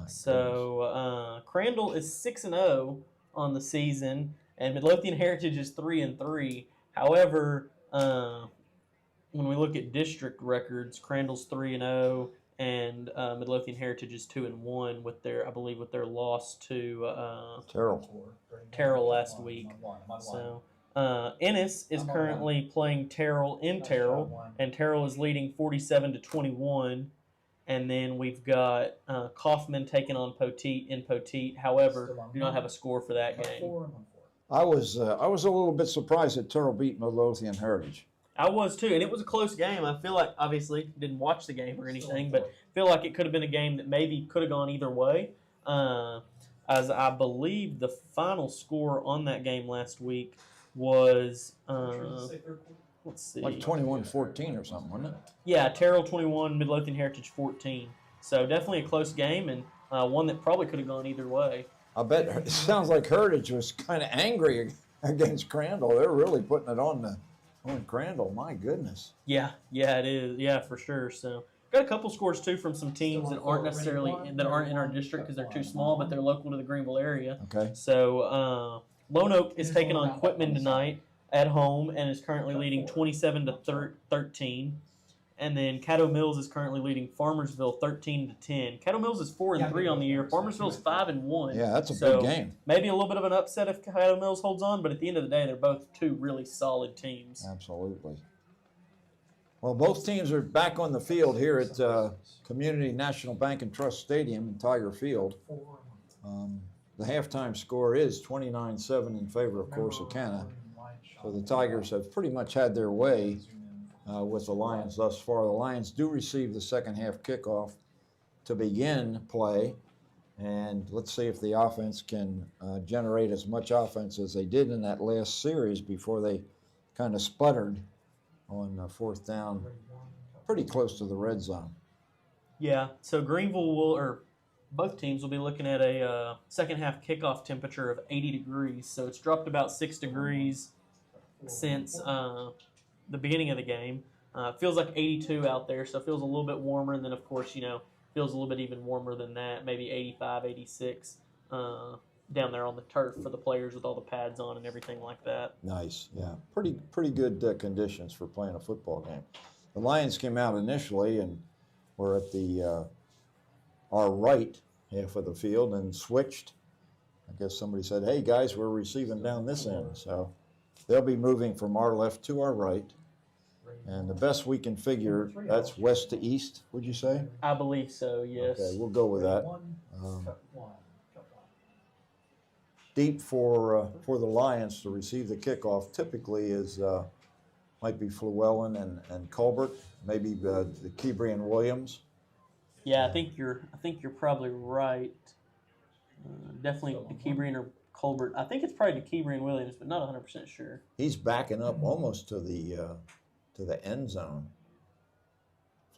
So Crandall is 6-0 on the season, and Midlothian Heritage is 3-3. However, when we look at district records, Crandall's 3-0, and Midlothian Heritage is 2-1 with their loss to Terrell last week. So Ennis is currently playing Terrell in Terrell, and Terrell is leading 47-21. And then we've got Kaufman taking on Poteet in Poteet. However, do not have a score for that game. I was a little bit surprised that Terrell beat Midlothian Heritage. I was too, and it was a close game. I feel like, obviously, didn't watch the game or anything, but feel like it could have been a game that maybe could have gone either way. As I believe the final score on that game last week was, let's see. Like 21-14 or something, wasn't it? Yeah, Terrell 21, Midlothian Heritage 14. So definitely a close game, and one that probably could have gone either way. I bet it sounds like Heritage was kind of angry against Crandall. They're really putting it on Crandall. My goodness. Yeah, it is. Yeah, for sure. So got a couple scores too from some teams that aren't in our district because they're too small, but they're local to the Greenville area. Okay. So Lone Oak is taking on Quitman tonight at home and is currently leading 27-13. And then Caddo Mills is currently leading Farmersville 13-10. Caddo Mills is 4-3 on the year. Farmersville's 5-1. Yeah, that's a big game. Maybe a little bit of an upset if Caddo Mills holds on, but at the end of the day, they're both two really solid teams. Absolutely. Well, both teams are back on the field here at Community National Bank and Trust Stadium in Tiger Field. The halftime score is 29-7 in favor of Corsicana. So the Tigers have pretty much had their way with the Lions thus far. The Lions do receive the second half kickoff to begin play, and let's see if the offense can generate as much offense as they did in that last series before they kind of sputtered on fourth down, pretty close to the red zone. Yeah, so both teams will be looking at a second half kickoff temperature of 80 degrees, so it's dropped about 6 degrees since the beginning of the game. It feels like 82 out there, so it feels a little bit warmer. And then, of course, feels a little bit even warmer than that, maybe 85, 86 down there on the turf for the players with all the pads on and everything like that. Nice, yeah. Pretty good conditions for playing a football game. The Lions came out initially and were at the our right half of the field and switched. I guess somebody said, hey, guys, we're receiving down this end. So they'll be moving from our left to our right. And the best we can figure, that's west to east, would you say? I believe so, yes. Okay, we'll go with that. Deep for the Lions to receive the kickoff typically is might be Llewellyn and Colbert, maybe the Keebrey and Williams. Yeah, I think you're probably right. Definitely DeKeebrey or Colbert. I think it's probably DeKeebrey and Williams, but not 100% sure. He's backing up almost to the end zone.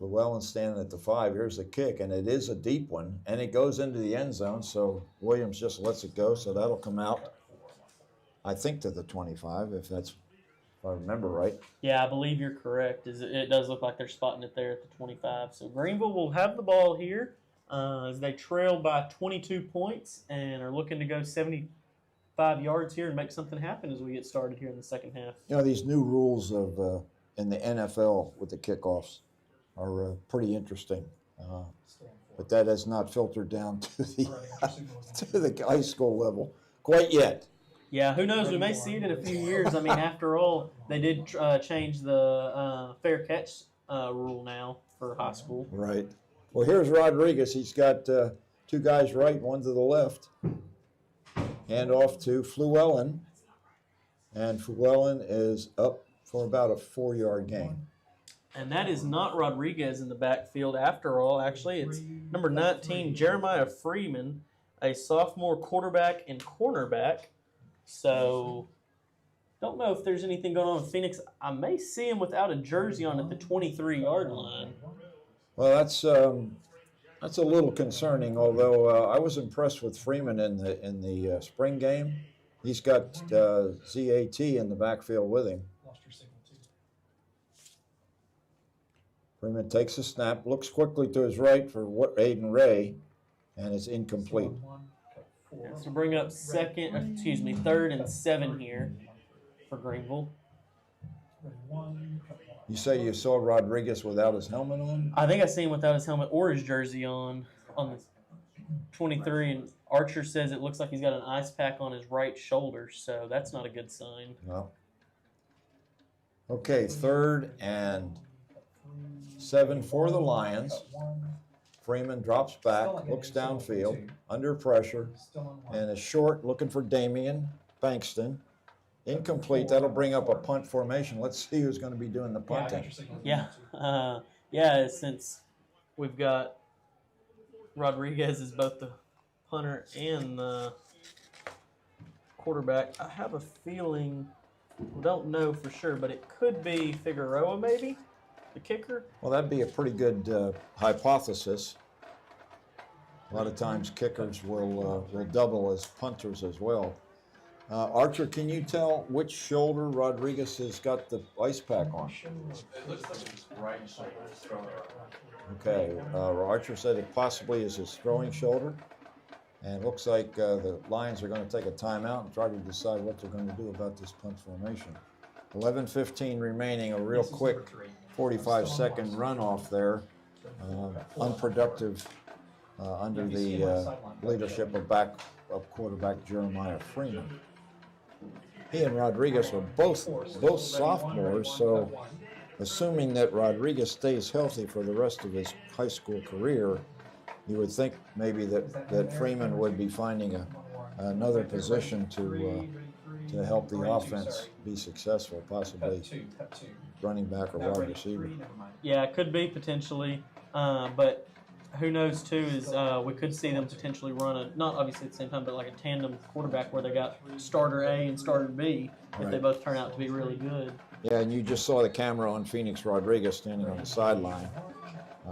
Llewellyn standing at the 5. Here's the kick, and it is a deep one, and it goes into the end zone. So Williams just lets it go, so that'll come out, I think, to the 25, if I remember right. Yeah, I believe you're correct. It does look like they're spotting it there at the 25. So Greenville will have the ball here as they trail by 22 points and are looking to go 75 yards here and make something happen as we get started here in the second half. These new rules of in the NFL with the kickoffs are pretty interesting, but that has not filtered down to the high school level quite yet. Yeah, who knows? We may see it in a few years. I mean, after all, they did change the fair catch rule now for high school. Right. Well, here's Rodriguez. He's got two guys right, one to the left. Hand off to Fluellen. And Fluellen is up for about a 4-yard gain. And that is not Rodriguez in the backfield after all. Actually, it's number 19, Jeremiah Freeman, a sophomore quarterback and cornerback. So, don't know if there's anything going on in Phoenix. I may see him without a jersey on at the 23-yard line. Well, that's a little concerning. Although I was impressed with Freeman in the spring game. He's got ZAT in the backfield with him. Freeman takes a snap, looks quickly to his right for Aiden Ray, and it's incomplete. Yeah, so bring up third and 7 here for Greenville. You say you saw Rodriguez without his helmet on? I think I seen him without his helmet or his jersey on the 23, and Archer says it looks like he's got an ice pack on his right shoulder, so that's not a good sign. No. Okay, 3rd and 7 for the Lions. Freeman drops back, looks downfield, under pressure, and is short, looking for Damian Bankston. Incomplete. That'll bring up a punt formation. Let's see who's going to be doing the punting. Yeah, since we've got Rodriguez as both the punter and the quarterback, I have a feeling, we don't know for sure, but it could be Figueroa maybe, the kicker. Well, that'd be a pretty good hypothesis. A lot of times kickers will double as punters as well. Archer, can you tell which shoulder Rodriguez has got the ice pack on? It looks like it's right shoulder. Okay, Archer said it possibly is his throwing shoulder. And it looks like the Lions are going to take a timeout and try to decide what they're going to do about this punt formation. 11:15 remaining, a real quick 45-second runoff there. Unproductive under the leadership of quarterback Jeremiah Freeman. He and Rodriguez are both sophomores, so assuming that Rodriguez stays healthy for the rest of his high school career, you would think maybe that Freeman would be finding another position to help the offense be successful, possibly running back or wide receiver. Yeah, it could be potentially, but who knows too is we could see them potentially run not obviously at the same time, but like a tandem quarterback where they got starter A and starter B if they both turn out to be really good. Yeah, and you just saw the camera on Phoenix Rodriguez standing on the sideline.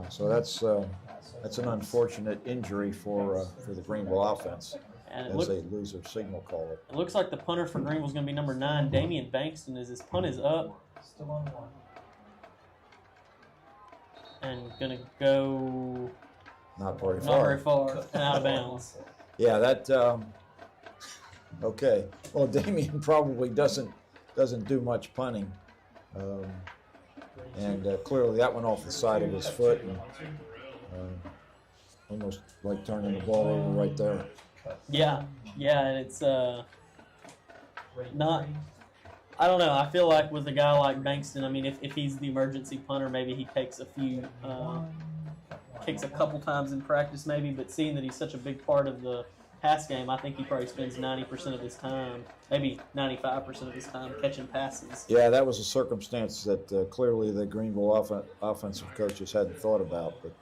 So that's an unfortunate injury for the Greenville offense as they lose their signal caller. It looks like the punter for Greenville is going to be number 9, Damian Bankston, as his punt is up. Still on 1. And going to go... Not very far and out of bounds. Yeah, that... okay. Well, Damian probably doesn't do much punting. And clearly that went off the side of his foot. And, almost like turning the ball over right there. Yeah, and it's not... I don't know. I feel like with a guy like Bankston, I mean, if he's the emergency punter, maybe he takes a few... kicks a couple times in practice maybe, but seeing that he's such a big part of the pass game, I think he probably spends 90% of his time, maybe 95% of his time catching passes. Yeah, that was a circumstance that clearly the Greenville offensive coaches hadn't thought about, but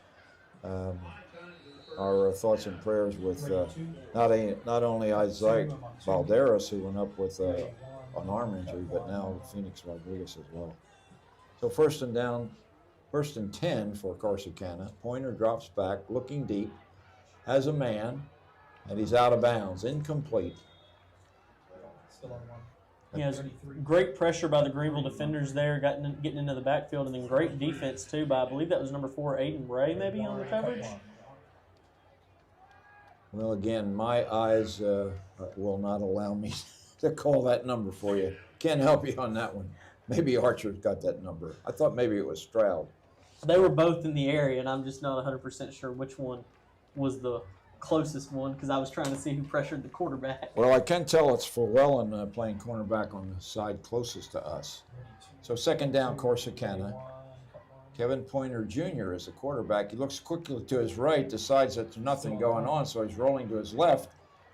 our thoughts and prayers with not only Isaac Valderas, who went up with an arm injury, but now Phoenix Rodriguez as well. So first and 10 for Corsicana. Pointer drops back, looking deep, has a man, and he's out of bounds, incomplete. Still on 1. Yeah, great pressure by the Greenville defenders there, getting into the backfield, and then great defense too by, I believe that was number 4, Aiden Ray, maybe on the coverage. Well, again, my eyes will not allow me to call that number for you. Can't help you on that one. Maybe Archer's got that number. I thought maybe it was Stroud. They were both in the area, and I'm just not 100% sure which one was the closest one because I was trying to see who pressured the quarterback. Well, I can tell it's Llewellyn playing cornerback on the side closest to us. So second down, Corsicana. Kevin Pointer Jr. is the quarterback. He looks quickly to his right, decides that there's nothing going on, so he's rolling to his left.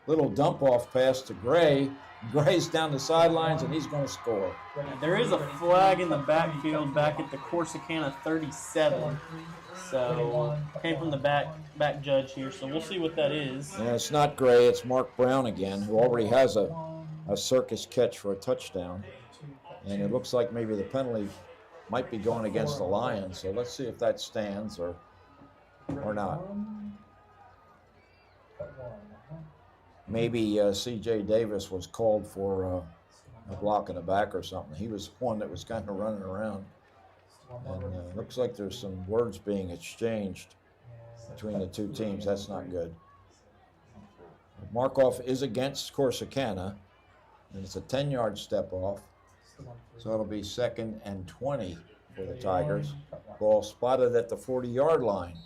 Little dump-off pass to Gray. Gray's down the sidelines, and he's going to score. There is a flag in the backfield back at the Corsicana 37. So came from the back judge here, so we'll see what that is. Yeah, it's not Gray, it's Mark Brown again, who already has a circus catch for a touchdown. And it looks like maybe the penalty might be going against the Lions, so let's see if that stands or not. Maybe C.J. Davis was called for a block in the back or something. He was one that was kind of running around. And looks like there's some words being exchanged between the two teams. That's not good. Markoff is against Corsicana, and it's a 10-yard step off. So it'll be 2nd and 20 for the Tigers. Ball spotted at the 40-yard line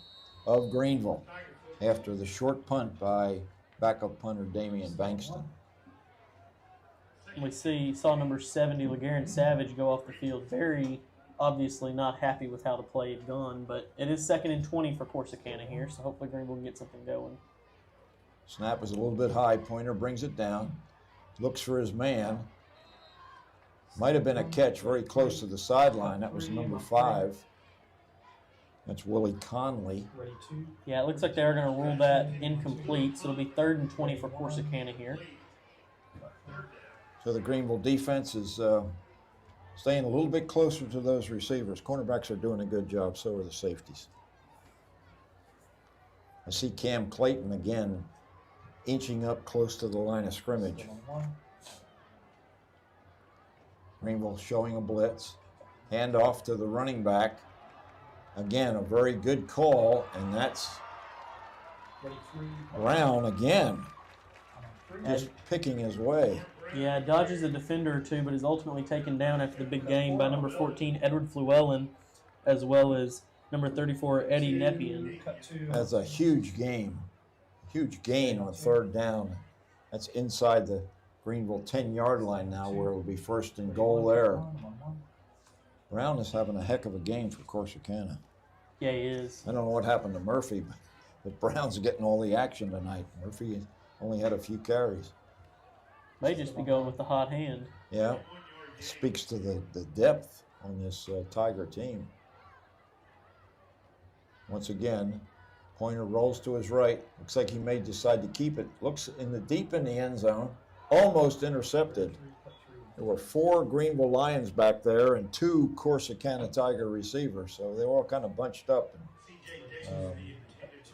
of Greenville after the short punt by backup punter Damian Bankston. We saw number 70, LeGarren Savage, go off the field. Very obviously not happy with how the play had gone, but it is 2nd and 20 for Corsicana here, so hopefully Greenville can get something going. Snap was a little bit high. Pointer brings it down, looks for his man. Might have been a catch very close to the sideline. That was number 5. That's Willie Conley. Yeah, it looks like they're going to rule that incomplete, so it'll be 3rd and 20 for Corsicana here. So the Greenville defense is staying a little bit closer to those receivers. Cornerbacks are doing a good job, so are the safeties. I see Cam Clayton again inching up close to the line of scrimmage. Greenville showing a blitz. Hand off to the running back. Again, a very good call, and that's Brown again, just picking his way. Yeah, dodges a defender or two, but is ultimately taken down after the big game by number 14, Edward Llewellyn, as well as number 34, Eddie Nepian. That's a huge gain on 3rd down. That's inside the Greenville 10-yard line now, where it'll be 1st and goal there. Brown is having a heck of a game for Corsicana. Yeah, he is. I don't know what happened to Murphy, but Brown's getting all the action tonight. Murphy only had a few carries. May just be going with the hot hand. Yeah, speaks to the depth on this Tiger team. Once again, Pointer rolls to his right. Looks like he may decide to keep it. Looks deep in the end zone. Almost intercepted. There were 4 Greenville Lions back there and 2 Corsicana Tiger receivers, so they were all kind of bunched up and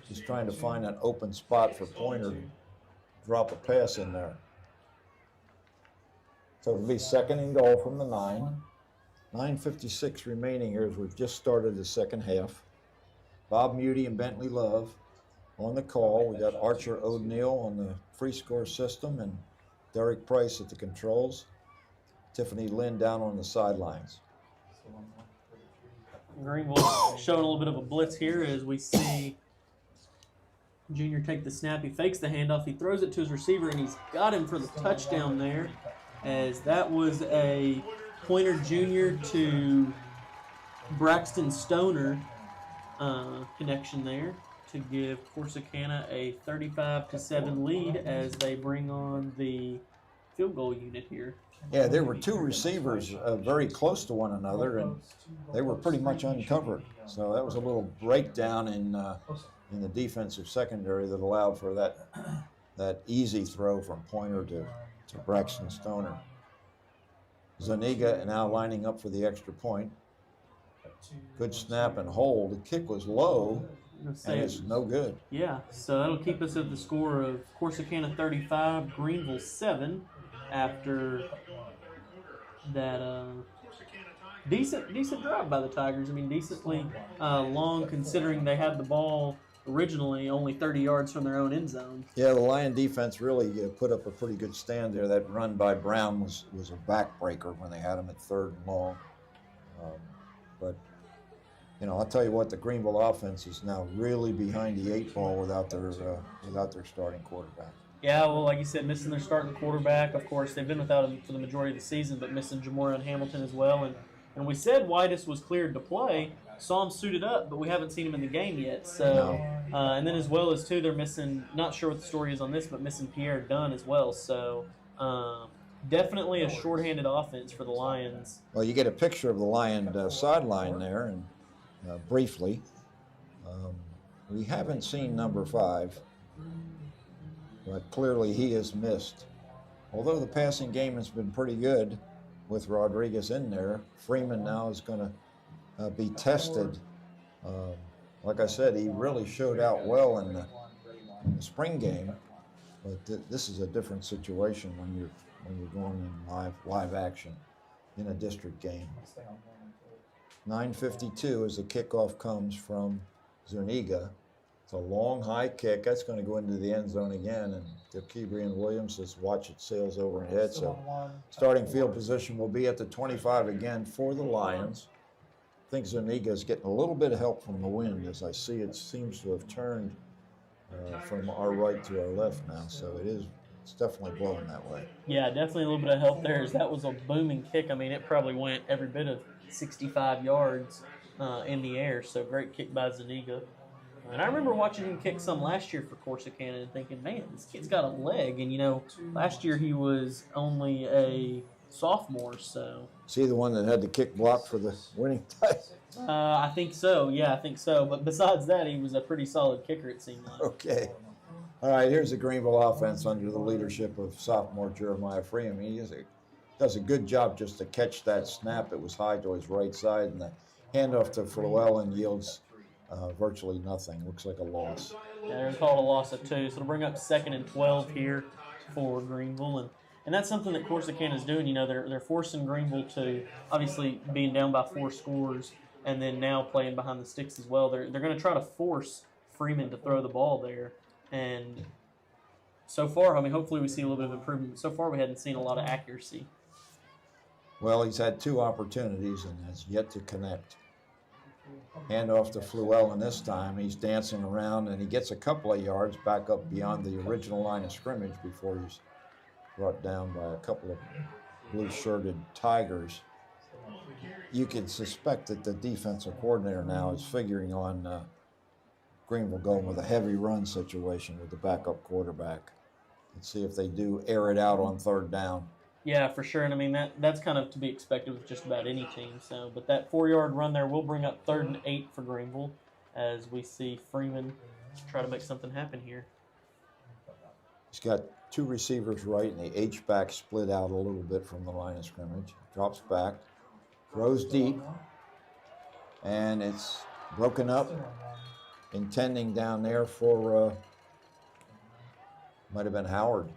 just trying to find an open spot for Pointer to drop a pass in there. So it'll be 2nd and goal from the 9. 9:56 remaining here as we've just started the second half. Bob Muty and Bentley Love on the call. We got Archer O'Neill on the free score system and Derek Price at the controls. Tiffany Lynn down on the sidelines. Greenville showing a little bit of a blitz here as we see Junior take the snap. He fakes the handoff. He throws it to his receiver, and he's got him for the touchdown there, as that was a Pointer Jr. to Braxton Stoner connection there to give Corsicana a 35-7 lead as they bring on the field goal unit here. Yeah, there were 2 receivers very close to one another, and they were pretty much uncovered. So that was a little breakdown in the defensive secondary that allowed for that easy throw from Pointer to Braxton Stoner. Zuniga now lining up for the extra point. Good snap and hold. The kick was low, and it's no good. Yeah, so that'll keep us at the score of Corsicana 35, Greenville 7, after that decent drive by the Tigers. I mean, decently long considering they had the ball originally only 30 yards from their own end zone. Yeah, the Lion defense really put up a pretty good stand there. That run by Brown was a backbreaker when they had him at 3rd and long. But You know, I'll tell you what, the Greenville offense is now really behind the 8 ball without their starting quarterback. Yeah, well, like you said, missing their starting quarterback. Of course, they've been without him for the majority of the season, but missing Jamorian Hamilton as well. And we said Whitus was cleared to play. Saw him suited up, but we haven't seen him in the game yet. So, and then as well as too, they're missing. Not sure what the story is on this, but missing Pierre Dunn as well. So, definitely a shorthanded offense for the Lions. Well, you get a picture of the Lion sideline there, and briefly, we haven't seen number 5. But clearly he is missed. Although the passing game has been pretty good with Rodriguez in there, Freeman now is going to be tested. Like I said, he really showed out well in the spring game, but this is a different situation when you're going in live action in a district game. 9:52 as the kickoff comes from Zuniga. It's a long, high kick. That's going to go into the end zone again, and Kebrian Williams just watch it sails overhead. So starting field position will be at the 25 again for the Lions. I think Zuniga is getting a little bit of help from the wind. As I see, it seems to have turned from our right to our left now, so it's definitely blowing that way. Yeah, definitely a little bit of help there, as that was a booming kick. I mean, it probably went every bit of 65 yards in the air, so great kick by Zuniga. And I remember watching him kick some last year for Corsicana and thinking, man, this kid's got a leg. And, you know, last year he was only a sophomore, so. Is he the one that had the kick block for the winning tie? I think so. Yeah, I think so. But besides that, he was a pretty solid kicker, it seemed like. Okay. All right, here's the Greenville offense under the leadership of sophomore Jeremiah Freeman. He does a good job just to catch that snap. It was high to his right side, and the handoff to Llewellyn yields virtually nothing. Looks like a loss. Yeah, they're going to call it a loss of 2, so it'll bring up 2nd and 12 here for Greenville. And that's something that Corsicana is doing. You know, they're forcing Greenville to, obviously, being down by 4 scores and then now playing behind the sticks as well. They're going to try to force Freeman to throw the ball there. And so far, I mean, hopefully we see a little bit of improvement. So far, we hadn't seen a lot of accuracy. Well, he's had 2 opportunities and has yet to connect. Hand off to Llewellyn this time. He's dancing around, and he gets a couple of yards back up beyond the original line of scrimmage before he's brought down by a couple of blue-shirted Tigers. You can suspect that the defensive coordinator now is figuring on Greenville going with a heavy run situation with the backup quarterback. Let's see if they do air it out on 3rd down. Yeah, for sure. And I mean, that's kind of to be expected with just about any team. So, but that 4-yard run there will bring up 3rd and 8 for Greenville as we see Freeman try to make something happen here. He's got 2 receivers right, and the H-back split out a little bit from the line of scrimmage. Drops back, throws deep, and it's broken up, intending down there for, might have been Howard.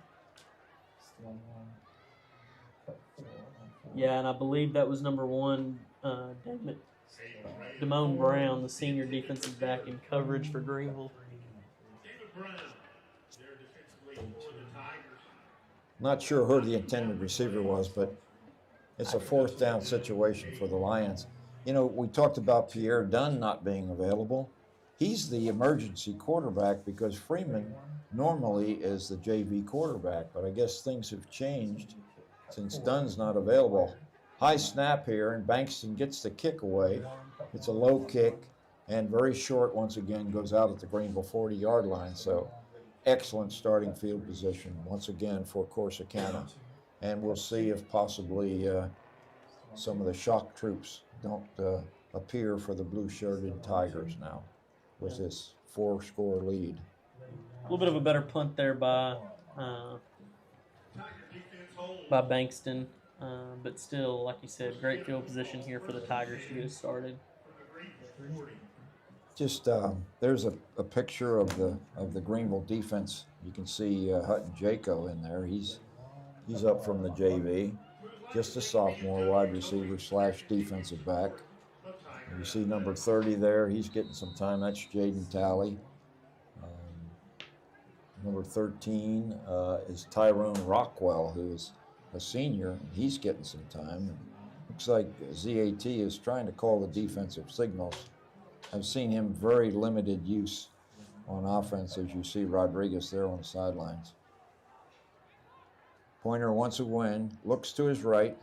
Yeah, and I believe that was number 1, Damone Brown, the senior defensive back in coverage for Greenville. Not sure who the intended receiver was, but it's a 4th down situation for the Lions. You know, we talked about Pierre Dunn not being available. He's the emergency quarterback because Freeman normally is the JV quarterback, but I guess things have changed since Dunn's not available. High snap here, and Bankston gets the kick away. It's a low kick, and very short once again, goes out at the Greenville 40-yard line. So excellent starting field position once again for Corsicana. And we'll see if possibly some of the shock troops don't appear for the blue-shirted Tigers now with this 4-score lead. A little bit of a better punt there by Bankston, but still, like you said, great field position here for the Tigers to get us started. Just there's a picture of the Greenville defense. You can see Hutton Jaco in there. He's up from the JV, just a sophomore wide receiver / defensive back. You see number 30 there. He's getting some time. That's Jaden Talley. Number 13 is Tyrone Rockwell, who is a senior. He's getting some time. Looks like ZAT is trying to call the defensive signals have seen him very limited use on offense, as you see Rodriguez there on the sidelines. Pointer wants a win, looks to his right,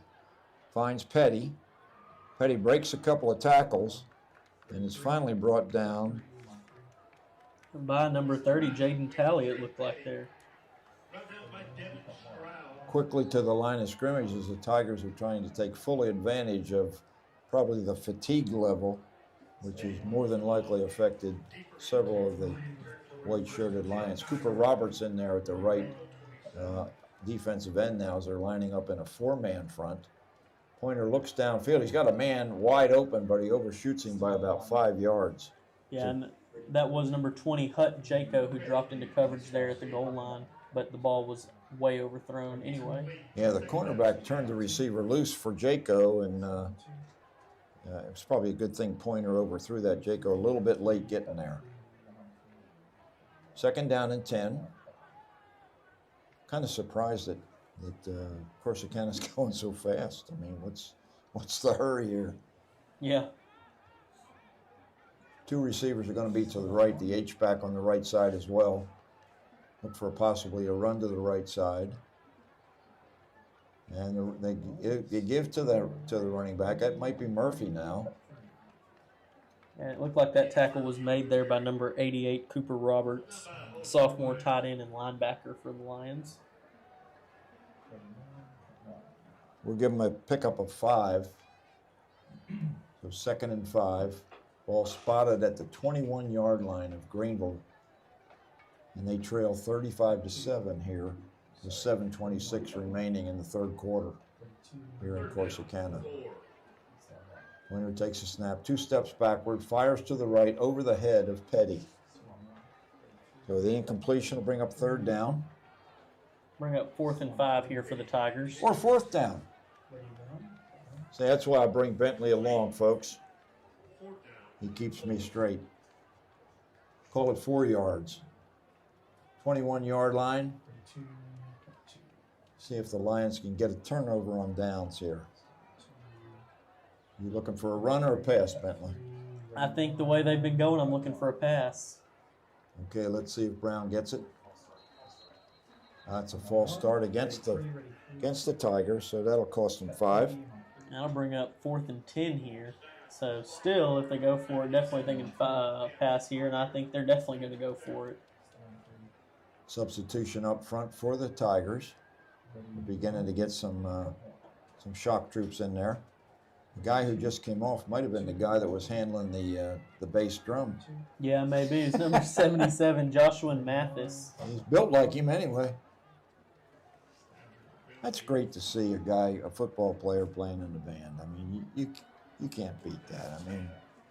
finds Petty. Petty breaks a couple of tackles and is finally brought down. By number 30, Jaden Talley, it looked like there. Quickly to the line of scrimmage as the Tigers are trying to take fully advantage of probably the fatigue level, which has more than likely affected several of the white-shirted Lions. Cooper Roberts in there at the right defensive end now as they're lining up in a four-man front. Pointer looks downfield. He's got a man wide open, but he overshoots him by about 5 yards. Yeah, and that was number 20, Hut Jaco, who dropped into coverage there at the goal line, but the ball was way overthrown anyway. Yeah, the cornerback turned the receiver loose for Jaco, and it was probably a good thing Pointer overthrew that. Jaco a little bit late getting there. 2nd down and 10. Kind of surprised that Corsicana's going so fast. I mean, what's the hurry here? Yeah. 2 receivers are going to be to the right, the H-back on the right side as well. Look for possibly a run to the right side. And they give to the running back. That might be Murphy now. And it looked like that tackle was made there by number 88, Cooper Roberts, sophomore tight end and linebacker for the Lions. We'll give them a pickup of 5. So 2nd and 5. Ball spotted at the 21-yard line of Greenville. And they trail 35-7 here with 7:26 remaining in the 3rd quarter here in Corsicana. Pointer takes a snap, 2 steps backward, fires to the right over the head of Petty. So the incompletion will bring up 3rd down. Bring up 4th and 5 here for the Tigers. Or 4th down. See, that's why I bring Bentley along, folks. He keeps me straight. Call it 4 yards. 21-yard line. See if the Lions can get a turnover on downs here. You looking for a run or a pass, Bentley? I think the way they've been going, I'm looking for a pass. Okay, let's see if Brown gets it. That's a false start against the Tigers, so that'll cost them 5. That'll bring up 4th and 10 here. So still, if they go for it, definitely thinking pass here, and I think they're definitely going to go for it. Substitution up front for the Tigers. We're beginning to get some shock troops in there. The guy who just came off might have been the guy that was handling the bass drum. Yeah, maybe. It's number 77, Joshua Mathis. He's built like him anyway. That's great to see a football player playing in the band. I mean, you can't beat that. I mean,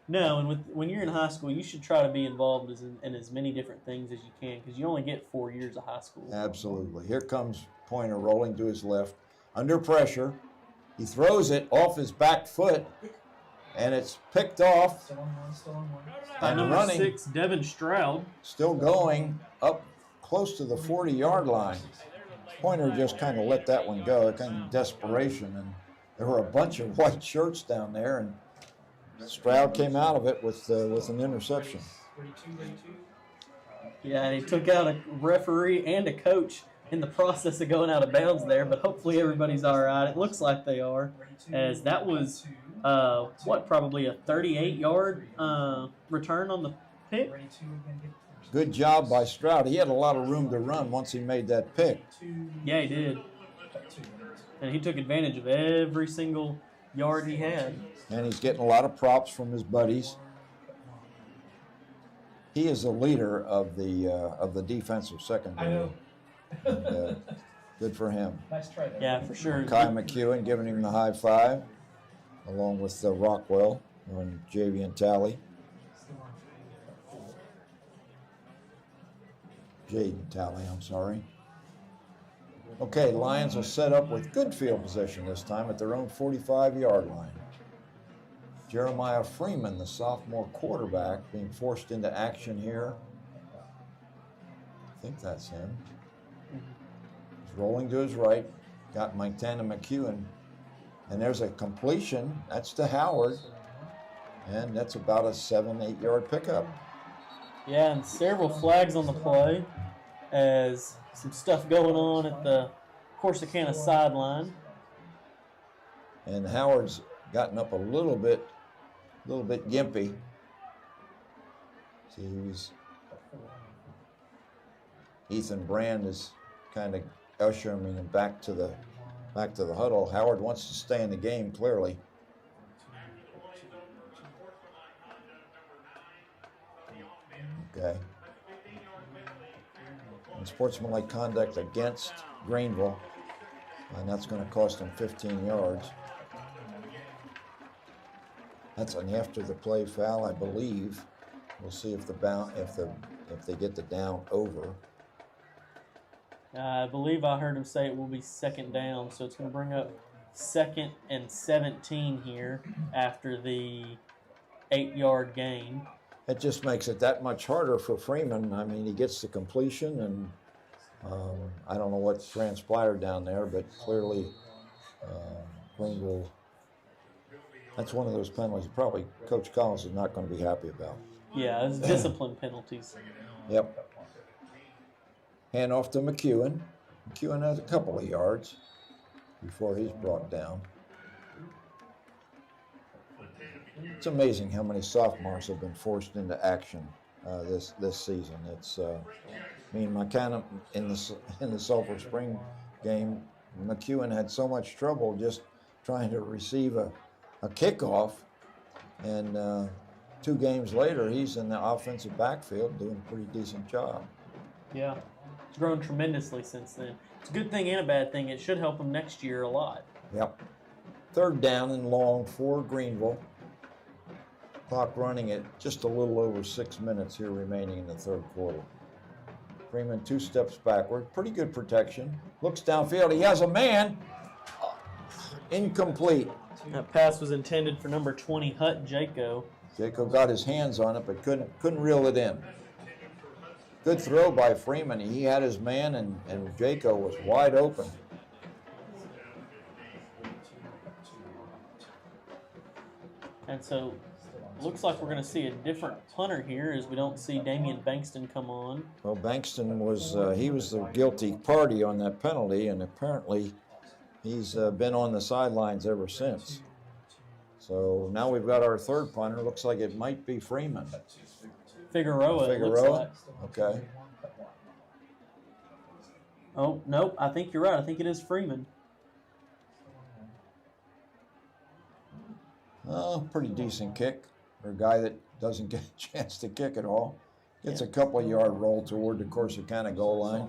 no, and when you're in high school, you should try to be involved in as many different things as you can because you only get 4 years of high school. Absolutely. Here comes Pointer rolling to his left. Under pressure. He throws it off his back foot, and it's picked off. And number running, 6, Devin Stroud. Still going up close to the 40-yard line. Pointer just kind of let that one go, kind of desperation. And there were a bunch of white shirts down there, and Stroud came out of it with an interception. Yeah, he took out a referee and a coach in the process of going out of bounds there, but hopefully everybody's all right. It looks like they are, as that was, probably a 38-yard return on the pick? Good job by Stroud. He had a lot of room to run once he made that pick. Yeah, he did. And he took advantage of every single yard he had. And he's getting a lot of props from his buddies. He is the leader of the defensive secondary. And, good for him. Nice try there. Yeah, for sure. Kai McEwen giving him the high five, along with Rockwell and Javian Talley. Jaden Talley, I'm sorry. Okay, Lions will set up with good field position this time at their own 45-yard line. Jeremiah Freeman, the sophomore quarterback, being forced into action here. I think that's him. He's rolling to his right. Got Montana McEwen. And there's a completion. That's to Howard. And that's about a 7-8 yard pickup. Yeah, and several flags on the play as some stuff going on at the Corsicana sideline. And Howard's gotten up a little bit gimpy. See, Ethan Brand is kind of ushering him back to the huddle. Howard wants to stay in the game, clearly. Okay. And sportsmanlike conduct against Greenville, and that's going to cost them 15 yards. That's an after the play foul, I believe. We'll see if if they get the down over. I believe I heard him say it will be second down, so it's going to bring up 2nd and 17 here after the 8-yard gain. It just makes it that much harder for Freeman. I mean, he gets the completion, and I don't know what's transpired down there, but clearly Greenville, that's one of those penalties probably Coach Collins is not going to be happy about. Yeah, it's discipline penalties. Yep. Hand off to McEwen. McEwen has a couple of yards before he's brought down. It's amazing how many sophomores have been forced into action this season. It's, I mean, McKenna in the Sulphur Spring game, McEwen had so much trouble just trying to receive a kickoff, and 2 games later, he's in the offensive backfield doing a pretty decent job. Yeah, it's grown tremendously since then. It's a good thing and a bad thing. It should help him next year a lot. Yep. 3rd down and long for Greenville. Clock running at just a little over 6 minutes here remaining in the 3rd quarter. Freeman 2 steps backward. Pretty good protection. Looks downfield. He has a man. Incomplete. That pass was intended for number 20, Hut Jaco. Jaco got his hands on it, but couldn't reel it in. Good throw by Freeman. He had his man, and Jaco was wide open. And so looks like we're going to see a different punter here as we don't see Damian Bankston come on. Well, Bankston was he was the guilty party on that penalty, and apparently he's been on the sidelines ever since. So now we've got our 3rd punter. Looks like it might be Freeman. Figueroa. It looks like. Okay. Oh, nope. I think you're right. I think it is Freeman. Oh, pretty decent kick for a guy that doesn't get a chance to kick at all. Gets a couple of yard roll toward the Corsicana goal line.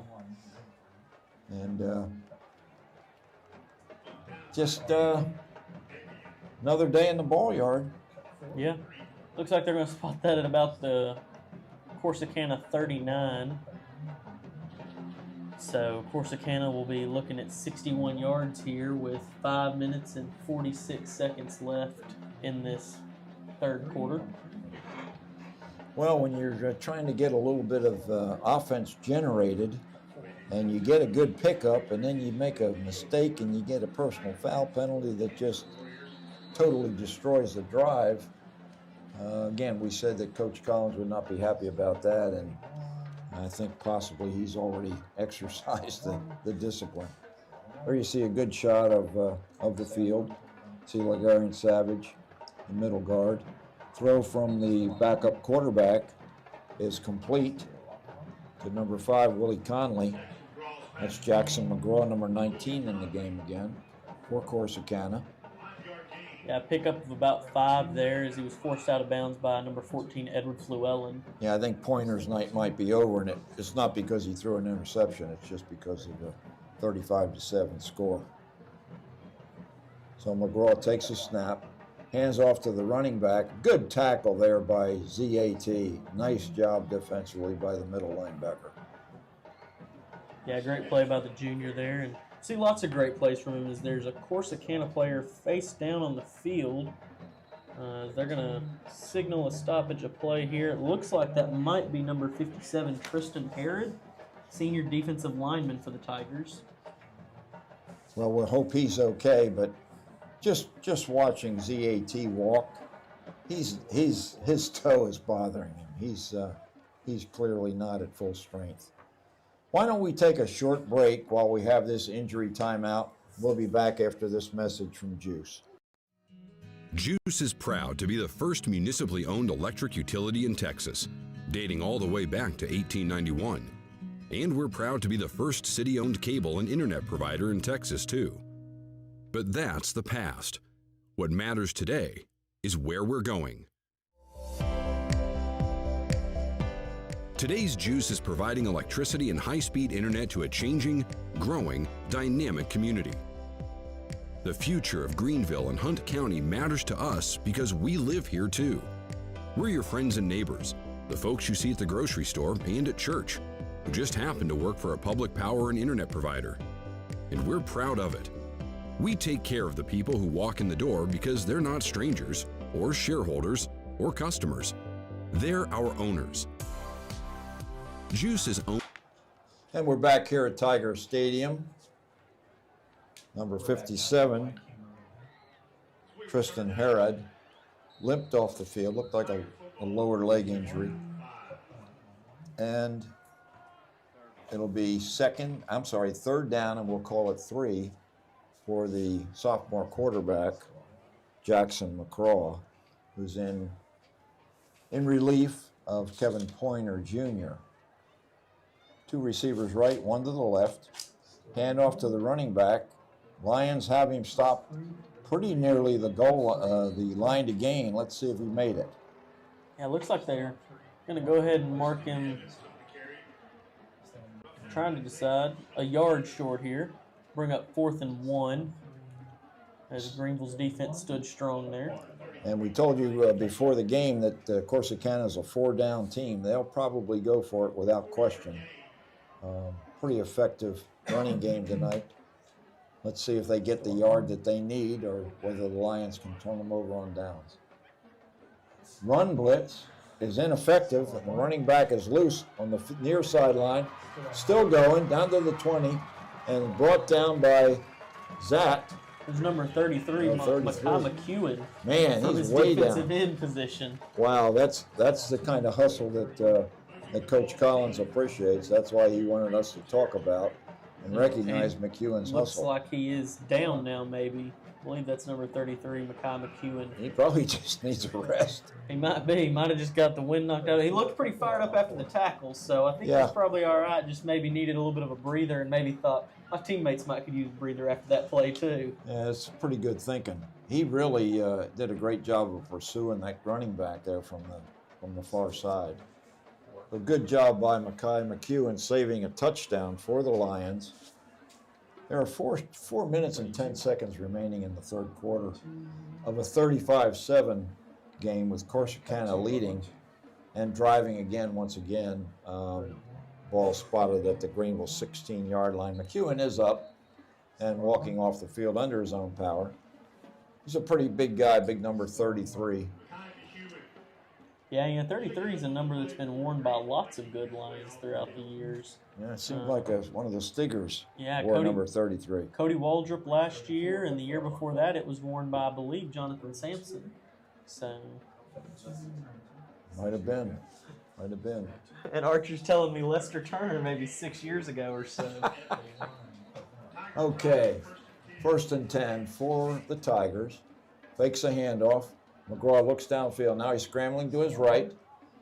And just another day in the ball yard. Yeah. Looks like they're going to spot that at about the Corsicana 39. So Corsicana will be looking at 61 yards here with 5 minutes and 46 seconds left in this 3rd quarter. Well, when you're trying to get a little bit of offense generated and you get a good pickup and then you make a mistake and you get a personal foul penalty that just totally destroys the drive. Again, we said that Coach Collins would not be happy about that, and I think possibly he's already exercised the discipline. There you see a good shot of the field. See Ligarian Savage, the middle guard. Throw from the backup quarterback is complete to number 5, Willie Conley. That's Jackson McGraw, number 19 in the game again for Corsicana. Yeah, pickup of about 5 there as he was forced out of bounds by number 14, Edward Fluellen. Yeah, I think Pointer's night might be over, and it's not because he threw an interception. It's just because of the 35-7 score. So McGraw takes a snap, hands off to the running back. Good tackle there by ZAT. Nice job defensively by the middle linebacker. Yeah, great play by the junior there. And see lots of great plays from him as there's a Corsicana player face down on the field. They're going to signal a stoppage of play here. It looks like that might be number 57, Tristan Herod, senior defensive lineman for the Tigers. Well, we'll hope he's okay, but just watching ZAT walk, his toe is bothering him. He's clearly not at full strength. Why don't we take a short break while we have this injury timeout? We'll be back after this message from GEUS. GEUS is proud to be the first municipally owned electric utility in Texas, dating all the way back to 1891. And we're proud to be the first city-owned cable and internet provider in Texas, too. But that's the past. What matters today is where we're going. Today's GEUS is providing electricity and high-speed internet to a changing, growing, dynamic community. The future of Greenville and Hunt County matters to us because we live here too. We're your friends and neighbors, the folks you see at the grocery store and at church, who just happen to work for a public power and internet provider. And we're proud of it. We take care of the people who walk in the door because they're not strangers, or shareholders, or customers. They're our owners. GEUS is owned. And we're back here at Tiger Stadium. Number 57, Tristan Herod, limped off the field, looked like a lower leg injury. And it'll be third down, and we'll call it 3 for the sophomore quarterback, Jackson McCraw, who's in relief of Kevin Pointer Jr. 2 receivers right, 1 to the left. Hand off to the running back. Lions have him stop pretty nearly the goal, the line to gain. Let's see if he made it. Yeah, it looks like they're going to go ahead and mark him, trying to decide, a yard short here. Bring up 4th and 1 as Greenville's defense stood strong there. And we told you before the game that Corsicana is a 4-down team. They'll probably go for it without question. Pretty effective running game tonight. Let's see if they get the yard that they need or whether the Lions can turn them over on downs. Run blitz is ineffective, and the running back is loose on the near sideline. Still going, down to the 20, and brought down by Zat. There's number 33, Makai McEwen. Man, from he's his way defensive down. end position. Wow, that's the kind of hustle that Coach Collins appreciates. That's why he wanted us to talk about and recognize McEwen's Looks hustle. like he is down now, maybe. I believe that's number 33, Makai McEwen. He probably just needs a rest. He might be. He might have just got the wind knocked out. He looked pretty fired up after the tackle, so I think Yeah. he's probably all right. Just maybe needed a little bit of a breather and maybe thought my teammates might could use a breather after that play too. Yeah, it's pretty good thinking. He really did a great job of pursuing that running back there from the far side. A good job by Makai McEwen saving a touchdown for the Lions. There are 4 minutes and 10 seconds remaining in the third quarter of a 35-7 game with Corsicana leading and driving again once again. Ball spotted at the Greenville 16-yard line. McEwen is up and walking off the field under his own power. He's a pretty big guy, big number 33. Yeah, 33 is a number that's been worn by lots of good Lions throughout the years. Yeah, it seemed like one of the Stiggers Yeah, wore number 33. Cody Waldrop last year, and the year before that it was worn by, I believe, Jonathan Sampson. So Might have been. And Archer's telling me Lester Turner maybe 6 years ago or so. Okay, 1st and 10 for the Tigers. Fakes a handoff. McGraw looks downfield. Now he's scrambling to his right,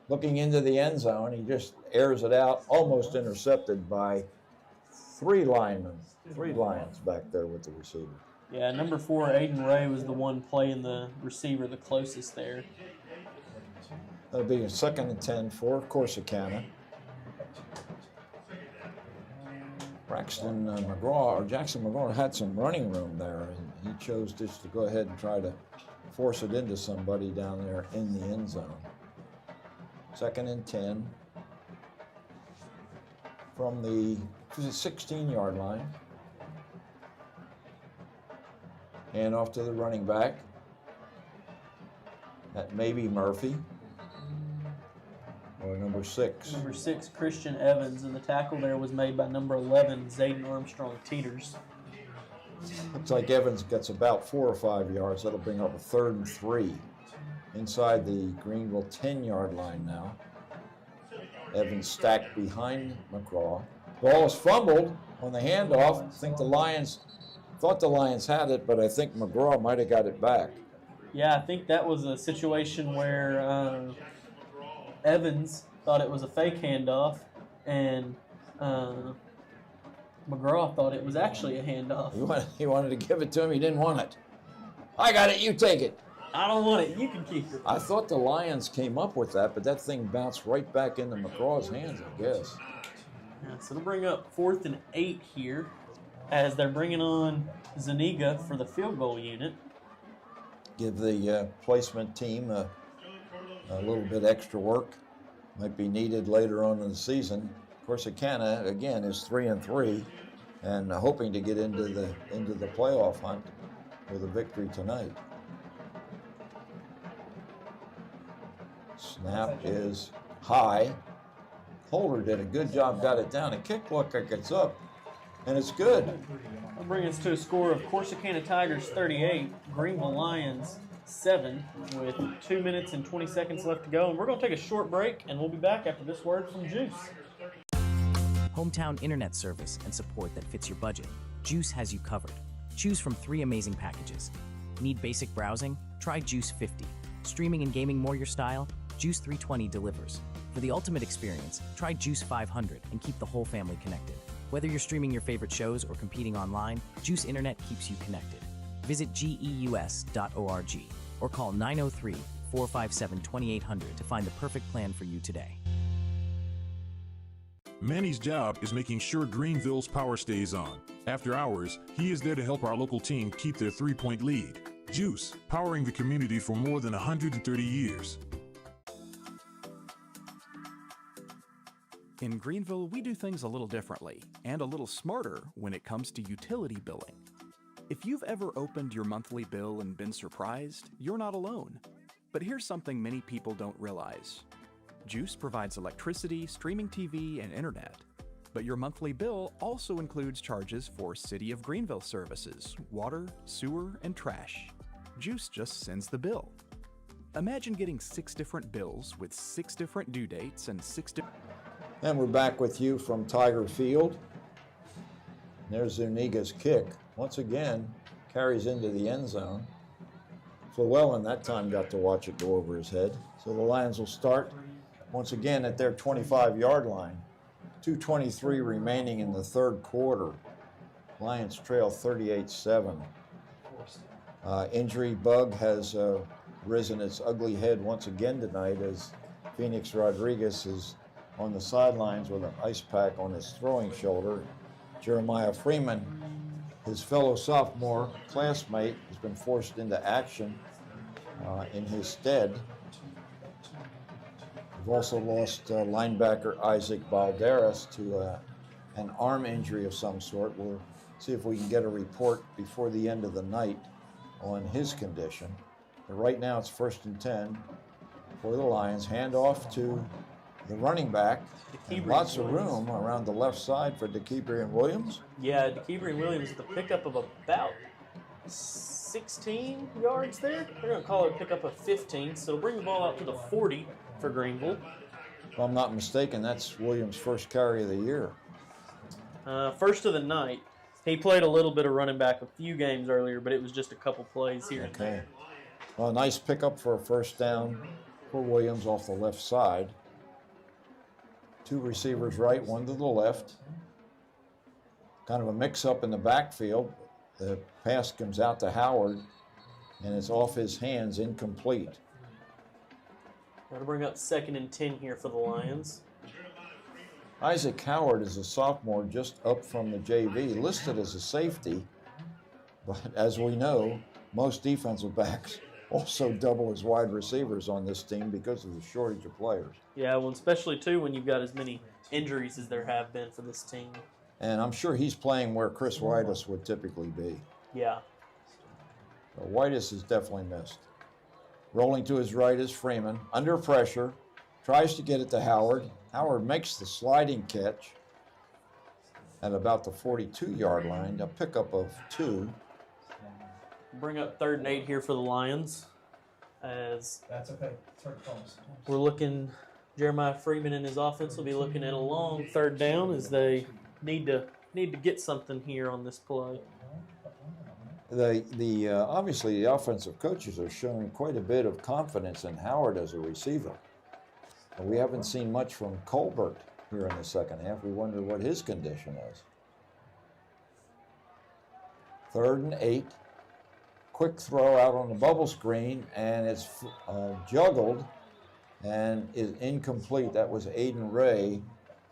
looking into the end zone. He just airs it out, almost intercepted by 3 linemen. 3 Lions back there with the receiver. Yeah, number 4, Aiden Ray, was the one playing the receiver the closest there. That'll be a 2nd and 10 for Corsicana. Jackson McGraw had some running room there, and he chose just to go ahead and try to force it into somebody down there in the end zone. 2nd and 10 from the 16-yard line. Hand off to the running back. That may be Murphy. Or number 6. Number 6, Christian Evans, and the tackle there was made by number 11, Zayden Armstrong Teeters. Looks like Evans gets about 4 or 5 yards. That'll bring up a 3rd and 3 inside the Greenville 10-yard line now. Evans stacked behind McGraw. Ball is fumbled on the handoff. I think the Lions thought the Lions had it, but I think McGraw might have got it back. Yeah, I think that was a situation where Evans thought it was a fake handoff, and McGraw thought it was actually a handoff. He wanted to give it to him. He didn't want it. I got it. You take it. I don't want it. You can keep it. I thought the Lions came up with that, but that thing bounced right back into McGraw's hands, I guess. Yeah, so they'll bring up 4th and 8 here as they're bringing on Zuniga for the field goal unit. Give the placement team a little bit extra work. Might be needed later on in the season. Corsicana, again, is 3-3 and hoping to get into the playoff hunt with a victory tonight. Snap is high. Holder did a good job, got it down. A kick looked like it's up, and it's good. That'll bring us to a score of Corsicana Tigers 38, Greenville Lions 7, with 2 minutes and 20 seconds left to go. And we're going to take a short break, and we'll be back after this word from GEUS. Hometown internet service and support that fits your budget. GEUS has you covered. Choose from 3 amazing packages. Need basic browsing? Try GEUS 50. Streaming and gaming more your style? GEUS 320 delivers. For the ultimate experience, try GEUS 500 and keep the whole family connected. Whether you're streaming your favorite shows or competing online, GEUS Internet keeps you connected. Visit GEUS.org or call 903-457-2800 to find the perfect plan for you today. Manny's job is making sure Greenville's power stays on. After hours, he is there to help our local team keep their 3-point lead. GEUS, powering the community for more than 130 years. In Greenville, we do things a little differently and a little smarter when it comes to utility billing. If you've ever opened your monthly bill and been surprised, you're not alone. But here's something many people don't realize. GEUS provides electricity, streaming TV, and internet. But your monthly bill also includes charges for City of Greenville services, water, sewer, and trash. GEUS just sends the bill. Imagine getting 6 different bills with 6 different due dates and 6 different... And we're back with you from Tiger Field. There's Zuniga's kick. Once again, carries into the end zone. Llewellyn that time got to watch it go over his head. So the Lions will start once again at their 25-yard line. 2:23 remaining in the third quarter. Lions trail 38-7. Injury bug has risen its ugly head once again tonight as Phoenix Rodriguez is on the sidelines with an ice pack on his throwing shoulder. Jeremiah Freeman, his fellow sophomore classmate, has been forced into action in his stead. We've also lost linebacker Isaac Balderas to an arm injury of some sort. We'll see if we can get a report before the end of the night on his condition. But right now it's 1st and 10 for the Lions. Handoff to the running back. Lots of room around the left side for DeKebrian Williams. Yeah, DeKebrian Williams with a pickup of about 16 yards there. They're going to call it a pickup of 15, so it'll bring the ball out to the 40 for Greenville. If I'm not mistaken, that's Williams' first carry of the year. First of the night. He played a little bit of running back a few games earlier, but it was just a couple plays here. Okay. Well, nice pickup for a first down for Williams off the left side. 2 receivers right, 1 to the left. Kind of a mix-up in the backfield. The pass comes out to Howard, and it's off his hands, incomplete. That'll bring up 2nd and 10 here for the Lions. Isaac Howard is a sophomore just up from the JV, listed as a safety, but as we know, most defensive backs also double as wide receivers on this team because of the shortage of players. Yeah, well, especially, too, when you've got as many injuries as there have been for this team. And I'm sure he's playing where Chris Whitus would typically be. Yeah. So Whitus is definitely missed. Rolling to his right is Freeman, under pressure, tries to get it to Howard. Howard makes the sliding catch at about the 42-yard line, a pickup of 2. Bring up 3rd and 8 here for the Lions. as That's okay. It's hard to call sometimes. we're looking. Jeremiah Freeman and his offense will be looking at a long third down as they need to get something here on this play. Obviously the offensive coaches are showing quite a bit of confidence in Howard as a receiver. And we haven't seen much from Colbert here in the second half. We wonder what his condition is. 3rd and 8. Quick throw out on the bubble screen, and it's juggled and is incomplete. That was Aiden Ray,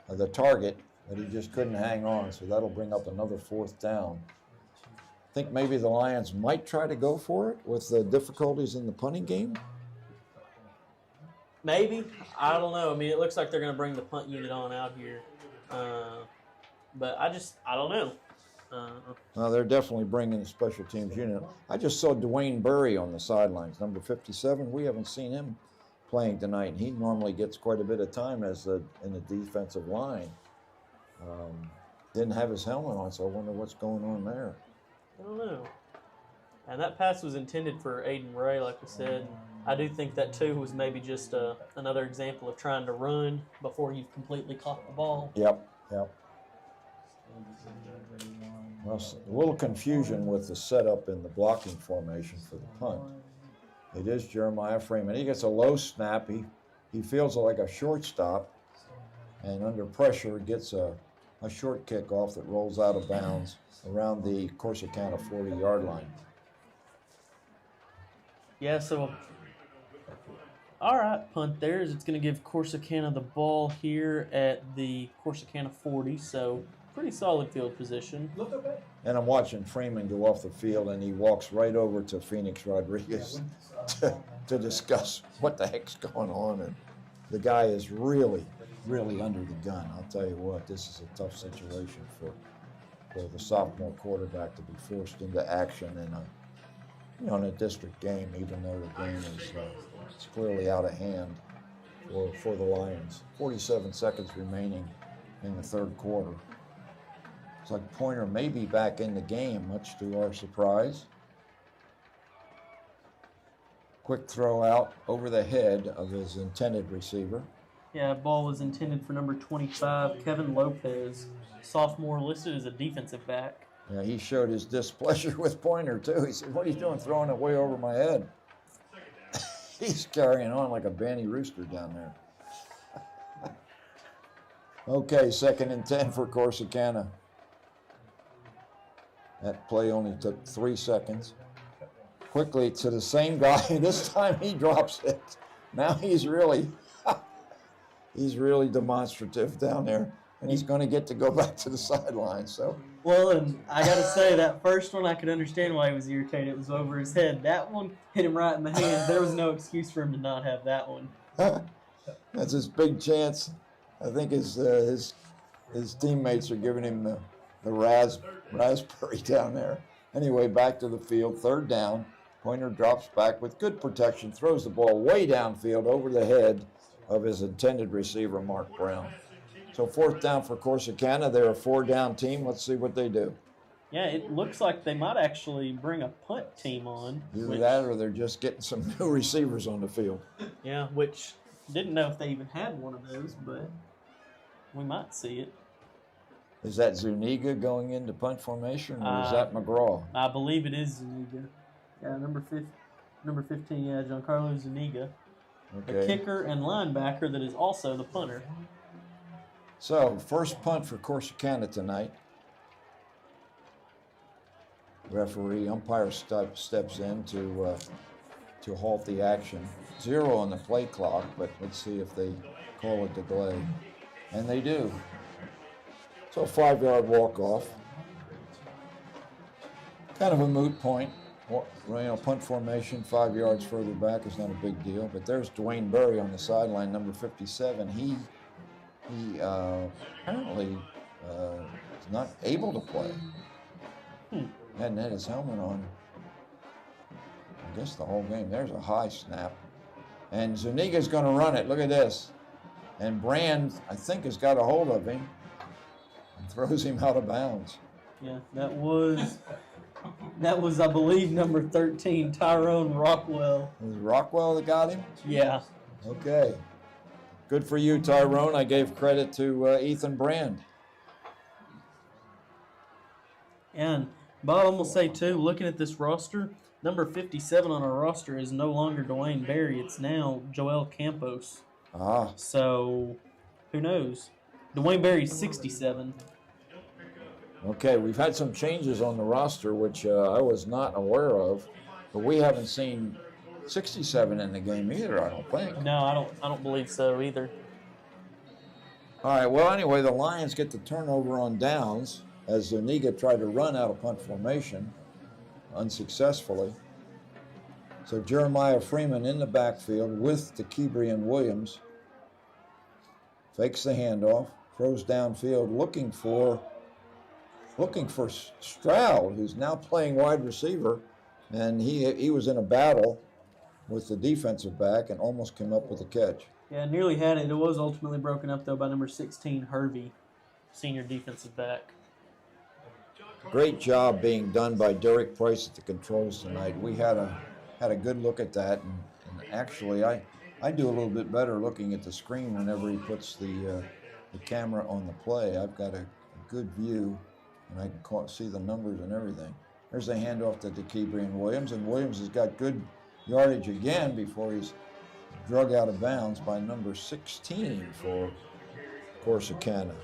the target, but he just couldn't hang on, so that'll bring up another 4th down. I think maybe the Lions might try to go for it with the difficulties in the punting game. Maybe. I don't know. I mean, it looks like they're going to bring the punt unit on out here. But I don't know. Well, they're definitely bringing the special teams unit. I just saw Dwayne Burry on the sidelines, number 57. We haven't seen him playing tonight, and he normally gets quite a bit of time in the defensive line. Didn't have his helmet on, so I wonder what's going on there. I don't know. And that pass was intended for Aiden Ray, like I said. I do think that, too, was maybe just another example of trying to run before you've completely caught the ball. Yep. Well, a little confusion with the setup in the blocking formation for the punt. It is Jeremiah Freeman. He gets a low snap. He feels like a shortstop, and under pressure gets a short kickoff that rolls out of bounds around the Corsicana 40-yard line. Yeah, so all right, punt there. It's going to give Corsicana the ball here at the Corsicana 40, so pretty solid field position. And I'm watching Freeman go off the field, and he walks right over to Phoenix Rodriguez to discuss what the heck's going on. And the guy is really, really under the gun. I'll tell you what, this is a tough situation for the sophomore quarterback to be forced into action in a district game, even though the game is it's clearly out of hand for the Lions. 47 seconds remaining in the third quarter. It's like Pointer may be back in the game, much to our surprise. Quick throw out over the head of his intended receiver. Yeah, ball was intended for number 25, Kevin Lopez, sophomore, listed as a defensive back. Yeah, he showed his displeasure with Pointer, too. He said, "What are you doing throwing it way over my head?" He's carrying on like a banty rooster down there. Okay, 2nd and 10 for Corsicana. That play only took 3 seconds. Quickly to the same guy. This time he drops it. Now he's really demonstrative down there, and he's going to get to go back to the sideline. So. Well, and I got to say, that first one I could understand why he was irritated. It was over his head. That one hit him right in the hand. There was no excuse for him to not have that one. That's his big chance. I think his teammates are giving him the raspberry down there. Anyway, back to the field, 3rd down. Pointer drops back with good protection, throws the ball way downfield over the head of his intended receiver, Mark Brown. So 4th down for Corsicana. They're a 4-down team. Let's see what they do. Yeah, it looks like they might actually bring a punt team on. Either that or they're just getting some new receivers on the field. Yeah, which didn't know if they even had one of those, but we might see it. Is that Zuniga going into punt formation, or is that McGraw? I believe it is Zuniga. Yeah, number 15, yeah, Giancarlo Zuniga. Okay. The kicker and linebacker that is also the punter. So, first punt for Corsicana tonight. Referee, umpire steps in to halt the action. 0 on the play clock, but let's see if they call a delay. And they do. So 5-yard walk-off. Kind of a moot point. Punt formation 5 yards further back is not a big deal. But there's Dwayne Burry on the sideline, number 57. He apparently is not able to play. Hadn't had his helmet on, I guess, the whole game. There's a high snap. And Zuniga's going to run it. Look at this. And Brand, I think, has got a hold of him and throws him out of bounds. Yeah, that was That was, I believe, number 13, Tyrone Rockwell. It was Rockwell that got him? Yeah. Okay. Good for you, Tyrone. I gave credit to Ethan Brand. And Bob, I'm going to say, too, looking at this roster, number 57 on our roster is no longer Dwayne Berry. It's now Joel Campos. Ah. So, who knows? Dwayne Berry's 67. Okay, we've had some changes on the roster, which I was not aware of, but we haven't seen 67 in the game either, I don't think. No, I don't believe so either. All right, well, anyway, the Lions get the turnover on downs as Zuniga tried to run out of punt formation unsuccessfully. So Jeremiah Freeman in the backfield with DeKebrian Williams. Fakes the handoff, throws downfield looking for Stroud, who's now playing wide receiver, and he was in a battle with the defensive back and almost came up with a catch. Yeah, nearly had it. It was ultimately broken up, though, by number 16, Hervey, senior defensive back. Great job being done by Derek Price at the controls tonight. We had a good look at that, and actually I do a little bit better looking at the screen whenever he puts the camera on the play. I've got a good view, and I can see the numbers and everything. There's a handoff to DeKebrian Williams, and Williams has got good yardage again before he's drug out of bounds by number 16 for Corsicana.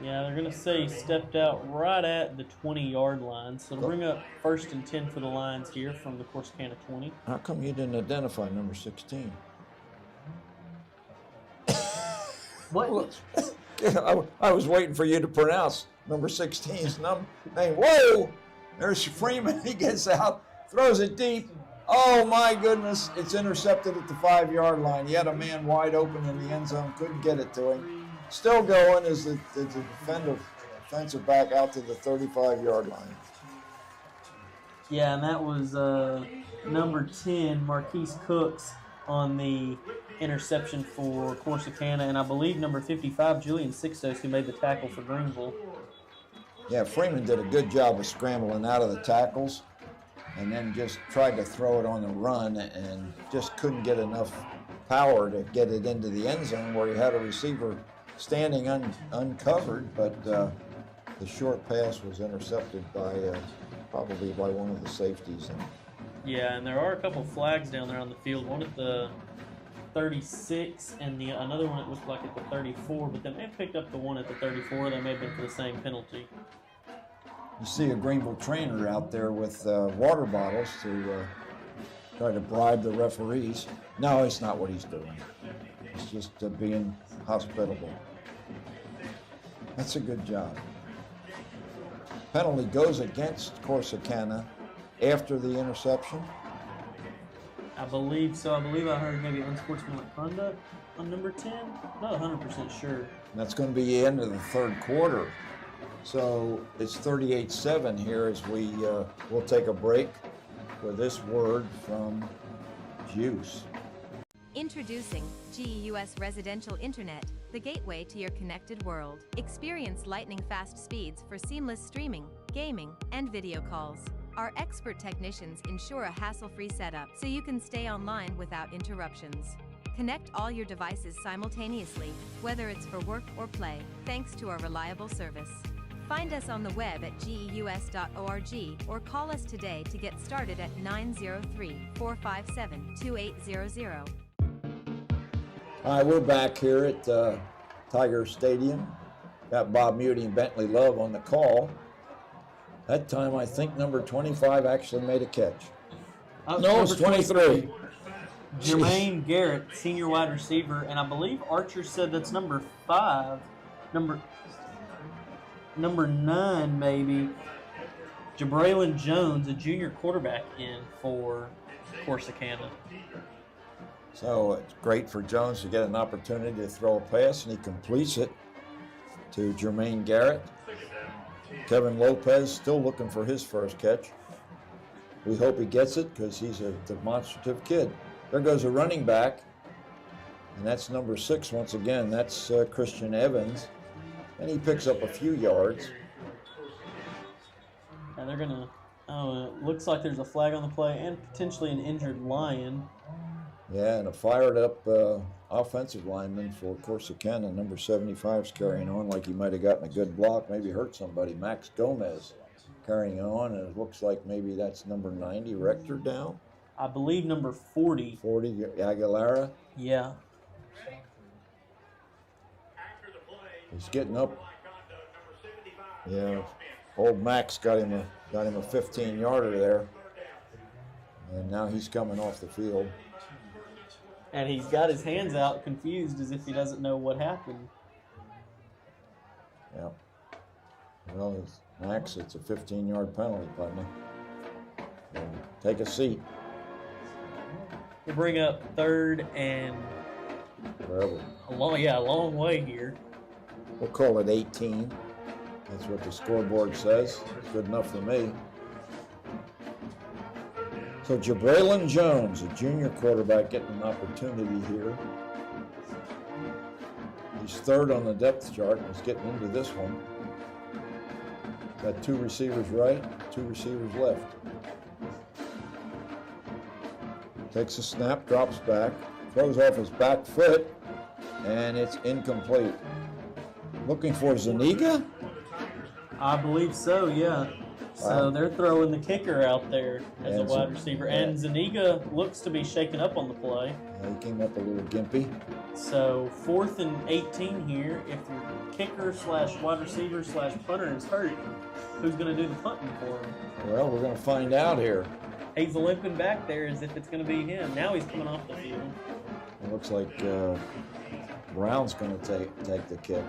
Yeah, they're going to say he stepped out right at the 20-yard line. So they'll bring up 1st and 10 for the Lions here from the Corsicana 20. How come you didn't identify number 16? What? I was waiting for you to pronounce number 16's name. Whoa! There's Freeman. He gets out, throws it deep. Oh, my goodness. It's intercepted at the 5-yard line. He had a man wide open in the end zone. Couldn't get it to him. Still going is the defensive back out to the 35-yard line. Yeah, and that was number 10, Marquise Cooks, on the interception for Corsicana, and I believe number 55, Julian Sixtos, who made the tackle for Greenville. Yeah, Freeman did a good job of scrambling out of the tackles and then just tried to throw it on the run and just couldn't get enough power to get it into the end zone where he had a receiver standing uncovered, but the short pass was intercepted by probably by one of the safeties. Yeah, and there are a couple flags down there on the field, one at the 36 and another one it looked like at the 34, but they may have picked up the one at the 34. They may have been for the same penalty. You see a Greenville trainer out there with water bottles to try to bribe the referees. No, it's not what he's doing. It's just being hospitable. That's a good job. Penalty goes against Corsicana after the interception. I believe so. I believe I heard maybe unsportsmanlike conduct on number 10. Not 100% sure. And that's going to be the end of the third quarter. So it's 38-7 here as we'll take a break for this word from GEUS. Introducing GEUS Residential Internet, the gateway to your connected world. Experience lightning-fast speeds for seamless streaming, gaming, and video calls. Our expert technicians ensure a hassle-free setup so you can stay online without interruptions. Connect all your devices simultaneously, whether it's for work or play, thanks to our reliable service. Find us on the web at geus.org or call us today to get started at 903-457-2800. All right, we're back here at Tiger Stadium. Got Bob Muty and Bentley Love on the call. That time, I think number 25 actually made a catch. No, it's 23. Jermaine Garrett, senior wide receiver, and I believe Archer said that's number 5. Number 9, maybe. Jabraylon Jones, a junior quarterback, in for Corsicana. So it's great for Jones to get an opportunity to throw a pass, and he completes it to Jermaine Garrett. Kevin Lopez still looking for his first catch. We hope he gets it because he's a demonstrative kid. There goes a running back, and that's number 6 once again. That's Christian Evans, and he picks up a few yards. And they're going to Oh, it looks like there's a flag on the play and potentially an injured lion. Yeah, and a fired up offensive lineman for Corsicana, number 75, is carrying on like he might have gotten a good block, maybe hurt somebody. Max Gomez carrying on, and it looks like maybe that's number 90, Rector down. I believe number 40. 40, Aguilera. Yeah. He's getting up. Yeah, old Max got him a 15-yarder there, and now he's coming off the field. And he's got his hands out, confused, as if he doesn't know what happened. Yeah. Well, it's Max, it's a 15-yard penalty, partner. Take a seat. We'll bring up third and Forever. a long way here. We'll call it 18. That's what the scoreboard says. Good enough for me. So Jabraylon Jones, a junior quarterback, getting an opportunity here. He's third on the depth chart and he's getting into this one. Got 2 receivers right, 2 receivers left. Takes a snap, drops back, throws off his back foot, and it's incomplete. Looking for Zuniga? I believe so, yeah. So they're throwing the kicker out there as a wide receiver. And Zuniga looks to be shaken up on the play. He came up a little gimpy. So 4th and 18 here. If your kicker / wide receiver / punter is hurt, who's going to do the punting for him? Well, we're going to find out here. He's limping back there as if it's going to be him. Now he's coming off the field. It looks like Brown's going to take the kick.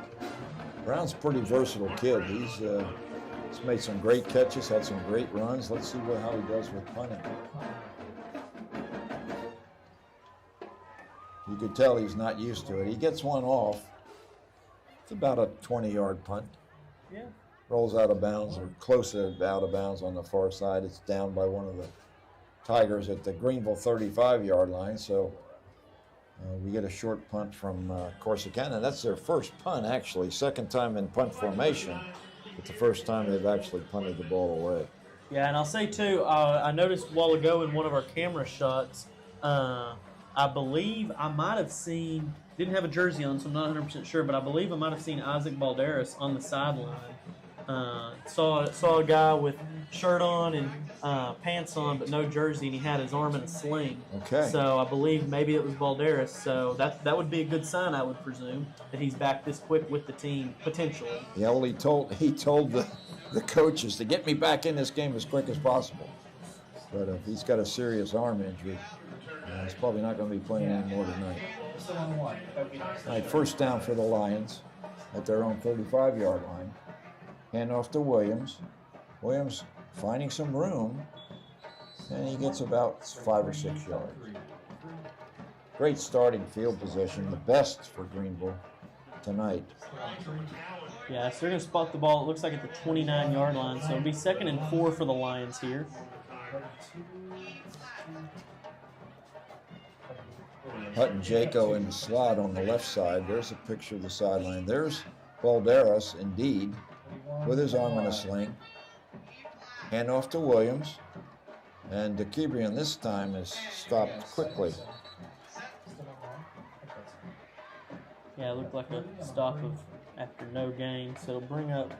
Brown's a pretty versatile kid. He's made some great catches, had some great runs. Let's see how he does with punting. You could tell he's not used to it. He gets one off. It's about a 20-yard punt. Yeah. Rolls out of bounds, or close to out of bounds on the far side. It's down by one of the Tigers at the Greenville 35-yard line. So we get a short punt from Corsicana. That's their first punt, actually. Second time in punt formation. But the first time they've actually punted the ball away. Yeah, and I'll say, too, I noticed a while ago in one of our camera shots, I believe I might have seen, didn't have a jersey on, so I'm not 100% sure, but I believe I might have seen Isaac Balderas on the sideline. Saw a guy with shirt on and pants on, but no jersey, and he had his arm in a sling. Okay. So I believe maybe it was Balderas. So that would be a good sign, I would presume, that he's back this quick with the team potentially. Yeah, well, he told the coaches to get me back in this game as quick as possible. But if he's got a serious arm injury, he's probably not going to be playing anymore tonight. All right, first down for the Lions at their own 35-yard line. Hand off to Williams. Williams finding some room, and he gets about 5 or 6 yards. Great starting field position, the best for Greenville tonight. Yeah, so they're going to spot the ball, it looks like at the 29-yard line, so it'll be 2nd and 4 for the Lions here. Hutton Jaco in the slot on the left side. There's a picture of the sideline. There's Balderas, indeed, with his arm in a sling. Hand off to Williams. And DeKebrian this time is stopped quickly. Yeah, it looked like a stop after no gain. So it'll bring up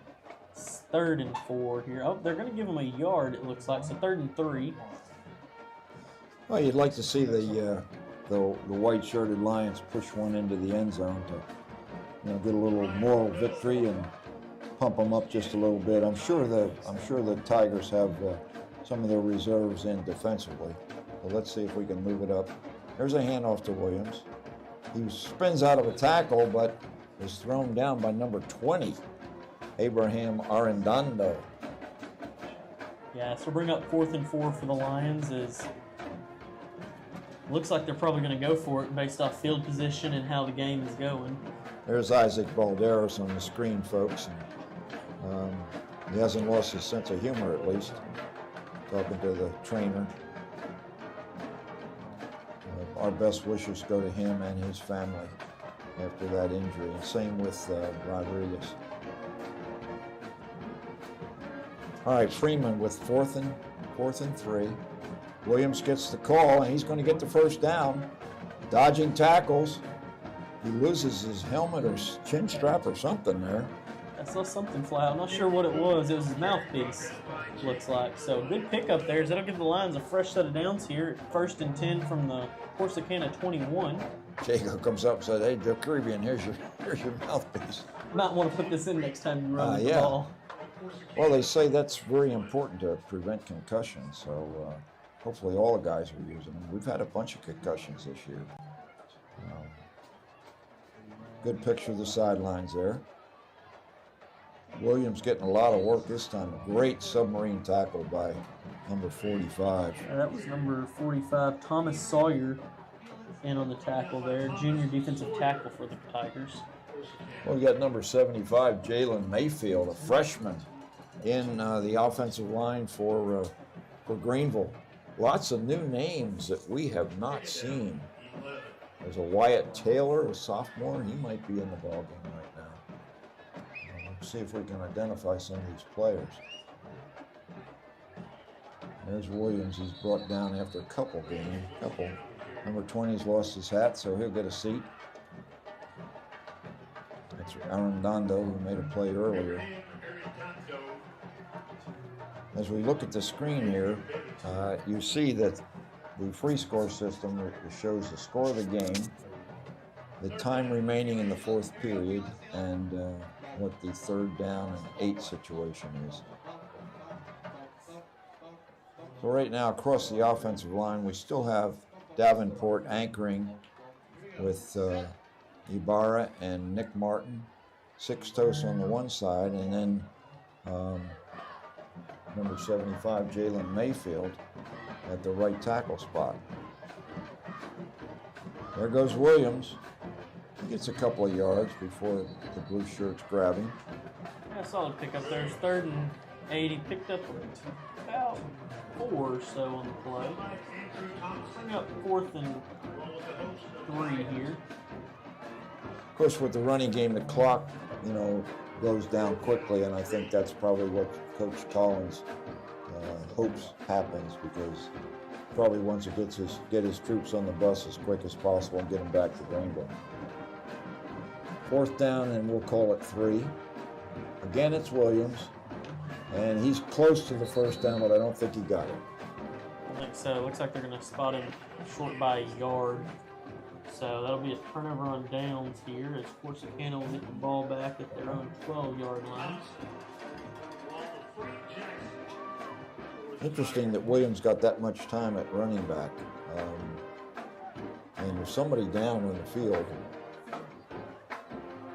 3rd and 4 here. Oh, they're going to give him a yard, it looks like. So 3rd and 3. Well, you'd like to see the white-shirted Lions push one into the end zone to, get a little moral victory and pump them up just a little bit. I'm sure the Tigers have some of their reserves in defensively. So let's see if we can move it up. There's a handoff to Williams. He spins out of a tackle, but is thrown down by number 20, Abraham Arendando. Yeah, so bring up 4th and 4 for the Lions. Looks like they're probably going to go for it based off field position and how the game is going. There's Isaac Balderas on the screen, folks. He hasn't lost his sense of humor, at least, talking to the trainer. Our best wishes go to him and his family after that injury. And same with Rodriguez. All right, Freeman with fourth and 3. Williams gets the call, and he's going to get the first down. Dodging tackles. He loses his helmet or chin strap or something there. I saw something fly. I'm not sure what it was. It was his mouthpiece, looks like. So good pickup there. That'll give the Lions a fresh set of downs here. 1st and 10 from the Corsicana 21. Jago comes up and said, "Hey, Joe Caribbean, here's your mouthpiece." Might want to put this in next time you run the yeah. ball. Well, they say that's very important to prevent concussions, so hopefully all the guys are using them. We've had a bunch of concussions this year. Good picture of the sidelines there. Williams getting a lot of work this time. A great submarine tackle by number 45. That was number 45, Thomas Sawyer, in on the tackle there. Junior defensive tackle for the Tigers. Well, we got number 75, Jalen Mayfield, a freshman in the offensive line for Greenville. Lots of new names that we have not seen. There's a Wyatt Taylor, a sophomore. He might be in the ballgame right now. Let's see if we can identify some of these players. There's Williams. He's brought down after a couple games. Number 20's lost his hat, so he'll get a seat. That's Arredondo, who made a play earlier. As we look at the screen here, you see that the free score system shows the score of the game, the time remaining in the 4th period, and what the 3rd down and 8 situation is. So right now, across the offensive line, we still have Davenport anchoring with Ibarra and Nick Martin, Sixtos on the one side, and then number 75, Jalen Mayfield, at the right tackle spot. There goes Williams. He gets a couple of yards before the blue shirts grab him. Yeah, solid pickup there. It's 3rd and 8. He picked up about 4 or so on the play. Bring up 4th and 3 here. Of course, with the running game, the clock, goes down quickly, and I think that's probably what Coach Collins hopes happens, because probably wants to get his troops on the bus as quick as possible and get them back to Greenville. 4th down, and we'll call it 3. Again, it's Williams, and he's close to the 1st down, but I don't think he got it. I think so. It looks like they're going to spot him short by a yard. So that'll be a turnover on downs here, as Corsicana will get the ball back at their own 12-yard line. Interesting that Williams got that much time at running back. And there's somebody down in the field.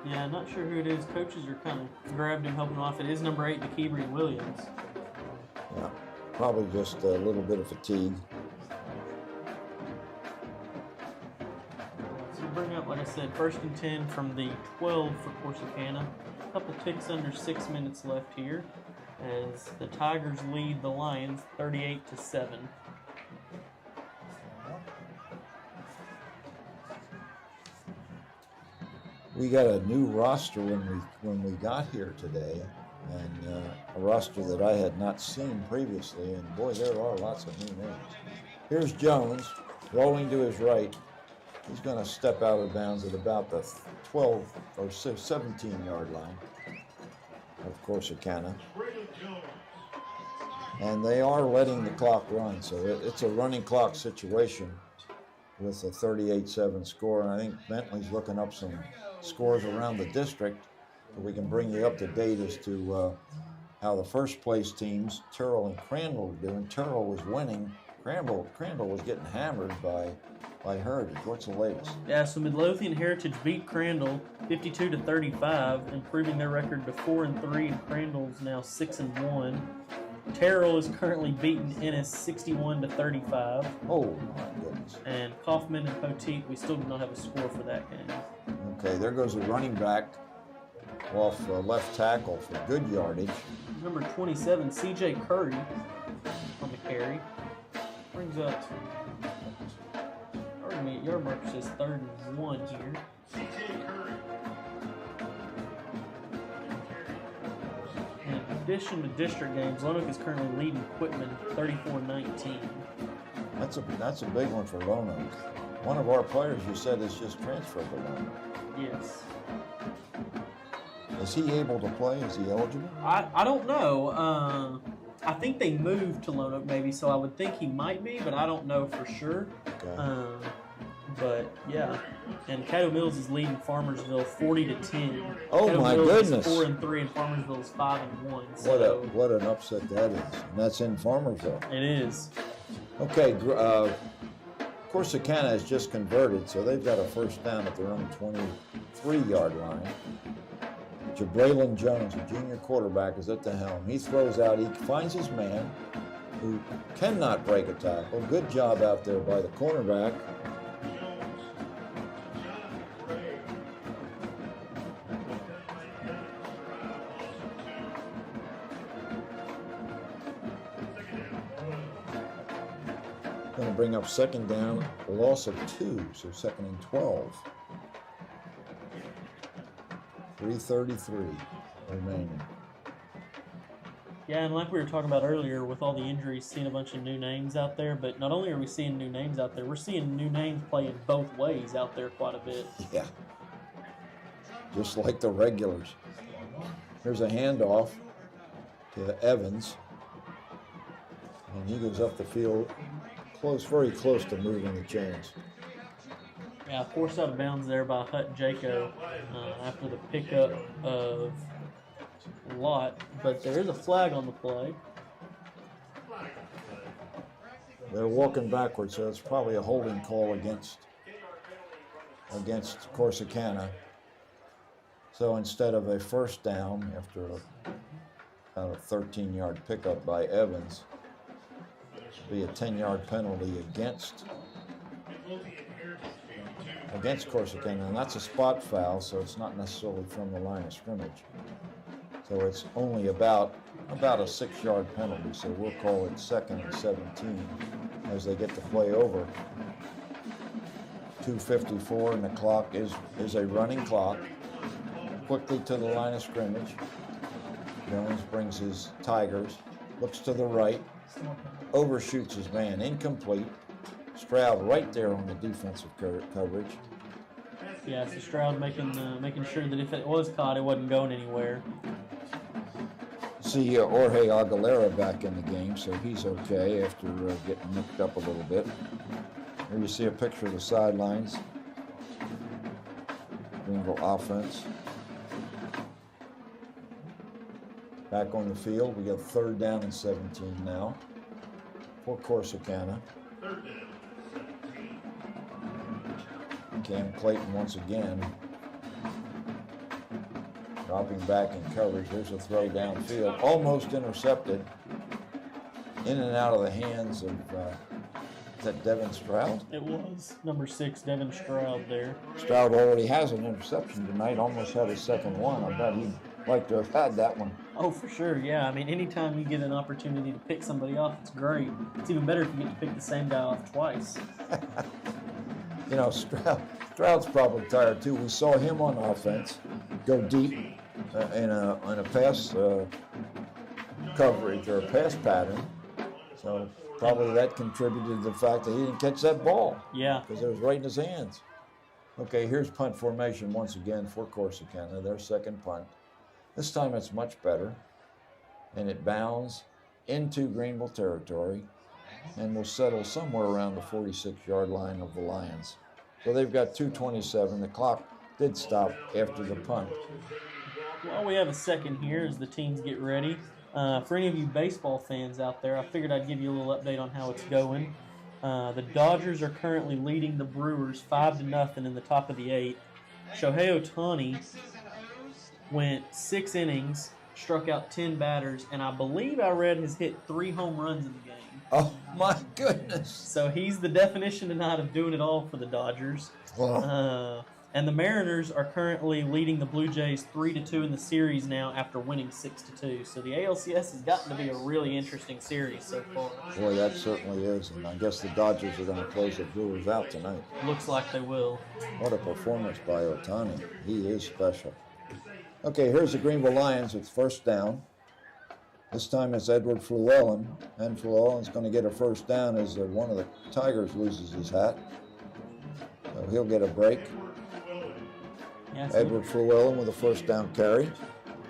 Yeah, not sure who it is. Coaches are kind of grabbed him, helping him off. It is number 8, Nikebri Williams. Yeah, probably just a little bit of fatigue. So bring up, like I said, 1st and 10 from the 12 for Corsicana. A couple ticks under 6 minutes left here, as the Tigers lead the Lions 38-7. We got a new roster when we got here today, and a roster that I had not seen previously, and boy, there are lots of new names. Here's Jones, rolling to his right. He's going to step out of bounds at about the 12 or 17-yard line of Corsicana. And they are letting the clock run, so it's a running clock situation with a 38-7 score. And I think Bentley's looking up some scores around the district, so we can bring you up to date as to how the first place teams, Terrell and Crandall, were doing. Terrell was winning. Crandall was getting hammered by Heritage. What's the latest? Yeah, so Midlothian Heritage beat Crandall 52-35, improving their record to 4-3, and Crandall's now 6-1. Terrell is currently beating Ennis 61-35. Oh my goodness. And Kaufman and Poteet, we still do not have a score for that game. Okay, there goes a running back off left tackle for good yardage. Number 27, C.J. Curry on the carry. Brings up, pardon me, yard marker says 3rd and 1 here. And addition to district games, Lonoke is currently leading Quitman 34-19. That's a big one for Lonoke. One of our players, you said, is just transferred to Lonoke. Yes. Is he able to play? Is he eligible? I don't know. I think they moved to Lonoke maybe, so I would think he might be, but I don't know for sure. Okay. But yeah, and Caddo Mills is leading Farmersville 40-10. Oh Caddo my Mills goodness! Is 4-3, and Farmersville is 5-1. So. What an upset that is, and that's in Farmersville. It is. Okay, Corsicana has just converted, so they've got a first down at their own 23-yard line. Jabraylon Jones, a junior quarterback, is at the helm. He throws out, he finds his man, who cannot break a tackle. Good job out there by the cornerback. Going to bring up second down, a loss of 2, so second and 12. 3:33 remaining. Yeah, and like we were talking about earlier, with all the injuries, seeing a bunch of new names out there, but not only are we seeing new names out there, we're seeing new names playing both ways out there quite a bit. Yeah. Just like the regulars. Here's a handoff to Evans. And he goes up the field very close to moving the chains. Yeah, forced out of bounds there by Hut Jaco after the pickup of Lott, but there is a flag on the play. They're walking backwards, so it's probably a holding call against Corsicana. So instead of a first down after about a 13-yard pickup by Evans, it'll be a 10-yard penalty against Corsicana, and that's a spot foul, so it's not necessarily from the line of scrimmage. So it's only about a 6-yard penalty, so we'll call it second and 17 as they get the play over. 2:54, and the clock is a running clock. Quickly to the line of scrimmage. Jones brings his Tigers, looks to the right, overshoots his man, incomplete. Stroud right there on the defensive coverage. Yeah, so Stroud making sure that if it was caught, it wasn't going anywhere. See Jorge Aguilera back in the game, so he's okay after getting nicked up a little bit. Here you see a picture of the sidelines. Greenville offense. Back on the field, we got third down and 17 now for Corsicana. Cam Clayton once again dropping back in coverage. Here's a throw downfield, almost intercepted. In and out of the hands of, is that Devin Stroud? It was number 6, Devin Stroud there. Stroud already has an interception tonight, almost had his second one. I bet he'd like to have had that one. Oh, for sure, yeah. I mean, anytime you get an opportunity to pick somebody off, it's great. It's even better if you get to pick the same guy off twice. You know, Stroud's probably tired too. We saw him on offense go deep in a pass coverage or a pass pattern. So probably that contributed to the fact that he didn't catch that ball. Yeah. Because it was right in his hands. Okay, here's punt formation once again for Corsicana, their second punt. This time it's much better, and it bounds into Greenville territory and will settle somewhere around the 46-yard line of the Lions. So they've got 2:27. The clock did stop after the punt. While we have a second here as the teams get ready, for any of you baseball fans out there, I figured I'd give you a little update on how it's going. The Dodgers are currently leading the Brewers 5-0 in the top of the 8th. Shohei Ohtani went 6 innings, struck out 10 batters, and I believe I read has hit 3 home runs in the game. Oh my goodness! So he's the definition tonight of doing it all for the Dodgers. Wow. And the Mariners are currently leading the Blue Jays 3-2 in the series now after winning 6-2. So the ALCS has gotten to be a really interesting series so far. Boy, that certainly is. And I guess the Dodgers are going to close the Brewers out tonight. Looks like they will. What a performance by Ohtani. He is special. Okay, here's the Greenville Lions with first down. This time it's Edward Fluellen, and Fluellen's going to get a first down as one of the Tigers loses his hat. So he'll get a break. Yeah, Edward Fluellen with a first down carry. It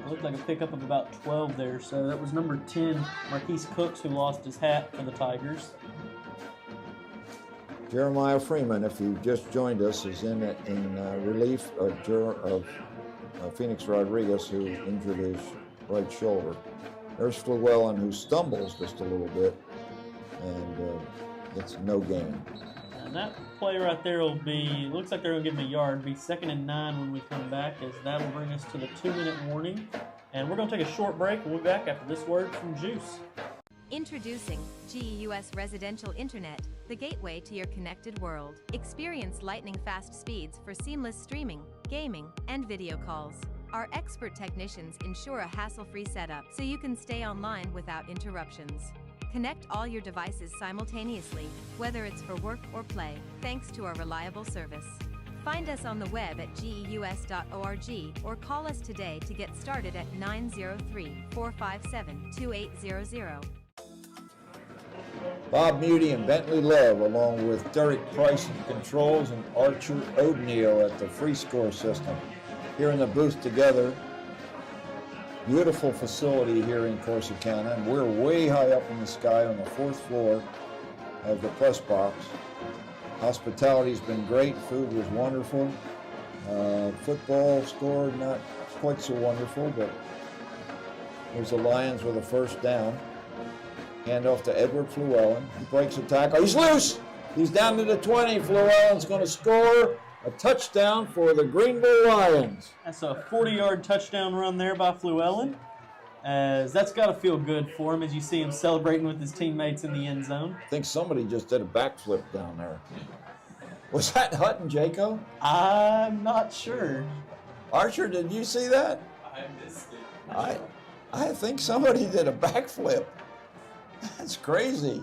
looked like a pickup of about 12 there. So that was number 10, Marquise Cooks, who lost his hat for the Tigers. Jeremiah Freeman, if you just joined us, is in relief of Phoenix Rodriguez, who injured his right shoulder. There's Fluellen, who stumbles just a little bit, and it's no gain. And that play right there will be, looks like they're going to give him a yard, be 2nd and 9 when we come back, as that will bring us to the 2-minute warning. And we're going to take a short break. We'll be back after this word from GEUS. Introducing GEUS Residential Internet, the gateway to your connected world. Experience lightning-fast speeds for seamless streaming, gaming, and video calls. Our expert technicians ensure a hassle-free setup so you can stay online without interruptions. Connect all your devices simultaneously, whether it's for work or play, thanks to our reliable service. Find us on the web at geus.org or call us today to get started at 903-457-2800. Bob Muty and Bentley Love, along with Derek Price at the controls and Archer O'Neill at the free score system, here in the booth together. Beautiful facility here in Corsicana, and we're way high up in the sky on the 4th floor of the press box. Hospitality's been great. Food was wonderful. Football scored not quite so wonderful, but there's the Lions with a first down. Hand off to Edward Fluellen. He breaks a tackle. He's loose! He's down to the 20. Fluellen's going to score a touchdown for the Greenville Lions. That's a 40-yard touchdown run there by Fluellen, as that's got to feel good for him as you see him celebrating with his teammates in the end zone. I think somebody just did a backflip down there. Was that Hutton, Jaco? I'm not sure. Archer, did you see that? I missed it. I think somebody did a backflip. That's crazy.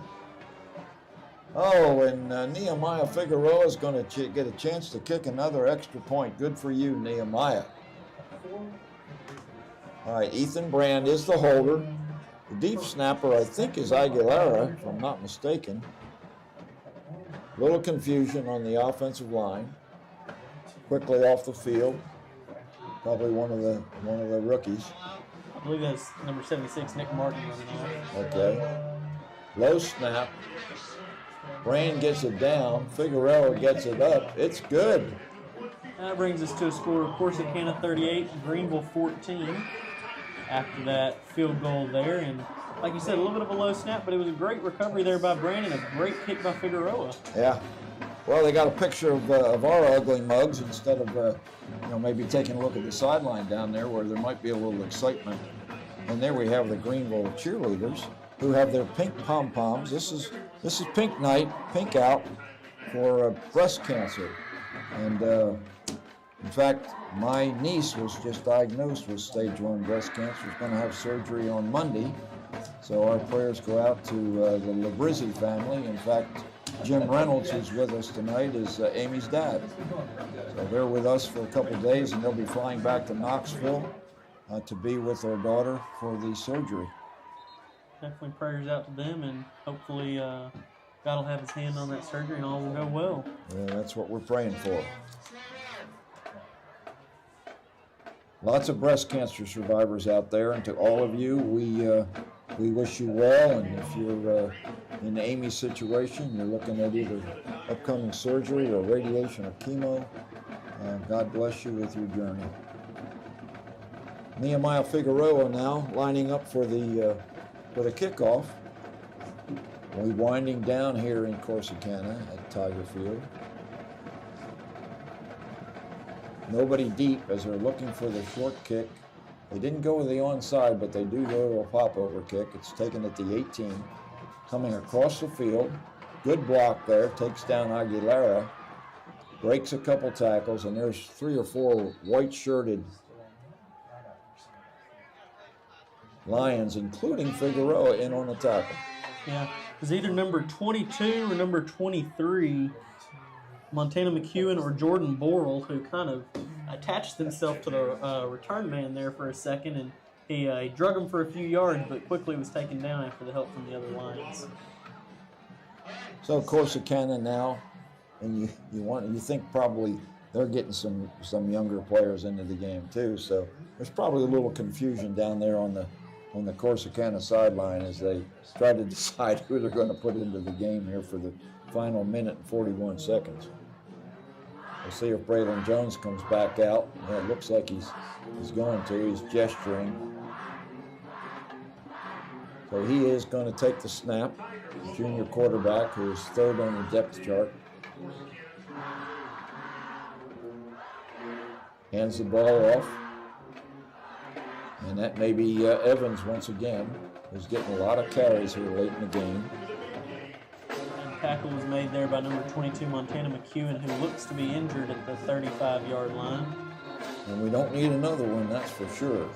Oh, and Nehemiah Figueroa is going to get a chance to kick another extra point. Good for you, Nehemiah. All right, Ethan Brand is the holder. The deep snapper, I think, is Aguilera, if I'm not mistaken. Little confusion on the offensive line. Quickly off the field. Probably one of the rookies. I believe that's number 76, Nick Martin. Okay. Low snap. Brand gets it down. Figueroa gets it up. It's good. That brings us to a score of Corsicana 38, Greenville 14. After that field goal there, and like you said, a little bit of a low snap, but it was a great recovery there by Brandon, a great kick by Figueroa. Yeah. Well, they got a picture of our ugly mugs instead of maybe taking a look at the sideline down there where there might be a little excitement. And there we have the Greenville cheerleaders who have their pink pom-poms. This is pink night, pink out for breast cancer. And in fact, my niece was just diagnosed with stage 1 breast cancer. She's going to have surgery on Monday. So our prayers go out to the Labrizzi family. In fact, Jim Reynolds, who's with us tonight, is Amy's dad. So they're with us for a couple of days, and they'll be flying back to Knoxville to be with their daughter for the surgery. Definitely prayers out to them, and hopefully God will have his hand on that surgery and all will go well. Yeah, that's what we're praying for. Lots of breast cancer survivors out there, and to all of you, we wish you well. And if you're in Amy's situation, you're looking at either upcoming surgery or radiation or chemo, God bless you with your journey. Nehemiah Figueroa now lining up for the kickoff. We're winding down here in Corsicana at Tiger Field. Nobody deep as they're looking for the short kick. They didn't go with the onside, but they do go to a pop-over kick. It's taken at the 18. Coming across the field. Good block there. Takes down Aguilera. Breaks a couple tackles, and there's 3 or 4 white-shirted Lions, including Figueroa, in on the tackle. Yeah, it was either number 22 or number 23, Montana McEwen or Jordan Borrell, who kind of attached himself to the return man there for a second, and He drug him for a few yards, but quickly was taken down after the help from the other Lions. So Corsicana now, and you think probably they're getting some younger players into the game too. So there's probably a little confusion down there on the Corsicana sideline as they try to decide who they're going to put into the game here for the final minute and 41 seconds. We'll see if Braylon Jones comes back out. Yeah, it looks like he's going to. He's gesturing. So he is going to take the snap. The junior quarterback, who is third on the depth chart. Hands the ball off. And that may be Evans once again, who's getting a lot of carries here late in the game. And tackle was made there by number 22, Montana McEwen, who looks to be injured at the 35-yard line. And we don't need another one, that's for sure.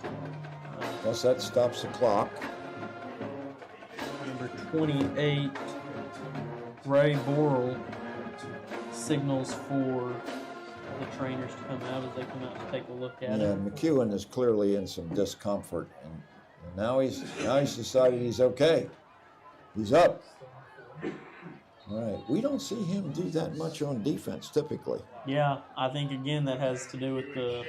Plus that stops the clock. Number 28, Ray Borrell, signals for the trainers to come out as they come out to take a look at him. McEwen is clearly in some discomfort, and now he's decided he's okay. He's up. All right, we don't see him do that much on defense typically. Yeah, I think again that has to do with the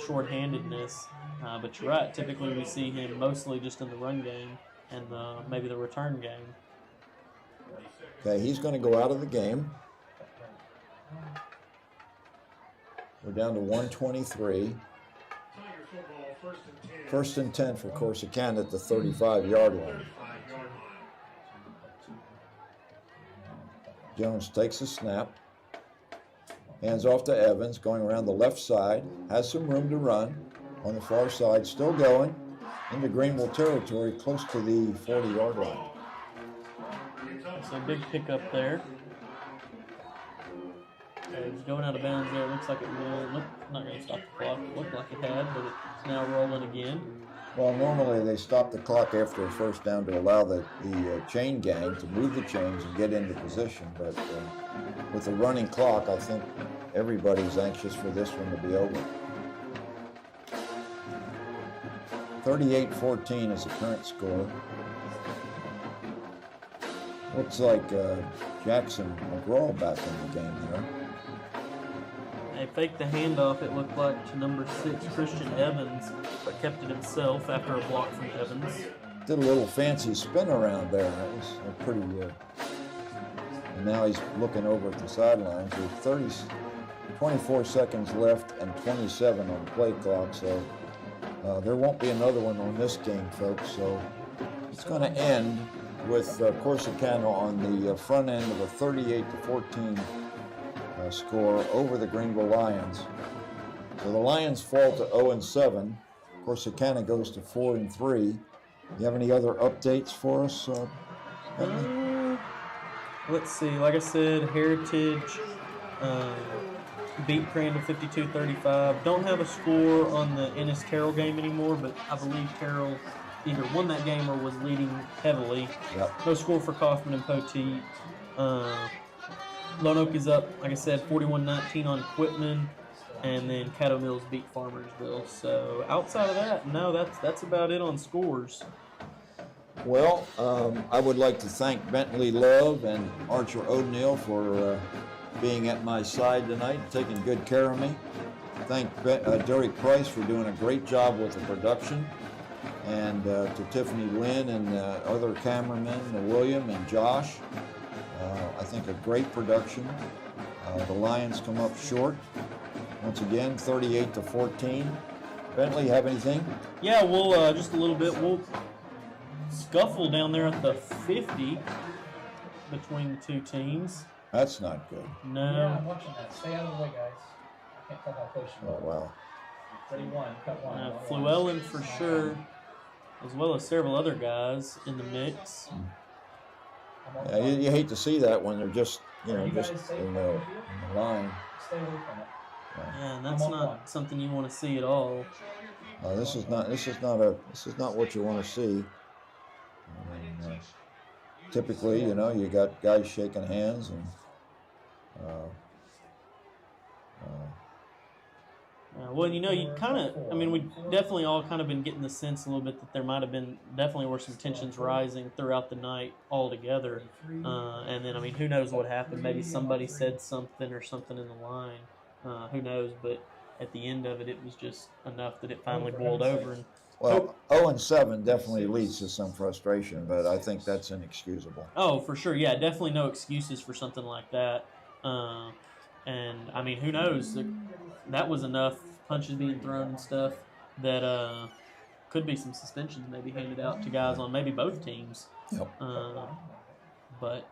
shorthandedness. But you're right. Typically we see him mostly just in the run game and maybe the return game. Okay, he's going to go out of the game. We're down to 123. First and 10 for Corsicana at the 35-yard line. Jones takes a snap. Hands off to Evans, going around the left side. Has some room to run on the far side. Still going into Greenville territory, close to the 40-yard line. So big pickup there. It's going out of bounds there. It looks like it will. Not going to stop the clock. It looked like it had, but it's now rolling again. Well, normally they stop the clock after a first down to allow the chain gang to move the chains and get into position. But with the running clock, I think everybody's anxious for this one to be over. 38-14 is the current score. Looks like Jackson McGraw back in the game here. They faked the handoff, it looked like, to number 6, Christian Evans, but kept it himself after a block from Evans. Did a little fancy spin around there. That was pretty good. And now he's looking over at the sidelines with 24 seconds left and 27 on the play clock. So there won't be another one on this game, folks. So it's going to end with Corsicana on the front end of a 38-14 score over the Greenville Lions. So the Lions fall to 0-7. Corsicana goes to 4-3. You have any other updates for us? Let's see. Like I said, Heritage beat Crandall 52-35. Don't have a score on the Ennis-Terrell game anymore, but I believe Terrell either won that game or was leading heavily. Yep. No score for Kaufman and Poteet. Lone Oak is up, like I said, 41-19 on Quitman, and then Caddo Mills beat Farmersville. So outside of that, no, that's about it on scores. Well, I would like to thank Bentley Love and Archer O'Neill for being at my side tonight, taking good care of me. Thank Derek Price for doing a great job with the production, and to Tiffany Lynn and other cameramen, William and Josh. I think a great production. The Lions come up short. Once again, 38-14. Bentley, have anything? Yeah, we'll just a little bit. We'll scuffle down there at the 50 between the two teams. That's not good. No. Yeah, I'm watching that. Stay out of the way, guys. I can't tell how close you are. Oh, wow. Ready, one, cut one. Fluellen for sure, as well as several other guys in the mix. Yeah, you hate to see that when they're just, just in the line. Stay away from it. Yeah, and that's not something you want to see at all. This is not what you want to see. I mean, typically, you got guys shaking hands and Well, you know, you kind of, I mean, we definitely all kind of been getting the sense a little bit that there might have been, definitely were some tensions rising throughout the night altogether. And then, I mean, who knows what happened? Maybe somebody said something or something in the line. Who knows? But at the end of it, it was just enough that it finally boiled over. And well, 0-7 definitely leads to some frustration, but I think that's inexcusable. Oh, for sure. Yeah, definitely no excuses for something like that. And, I mean, who knows? That was enough punches being thrown and stuff that could be some suspensions maybe handed out to guys on maybe both teams. Yep. But,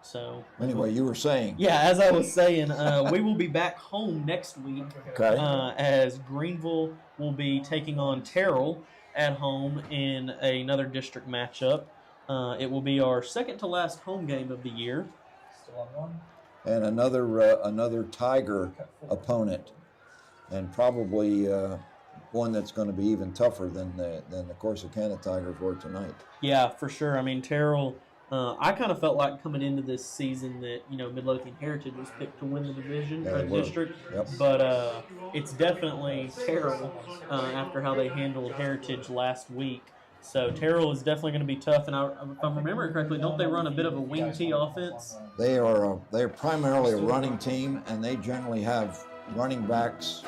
so. Anyway, you were saying. Yeah, as I was saying, we will be back home next week. Okay. As Greenville will be taking on Terrell at home in another district matchup. It will be our second to last home game of the year. Still on one. And another Tiger opponent, and probably one that's going to be even tougher than the Corsicana Tigers were tonight. Yeah, for sure. I mean, Terrell, I kind of felt like coming into this season that, you know, Midlothian Heritage was picked to win the division or the district. Yep. But it's definitely Terrell after how they handled Heritage last week. So Terrell is definitely going to be tough, and if I'm remembering correctly, don't they run a bit of a wing tee offense? They're primarily a running team, and they generally have running backs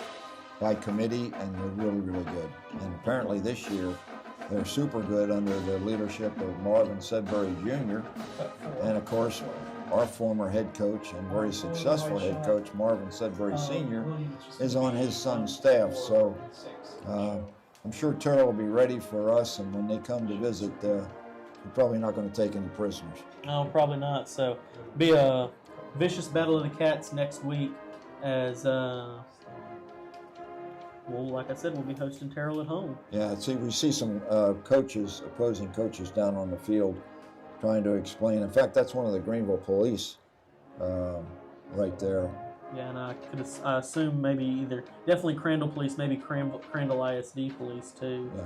by committee, and they're really, really good. And apparently this year, they're super good under the leadership of Marvin Sedbury Jr. And of course, our former head coach and very successful head coach, Marvin Sedbury Sr., is on his son's staff. So I'm sure Terrell will be ready for us, and when they come to visit, we're probably not going to take any prisoners. No, probably not. So be a vicious battle of the cats next week as, well, like I said, we'll be hosting Terrell at home. Yeah, we see some opposing coaches down on the field trying to explain. In fact, that's one of the Greenville police right there. Yeah, and I assume maybe definitely Crandall Police, maybe Crandall ISD Police too. Yeah,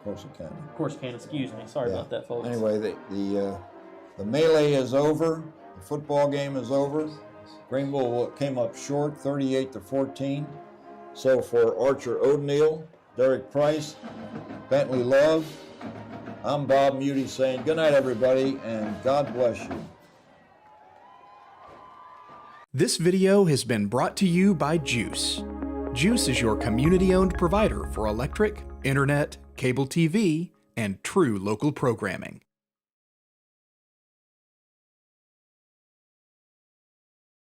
Corsicana. Corsicana, excuse me. Sorry about that, folks. Anyway, the melee is over. The football game is over. Greenville came up short, 38-14. So for Archer O'Neill, Derek Price, Bentley Love, I'm Bob Muty saying good night, everybody, and God bless you. This video has been brought to you by GEUS. GEUS is your community-owned provider for electric, internet, cable TV, and true local programming.